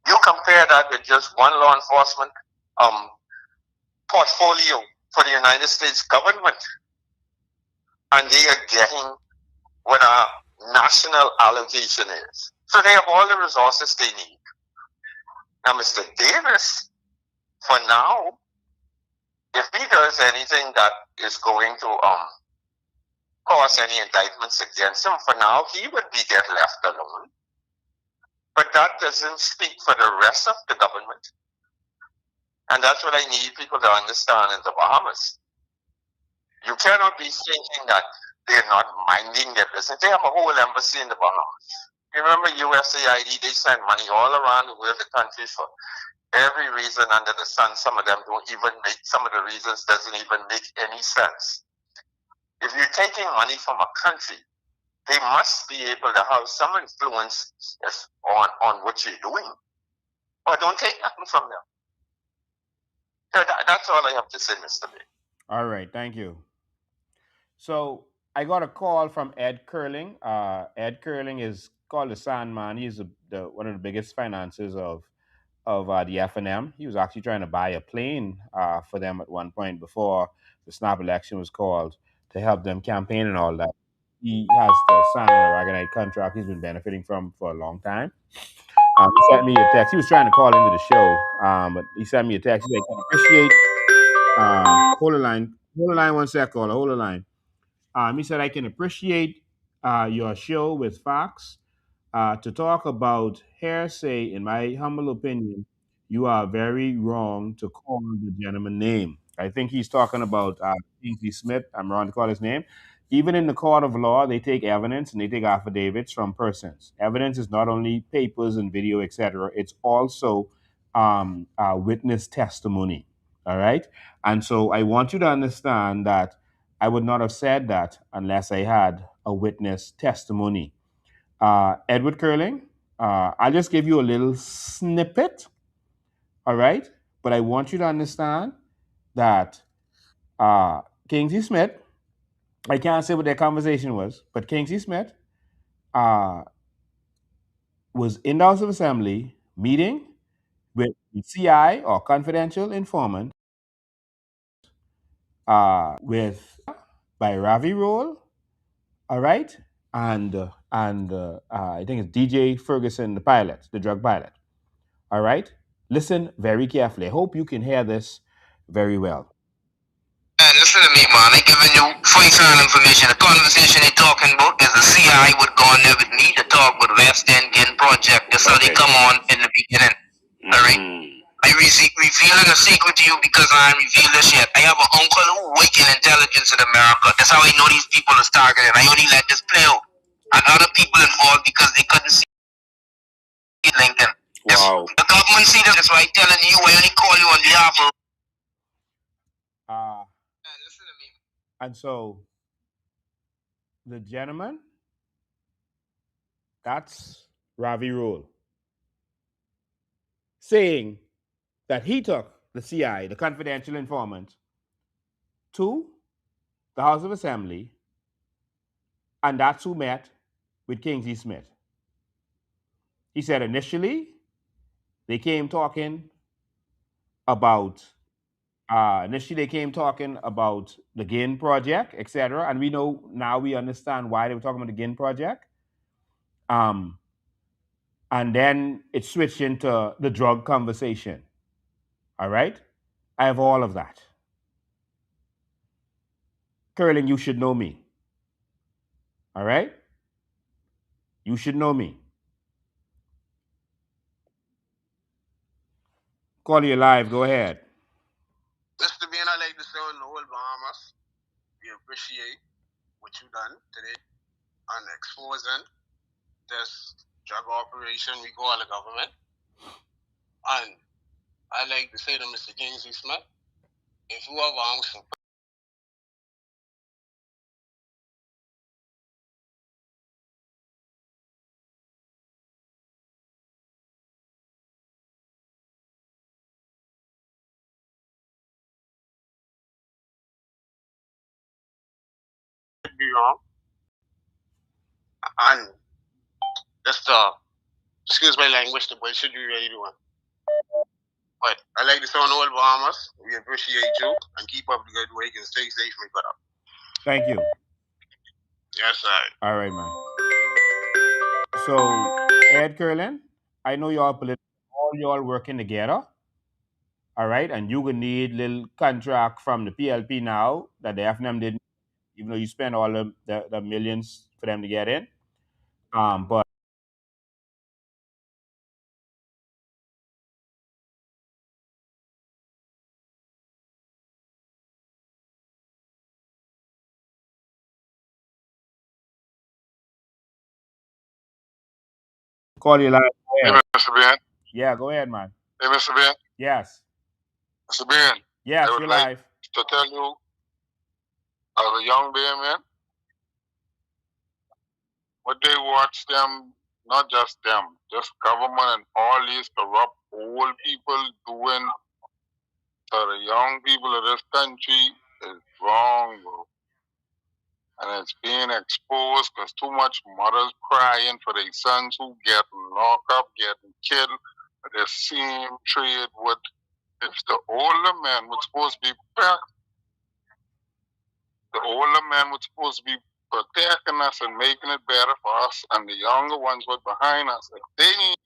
You compare that with just one law enforcement portfolio for the United States government, and they are getting what our national allocation is. So they have all the resources they need. Now, Mr. Davis, for now, if he does anything that is going to cause any indictments against him, for now, he would be get left alone. But that doesn't speak for the rest of the government. And that's what I need people to understand in the Bahamas. You cannot be thinking that they're not minding their business. They have a whole embassy in the Bahamas. You remember USAID, they send money all around the world, the countries for every reason under the sun. Some of them don't even make, some of the reasons doesn't even make any sense. If you're taking money from a country they must be able to have some influence on what you're doing. But don't take nothing from them. That's all I have to say, Mr. B. All right, thank you. So I got a call from Ed Curling. Ed Curling is called the Sandman. He's one of the biggest financiers of the FNM. He was actually trying to buy a plane for them at one point before the snap election was called to help them campaign and all that. He has the San Aragonite contract he's been benefiting from for a long time. He sent me a text. He was trying to call into the show, but he sent me a text. He said, "Can appreciate." Hold the line. Hold the line one sec, caller. Hold the line. He said, I can appreciate your show with Fox. To talk about hearsay, in my humble opinion, you are very wrong to call the gentleman name. I think he's talking about Kingsley Smith. I'm wrong to call his name. Even in the court of law, they take evidence and they take affidavits from persons. Evidence is not only papers and video, etc. It's also witness testimony. All right. And so I want you to understand that I would not have said that unless I had a witness testimony. Edward Curling, I'll just give you a little snippet, all right? But I want you to understand that Kingsley Smith, I can't say what their conversation was, but Kingsley Smith uh, was in the House of Assembly meeting with the CI or confidential informant with by Ravi Roll, all right? And I think it's DJ Ferguson, the pilot, the drug pilot. All right? Listen very carefully. I hope you can hear this very well. And listen to me, man. I giving you first-hand information. The conversation they talking about is the CI would go on there with me to talk with West End Gen Project. That's how they come on in the beginning. All right? I revealing a secret to you because I reveal this shit. I have an uncle who work in intelligence in America. That's how I know these people is targeted. I only let this play out. And other people involved because they couldn't see Lincoln. Wow. The government see them. That's why I'm telling you. I only call you on behalf of. Listen to me. And so the gentleman, that's Ravi Rule, saying that he took the CI, the confidential informant, to the House of Assembly, and that's who met with Kingsley Smith. He said initially they came talking about the GIN project, etc. And we know now, we understand why they were talking about the GIN project. And then it switched into the drug conversation. All right? I have all of that. Curling, you should know me. All right? You should know me. Call you live. Go ahead. Mr. Bean, I like to say on the whole Bahamas, we appreciate what you done today on exposing this drug operation we call the government. And I like to say to Mr. Kingsley Smith, if you have arms for be wrong, and just excuse my language, the boy should be ready to one. But I like to say on the whole Bahamas, we appreciate you and keep up the good work and stay safe, my brother. Thank you. Yes, sir. All right, man. So, Ed Curlin, I know y'all all y'all working together. All right, and you gonna need little contract from the PLP now that the FNM didn't, even though you spent all the millions for them to get in. But call you live. Hey, Mr. Ben. Yeah, go ahead, man. Hey, Mr. Ben. Yes. Mr. Ben. Yes, I would you're like live. to tell you, as a young bear man, but they watch them, not just them, just government and all these corrupt old people doing to the young people of this country is wrong, bro. And it's being exposed because too much mothers crying for their sons who get locked up, getting killed. The same trade with if the older men were supposed to be back, the older men were supposed to be protecting us and making it better for us, and the younger ones were behind us. If they ain't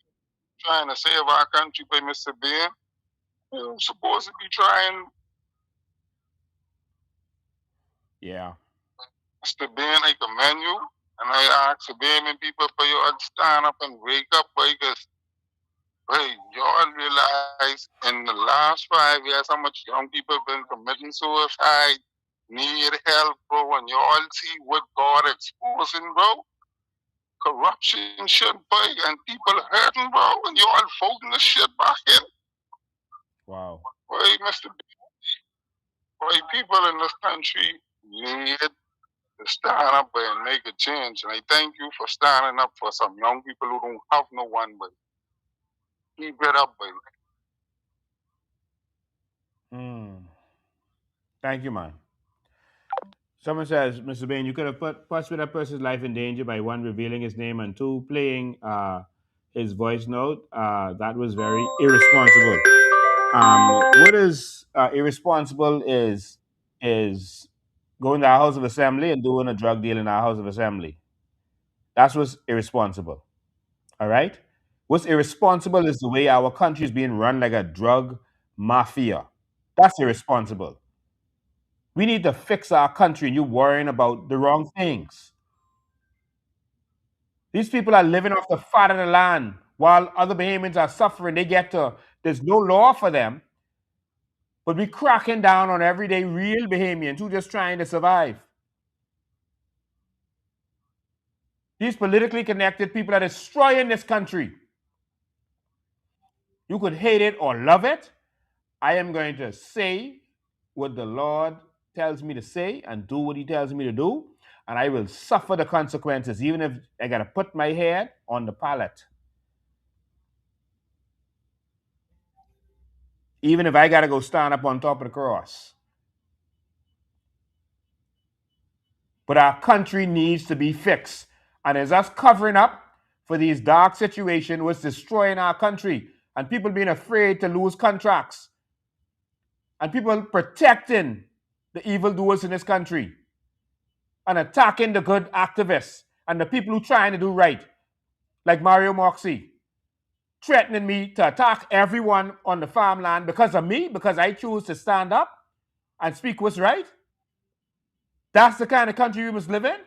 trying to save our country by Mr. Ben, who's supposed to be trying? Yeah. Mr. Ben, I commend you, and I ask the Bahamian people for you to stand up and wake up, because hey, y'all realize in the last 5 years how much young people have been committing suicide, need help, bro, and y'all see what God exposing, bro. Corruption shit big and people hurting, bro, and y'all voting the shit back in. Wow. Hey, Mr. B, hey, people in this country need to stand up and make a change. And I thank you for standing up for some young people who don't have no one, but keep it up, baby. Thank you, man. Someone says, Mr. Bain, you could have put that person's life in danger by one, revealing his name, and two, playing his voice note. That was very irresponsible. What is irresponsible is going to our House of Assembly and doing a drug deal in our House of Assembly. That's what's irresponsible. All right? What's irresponsible is the way our country is being run like a drug mafia. That's irresponsible. We need to fix our country, and you're worrying about the wrong things. These people are living off the fat of the land while other Bahamians are suffering. There's no law for them, but we cracking down on everyday real Bahamians who just trying to survive. These politically connected people are destroying this country. You could hate it or love it. I am going to say what the Lord tells me to say and do what He tells me to do, and I will suffer the consequences, even if I got to put my head on the pallet. Even if I got to go stand up on top of the cross. But our country needs to be fixed. And as us covering up for these dark situations was destroying our country, and people being afraid to lose contracts, and people protecting the evildoers in this country, and attacking the good activists and the people who trying to do right, like Mario Moxy, threatening me to attack everyone on the farmland because of me, because I choose to stand up and speak what's right. That's the kind of country we must live in.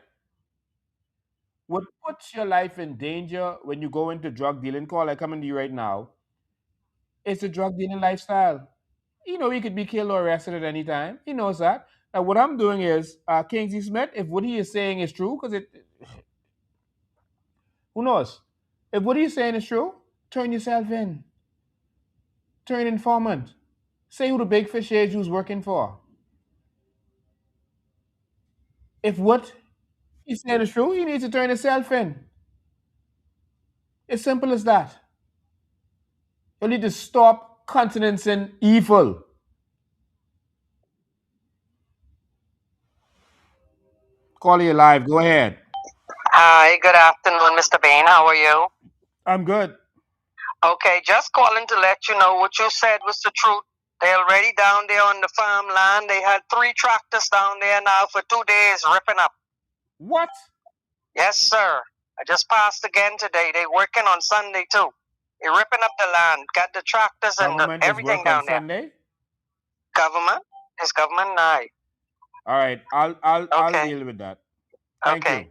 What puts your life in danger when you go into drug dealing? Call, I coming to you right now. It's a drug dealing lifestyle. You know, he could be killed or arrested at any time. He knows that. Now, what I'm doing is, Kingsley Smith, if what he is saying is true, because who knows? If what he's saying is true, turn yourself in. Turn informant. Say who the big fish is you's working for. If what he's saying is true, he needs to turn himself in. It's simple as that. You need to stop countenancing evil. Call you live. Go ahead. Hi, good afternoon, Mr. Bain. How are you? I'm good. Okay, just calling to let you know what you said was the truth. They're already down there on the farmland. They had 3 tractors down there now for 2 days ripping up. What? Yes, sir. I just passed again today. They working on Sunday too. They're ripping up the land, got the tractors and Government just everything work on down there. Sunday? Government? It's government night. All right. I'll Okay. deal with that. Thank Okay. you.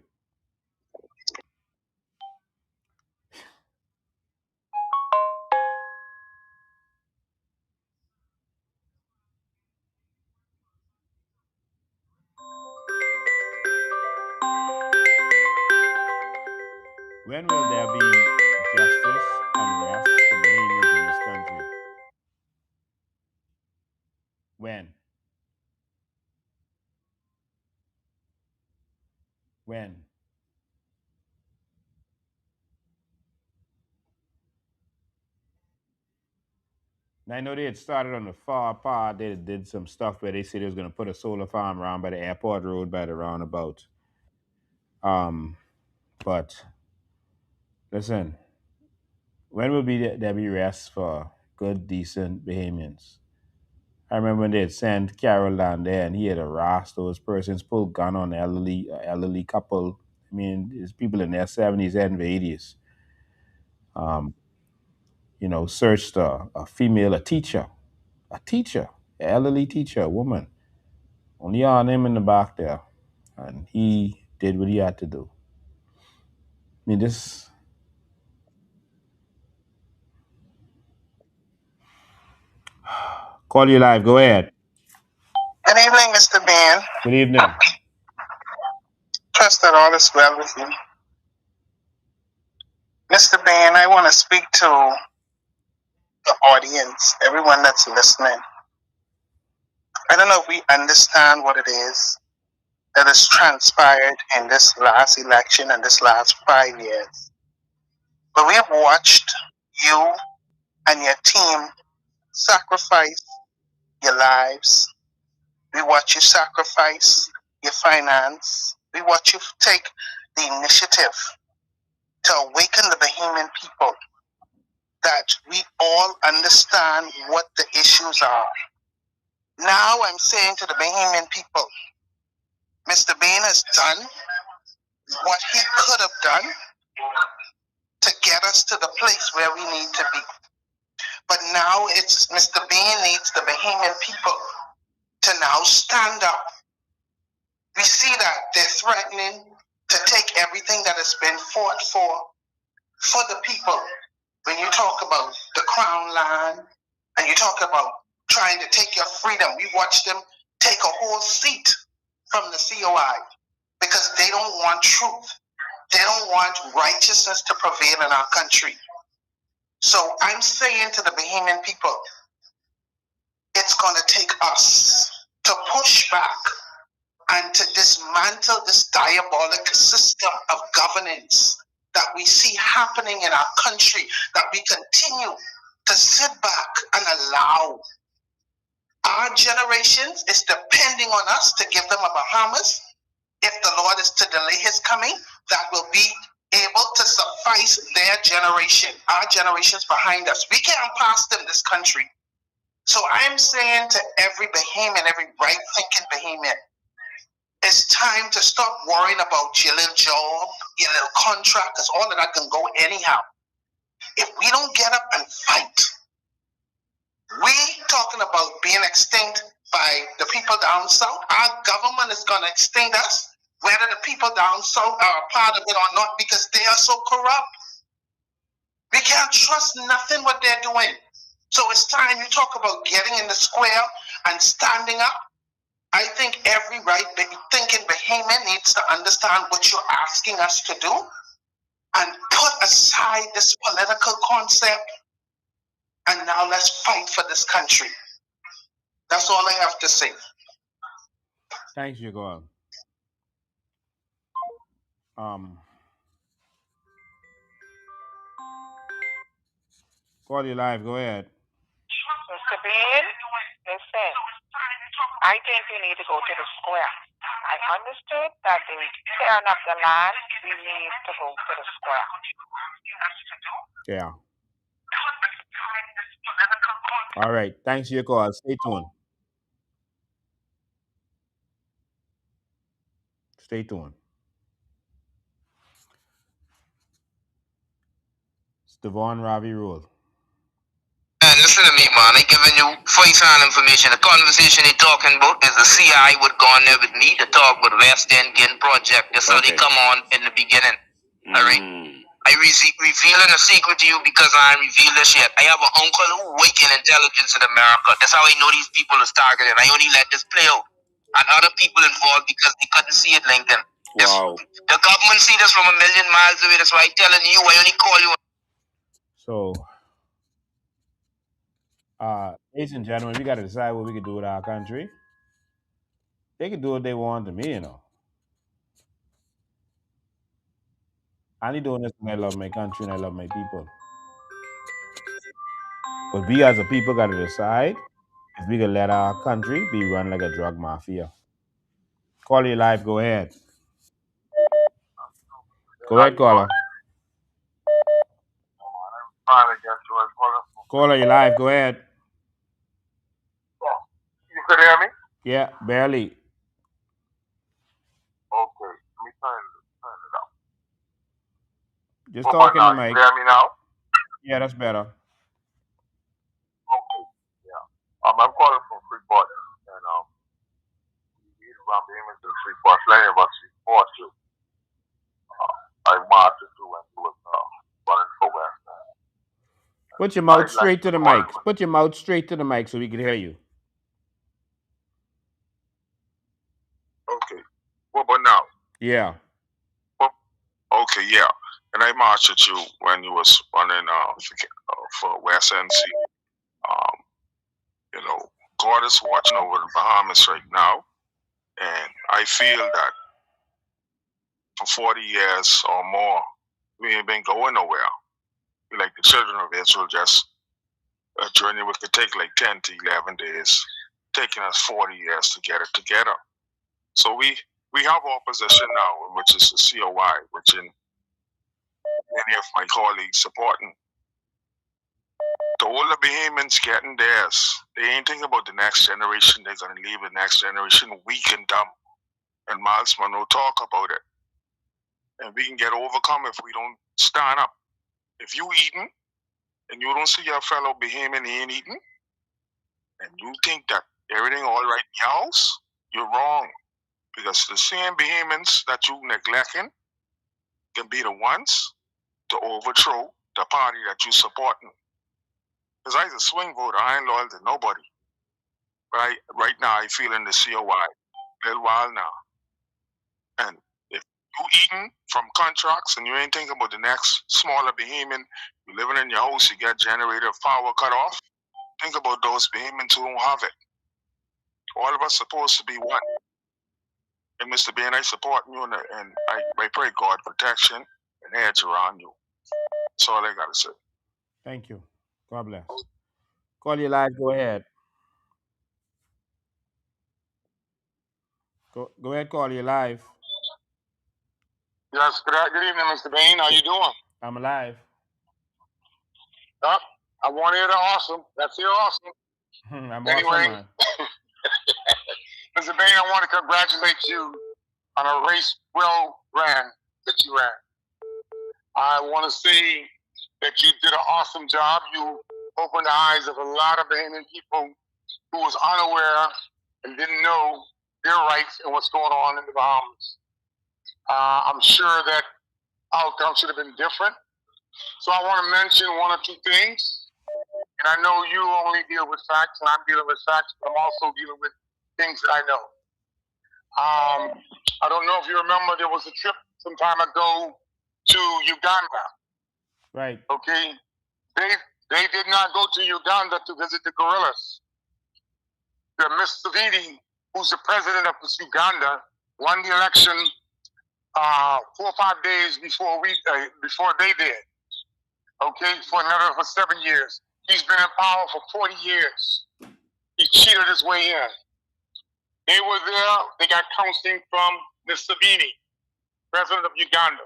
When will there be justice and rest for Bahamians in this country? When? When? And I know they had started on the far part. They did some stuff where they said they was going to put a solar farm around by the airport road by the roundabout. Um, but listen, when will there be rest for good, decent Bahamians? I remember when they had sent Carol down there and he had harassed those persons, pulled gun on elderly couple. I mean, there's people in their 70s and 80s. Um, searched a female, a teacher, an elderly teacher, a woman. Only on him in the back there. And he did what he had to do. I mean, this. Call you live. Go ahead. Good evening, Mr. Ben. Good evening. Trust that all is well with you. Mr. Ben, I want to speak to the audience, everyone that's listening. I don't know if we understand what it is that has transpired in this last election and this last 5 years. But we have watched you and your team sacrifice your lives. We watch you sacrifice your finance. We watch you take the initiative to awaken the Bahamian people that we all understand what the issues are. Now I'm saying to the Bahamian people, Mr. Bain has done what he could have done to get us to the place where we need to be. But now it's Mr. Bain needs the Bahamian people to now stand up. We see that they're threatening to take everything that has been fought for the people. When you talk about the crown land and you talk about trying to take your freedom, we watch them take a whole seat from the COI because they don't want truth. They don't want righteousness to prevail in our country. So I'm saying to the Bahamian people, it's going to take us to push back and to dismantle this diabolic system of governance that we see happening in our country, that we continue to sit back and allow. Our generations is depending on us to give them a Bahamas. If the Lord is to delay his coming, that will be able to suffice their generation, our generations behind us. We can't pass them this country. So I'm saying to every Bahamian, every right-thinking Bahamian, it's time to stop worrying about your little job, your little contract, because all of that can go anyhow. If we don't get up and fight, we talking about being extinct by the people down south. Our government is going to extinct us, whether the people down south are a part of it or not, because they are so corrupt. We can't trust nothing what they're doing. So it's time you talk about getting in the square and standing up. I think every right-thinking Bahamian needs to understand what you're asking us to do and put aside this political concept, and now let's fight for this country. That's all I have to say. Thanks, Jagoal. Call you live. Go ahead. Mr. Ben, listen, I think we need to go to the square. I understood that they tearing up the land. We need to go to the square. Yeah. All right. Thanks for your call. Stay tuned. Stay tuned. It's Devon Ravi Rule. Man, listen to me, man. I giving you first-hand information. The conversation they talking about is the CI would go on there with me to talk with West End Gin Project. That's how they come on in the beginning. All right? I revealing a secret to you because I reveal this shit. I have an uncle who work in intelligence in America. That's how I know these people are targeted. I only let this play out. And other people involved because they couldn't see it, Lincoln. Wow. The government see this from a million miles away. That's why I'm telling you, I only call you. So, ladies and gentlemen, we got to decide what we can do with our country. They can do what they want to me. I only doing this because I love my country and I love my people. But we as a people got to decide if we can let our country be run like a drug mafia. Call your live. Go ahead. Go How ahead, you doing? caller. Trying to get to it. Caller, you live. Go ahead. You could hear me? Yeah, barely. Okay. Let me turn it up. Just What about talking the now? You mic. can hear me now? Yeah, that's better. Okay. Yeah. I'm calling from Freeport, and we around the image of Freeport. Plenty of us Freeport too. I marched to and was running for West. Put your I mouth like straight to the calling. mic. Put your mouth straight to the mic so we can hear you. Okay. What about now? Yeah. Okay, yeah. And I marched with you when you was running for West NC. Um, you know, God is watching over the Bahamas right now, and I feel that for 40 years or more, we ain't been going nowhere. We like the children of Israel, just a journey we could take like 10 to 11 days, taking us 40 years to get it together. So we have opposition now, which is the COI, which in many of my colleagues supporting. The older Bahamians getting theirs. They ain't thinking about the next generation. They're gonna leave the next generation weak and dumb. And Miles Monroe talk about it. And we can get overcome if we don't stand up. If you eating and you don't see your fellow Bahamian ain't eating, and you think that everything all right in your house, you're wrong. Because the same Bahamians that you neglecting can be the ones to overthrow the party that you supporting. Because I was a swing voter, I ain't loyal to nobody. But right now I feel in the COI a little while now. And if you eating from contracts and you ain't thinking about the next smaller Bahamian, you living in your house, you get generator power cut off, think about those Bahamians who don't have it. All of us supposed to be one. And Mr. Ben, I support you and I pray God protection and hedge around you. That's all I gotta say. Thank you. God bless. Call your live. Go ahead. Go ahead, call your live. Yes, good evening, Mr. Bain. How you doing? I'm alive. I want to hear the awesome. Let's hear awesome. I'm Anyway, awesome, man. Mr. Bain, I want to congratulate you on a race well ran that you ran. I want to say that you did an awesome job. You opened the eyes of a lot of Bahamian people who was unaware and didn't know their rights and what's going on in the Bahamas. I'm sure that outcome should have been different. So I want to mention one or two things. And I know you only deal with facts, and I'm dealing with facts, but I'm also dealing with things that I know. I don't know if you remember, there was a trip some time ago to Uganda. Right. Okay, they did not go to Uganda to visit the guerrillas. The Museveni, who's the president of Uganda, won the election 4 or 5 days before they did. Okay, for 7 years. He's been in power for 40 years. He cheated his way in. They were there. They got counseling from Museveni, president of Uganda.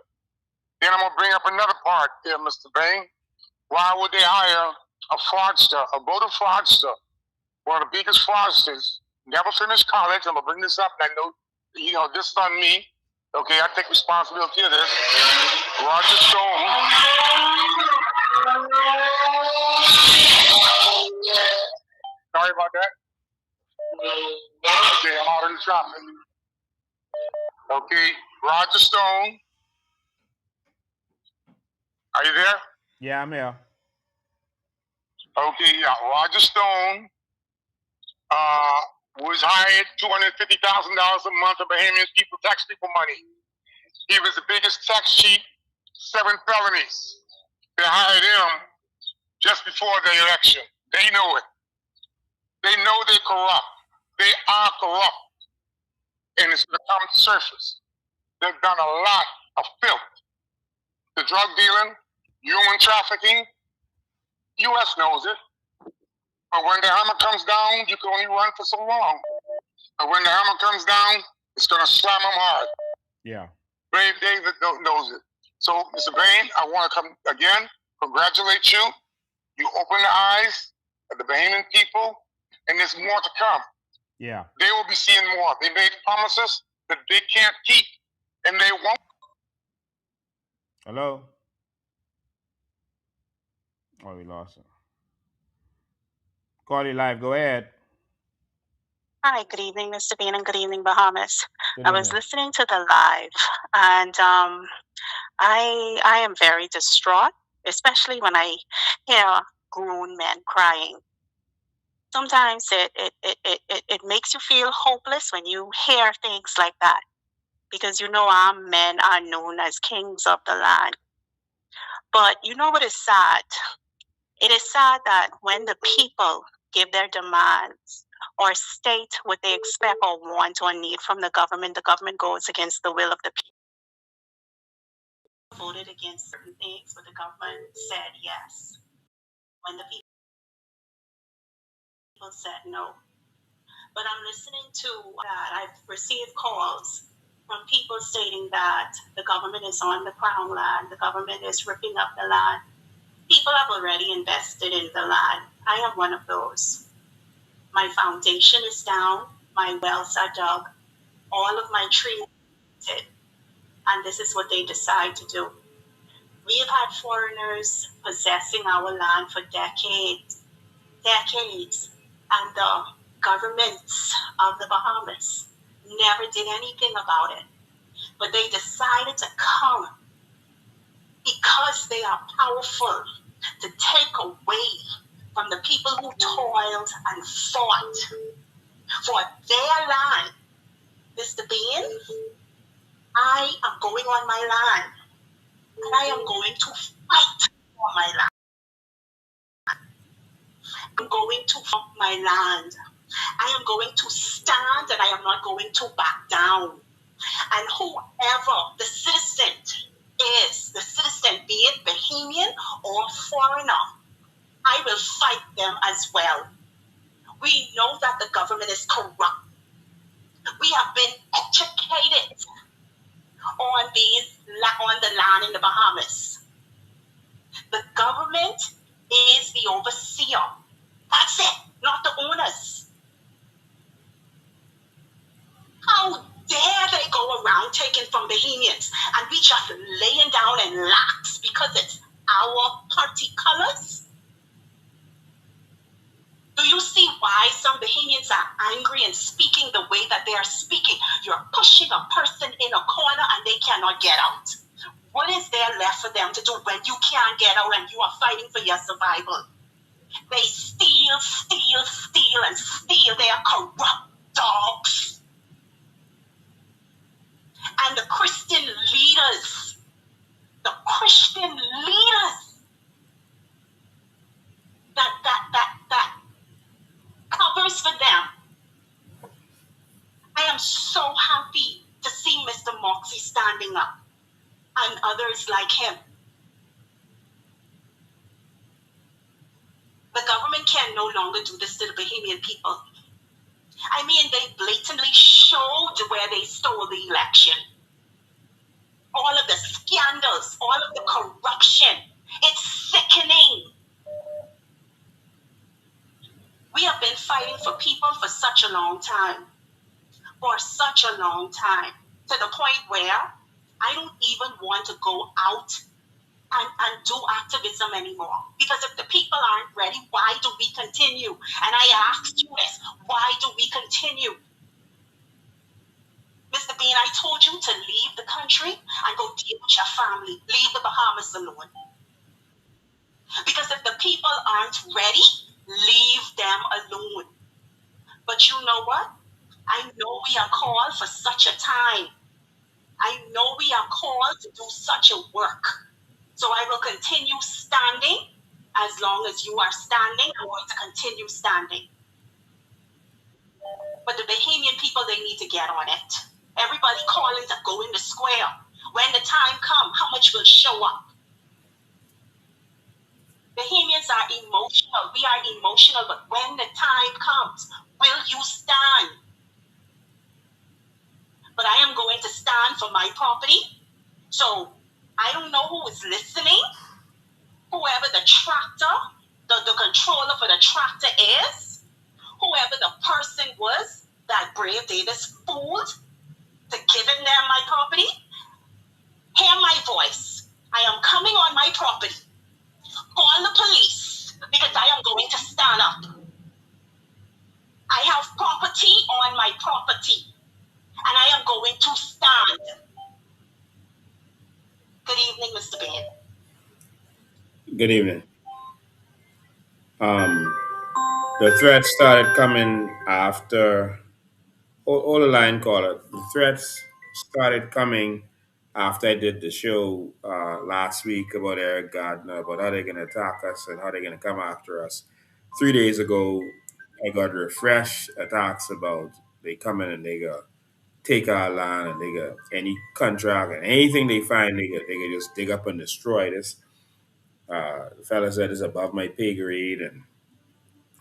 Then I'm gonna bring up another part here, Mr. Bain. Why would they hire a fraudster, a voter fraudster, one of the biggest fraudsters, never finished college? I'm gonna bring this up, and I know, this is on me. Okay, I take responsibility of this. Roger Stone. Sorry about that. Okay, I'm out in the traffic. Okay, Roger Stone. Are you there? Yeah, I'm here. Okay, yeah. Roger Stone was hired $250,000 a month of Bahamian people, tax people money. He was the biggest tax cheat, 7 felonies. They hired him just before the election. They know it. They know they're corrupt. They are corrupt. And it's going to come to surface. They've done a lot of filth. The drug dealing, human trafficking, U.S. knows it. But when the hammer comes down, you can only run for so long. But when the hammer comes down, it's going to slam them hard. Yeah. Brave David knows it. So, Mr. Bain, I want to come again, congratulate you. You opened the eyes of the Bahamian people, and there's more to come. Yeah. They will be seeing more. They made promises that they can't keep, and they won't. Hello? Oh, we lost it. Call you live. Go ahead. Hi, good evening, Mr. Bean, and good evening, Bahamas. Good I was evening. listening to the live, and I am very distraught, especially when I hear grown men crying. Sometimes it makes you feel hopeless when you hear things like that, because you know our men are known as kings of the land. But you know what is sad? It is sad that when the people give their demands or state what they expect or want or need from the government goes against the will of the people. Voted against certain things, but the government said yes. When the people said no. But I'm listening to that. I've received calls from people stating that the government is on the crown land, the government is ripping up the land. People have already invested in the land. I am one of those. My foundation is down, my wells are dug, all of my trees are planted, and this is what they decide to do. We have had foreigners possessing our land for decades, and the governments of the Bahamas never did anything about it. But they decided to come because they are powerful to take away from the people who toiled and fought for their land. Mr. Bean, I am going on my land, and I am going to fight for my land. I'm going to fight my land. I am going to stand, and I am not going to back down. And whoever the citizen is, the citizen, be it Bahamian or foreigner, I will fight them as well. We know that the government is corrupt. We have been educated on the land in the Bahamas. The government is the overseer. That's it, not the owners. How dare they go around taking from Bahamians and we just laying down and lax because it's our party colors? Do you see why some Bahamians are angry and speaking the way that they are speaking? You're pushing a person in a corner and they cannot get out. What is there left for them to do when you can't get out and you are fighting for your survival? They steal, and steal. They are corrupt dogs. And the Christian leaders that covers for them. I am so happy to see Mr. Moxy standing up and others like him. The government can no longer do this to the Bahamian people. I mean, they blatantly showed where they stole the election. All of the scandals, all of the corruption. It's sickening. We have been fighting for people for such a long time. To the point where I don't even want to go out and do activism anymore. Because if the people aren't ready, why do we continue? And I ask you this, why do we continue? Mr. Bean, I told you to leave the country and go deal with your family. Leave the Bahamas alone. Because if the people aren't ready, leave them alone. But you know what? I know we are called for such a time. I know we are called to do such a work. So I will continue standing. As long as you are standing, I'm going to continue standing. But the Bahamian people, they need to get on it. Everybody calling to go in the square. When the time comes, how much will show up? Bahamians are emotional. We are emotional, but when the time comes, will you stand? But I am going to stand for my property. So I don't know who is listening. Whoever the tractor, the controller for the tractor is, whoever the person was that Brave Davis fooled to giving them my property, hear my voice. I am coming on my property. Call the police because I am going to stand up. I have property on my property and I am going to stand. Good evening, Mr. Bain. Good evening. Um, the threats started coming after all the line caller. The threats started coming after I did the show last week about Eric Gardiner, about how they're going to attack us and how they're going to come after us. 3 days ago, I got refreshed attacks about they come in and they go take our land and they go any contract and anything they find they can just dig up and destroy this. The fella said it's above my pay grade and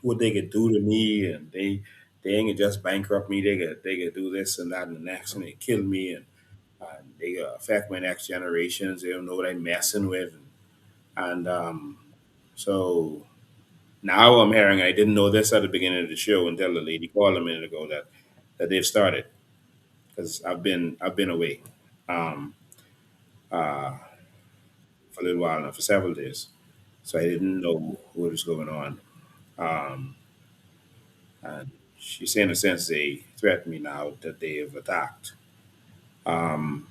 what they could do to me, and they ain't just bankrupt me. They could do this and that and the next, and they kill me, and they affect my next generations. They don't know what I'm messing with, and so now I'm hearing. I didn't know this at the beginning of the show until the lady called a minute ago that they've started because I've been away um, uh, for a little while now, for several days, so I didn't know what was going on. Um, And she said, in a sense, they threaten me now that they have attacked. Um,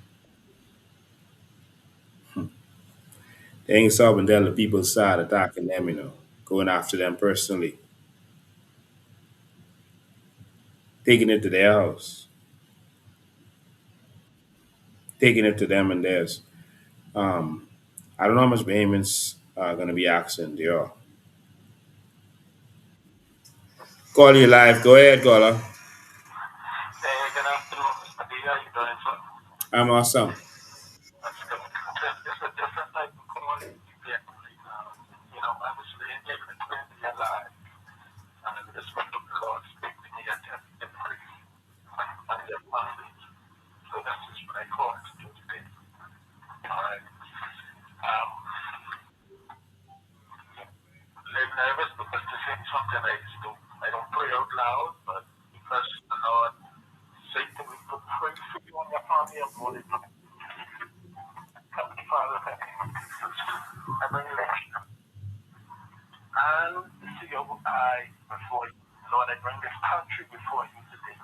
they ain't stopping tell the people side attacking them, going after them personally, taking it to their house, taking it to them and theirs. Um, I don't know how much payments are going to be asking there. Call you live. Go ahead, caller. Hey, good afternoon, Mr. D. How you doing, sir? I'm awesome. That's good. It's a different type of call you get right now. Obviously, living 20 years alive, and the Spirit of the Lord speak to me at every praise and their families. So that's just what I call it to do today. All right. Um, I'm nervous because this ain't something I used to. I don't pray out loud, but because the Lord said to me to pray for you and your family, I'm going to Heavenly Father, thank you. I bring you and see your eye before you. Lord, I bring this country before you today.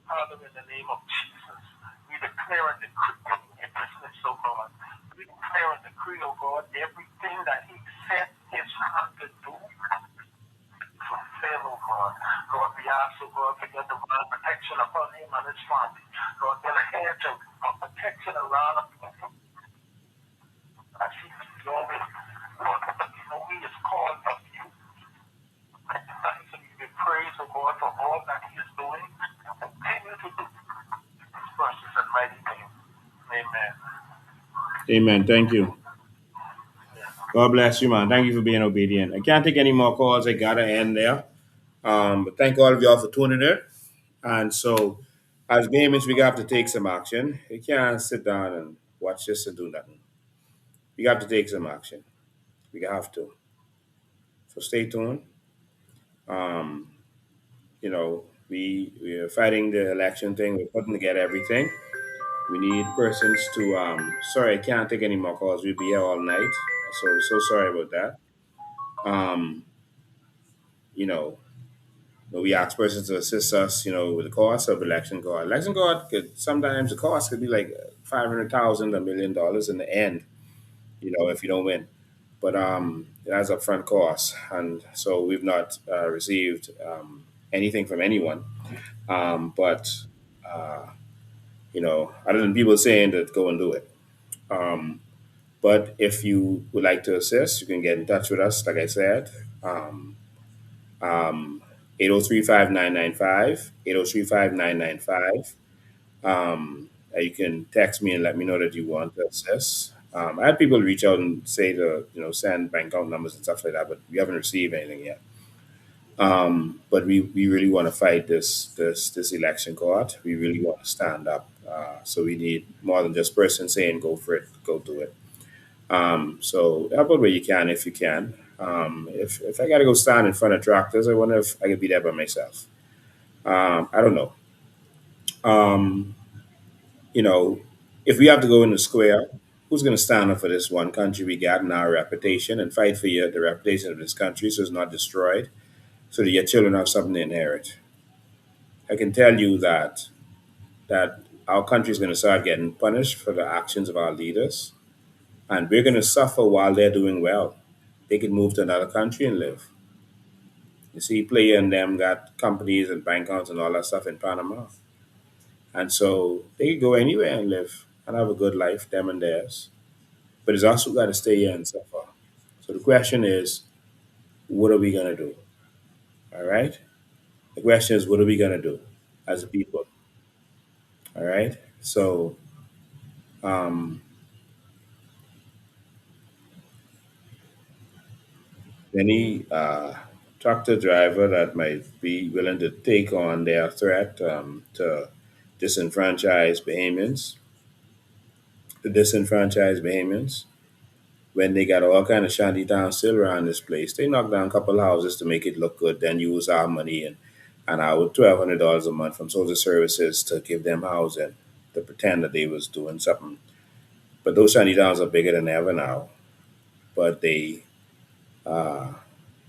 Father, in the name of Jesus, we declare and decree your business, oh God. We declare and decree, oh God, everything that He set His hand to do, fulfill, oh God. Lord, we ask, oh God, for your divine protection upon Him and His family. Lord, build a hedge of protection around Him. As He your way. Lord, because we know He is called of you. Thanks and give you praise, oh God, for all that He is doing and continue to do. In His precious and mighty name. Amen. Amen. Thank you. God bless you, man. Thank you for being obedient. I can't take any more calls. I gotta end there. But thank all of y'all for tuning in. And so, as gamers, we got to take some action. You can't sit down and watch this and do nothing. We got to take some action. We have to. So stay tuned. Um, we are fighting the election thing. We're putting together everything. We need persons to. Sorry, I can't take any more calls. We'll be here all night. So sorry about that. Um, you know, but we ask persons to assist us, with the cost of election guard. Election guard could sometimes the cost could be like 500,000, $1 million in the end. If you don't win. But it has upfront costs, and so we've not received anything from anyone. But other than people saying that go and do it. Um, but if you would like to assist, you can get in touch with us. Like I said, um, 803-5995, 803-5995. You can text me and let me know that you want to assist. I had people reach out and say to send bank account numbers and stuff like that, but we haven't received anything yet. But we really want to fight this election court. We really want to stand up. So we need more than just person saying go for it, go do it. So help out where you can if you can. If I got to go stand in front of tractors, I wonder if I could be there by myself. I don't know. Um, you know, if we have to go in the square, who's going to stand up for this one country we got and our reputation and fight for the reputation of this country so it's not destroyed, so that your children have something to inherit? I can tell you that our country is going to start getting punished for the actions of our leaders, and we're going to suffer while they're doing well. They can move to another country and live. You see, Player and them got companies and bank accounts and all that stuff in Panama, and so they can go anywhere and live and have a good life, them and theirs. But it's also got to stay here and suffer. So the question is, what are we going to do? All right. The question is, what are we going to do as a people? All right. So um, any tractor driver that might be willing to take on their threat to disenfranchise Bahamians, to disenfranchise Bahamians, when they got all kind of shanty towns still around this place, they knock down a couple houses to make it look good, then use our money and our $1,200 a month from social services to give them housing to pretend that they was doing something. But those shanty towns are bigger than ever now. But they uh,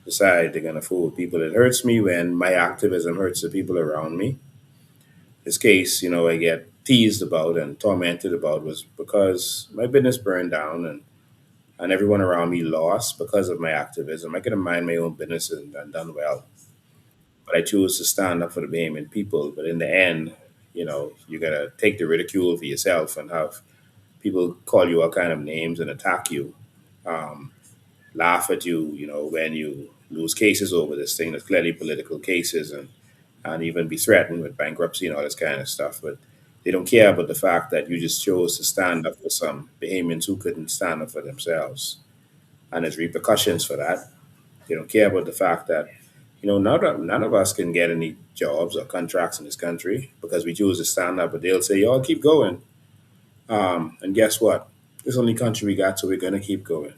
decide they're gonna fool people. It hurts me when my activism hurts the people around me. This case, I get teased about and tormented about was because my business burned down and everyone around me lost because of my activism. I could have mind my own business and done well, but I chose to stand up for the Bahamian people. But in the end, you gotta take the ridicule for yourself and have people call you all kind of names and attack you, um, laugh at you, when you lose cases over this thing that's clearly political cases and even be threatened with bankruptcy and all this kind of stuff. But they don't care about the fact that you just chose to stand up for some Bahamians who couldn't stand up for themselves. And there's repercussions for that. They don't care about the fact that, none of us can get any jobs or contracts in this country because we choose to stand up, but they'll say, y'all keep going. And guess what? This is the only country we got, so we're going to keep going.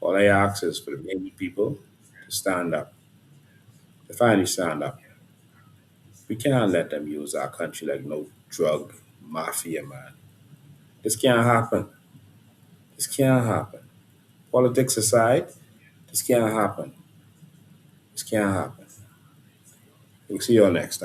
All I ask is for the Bahamian people to stand up, to finally stand up. We can't let them use our country like no drug mafia, man. This can't happen. This can't happen. Politics aside, this can't happen. This can't happen. We'll see you all next time.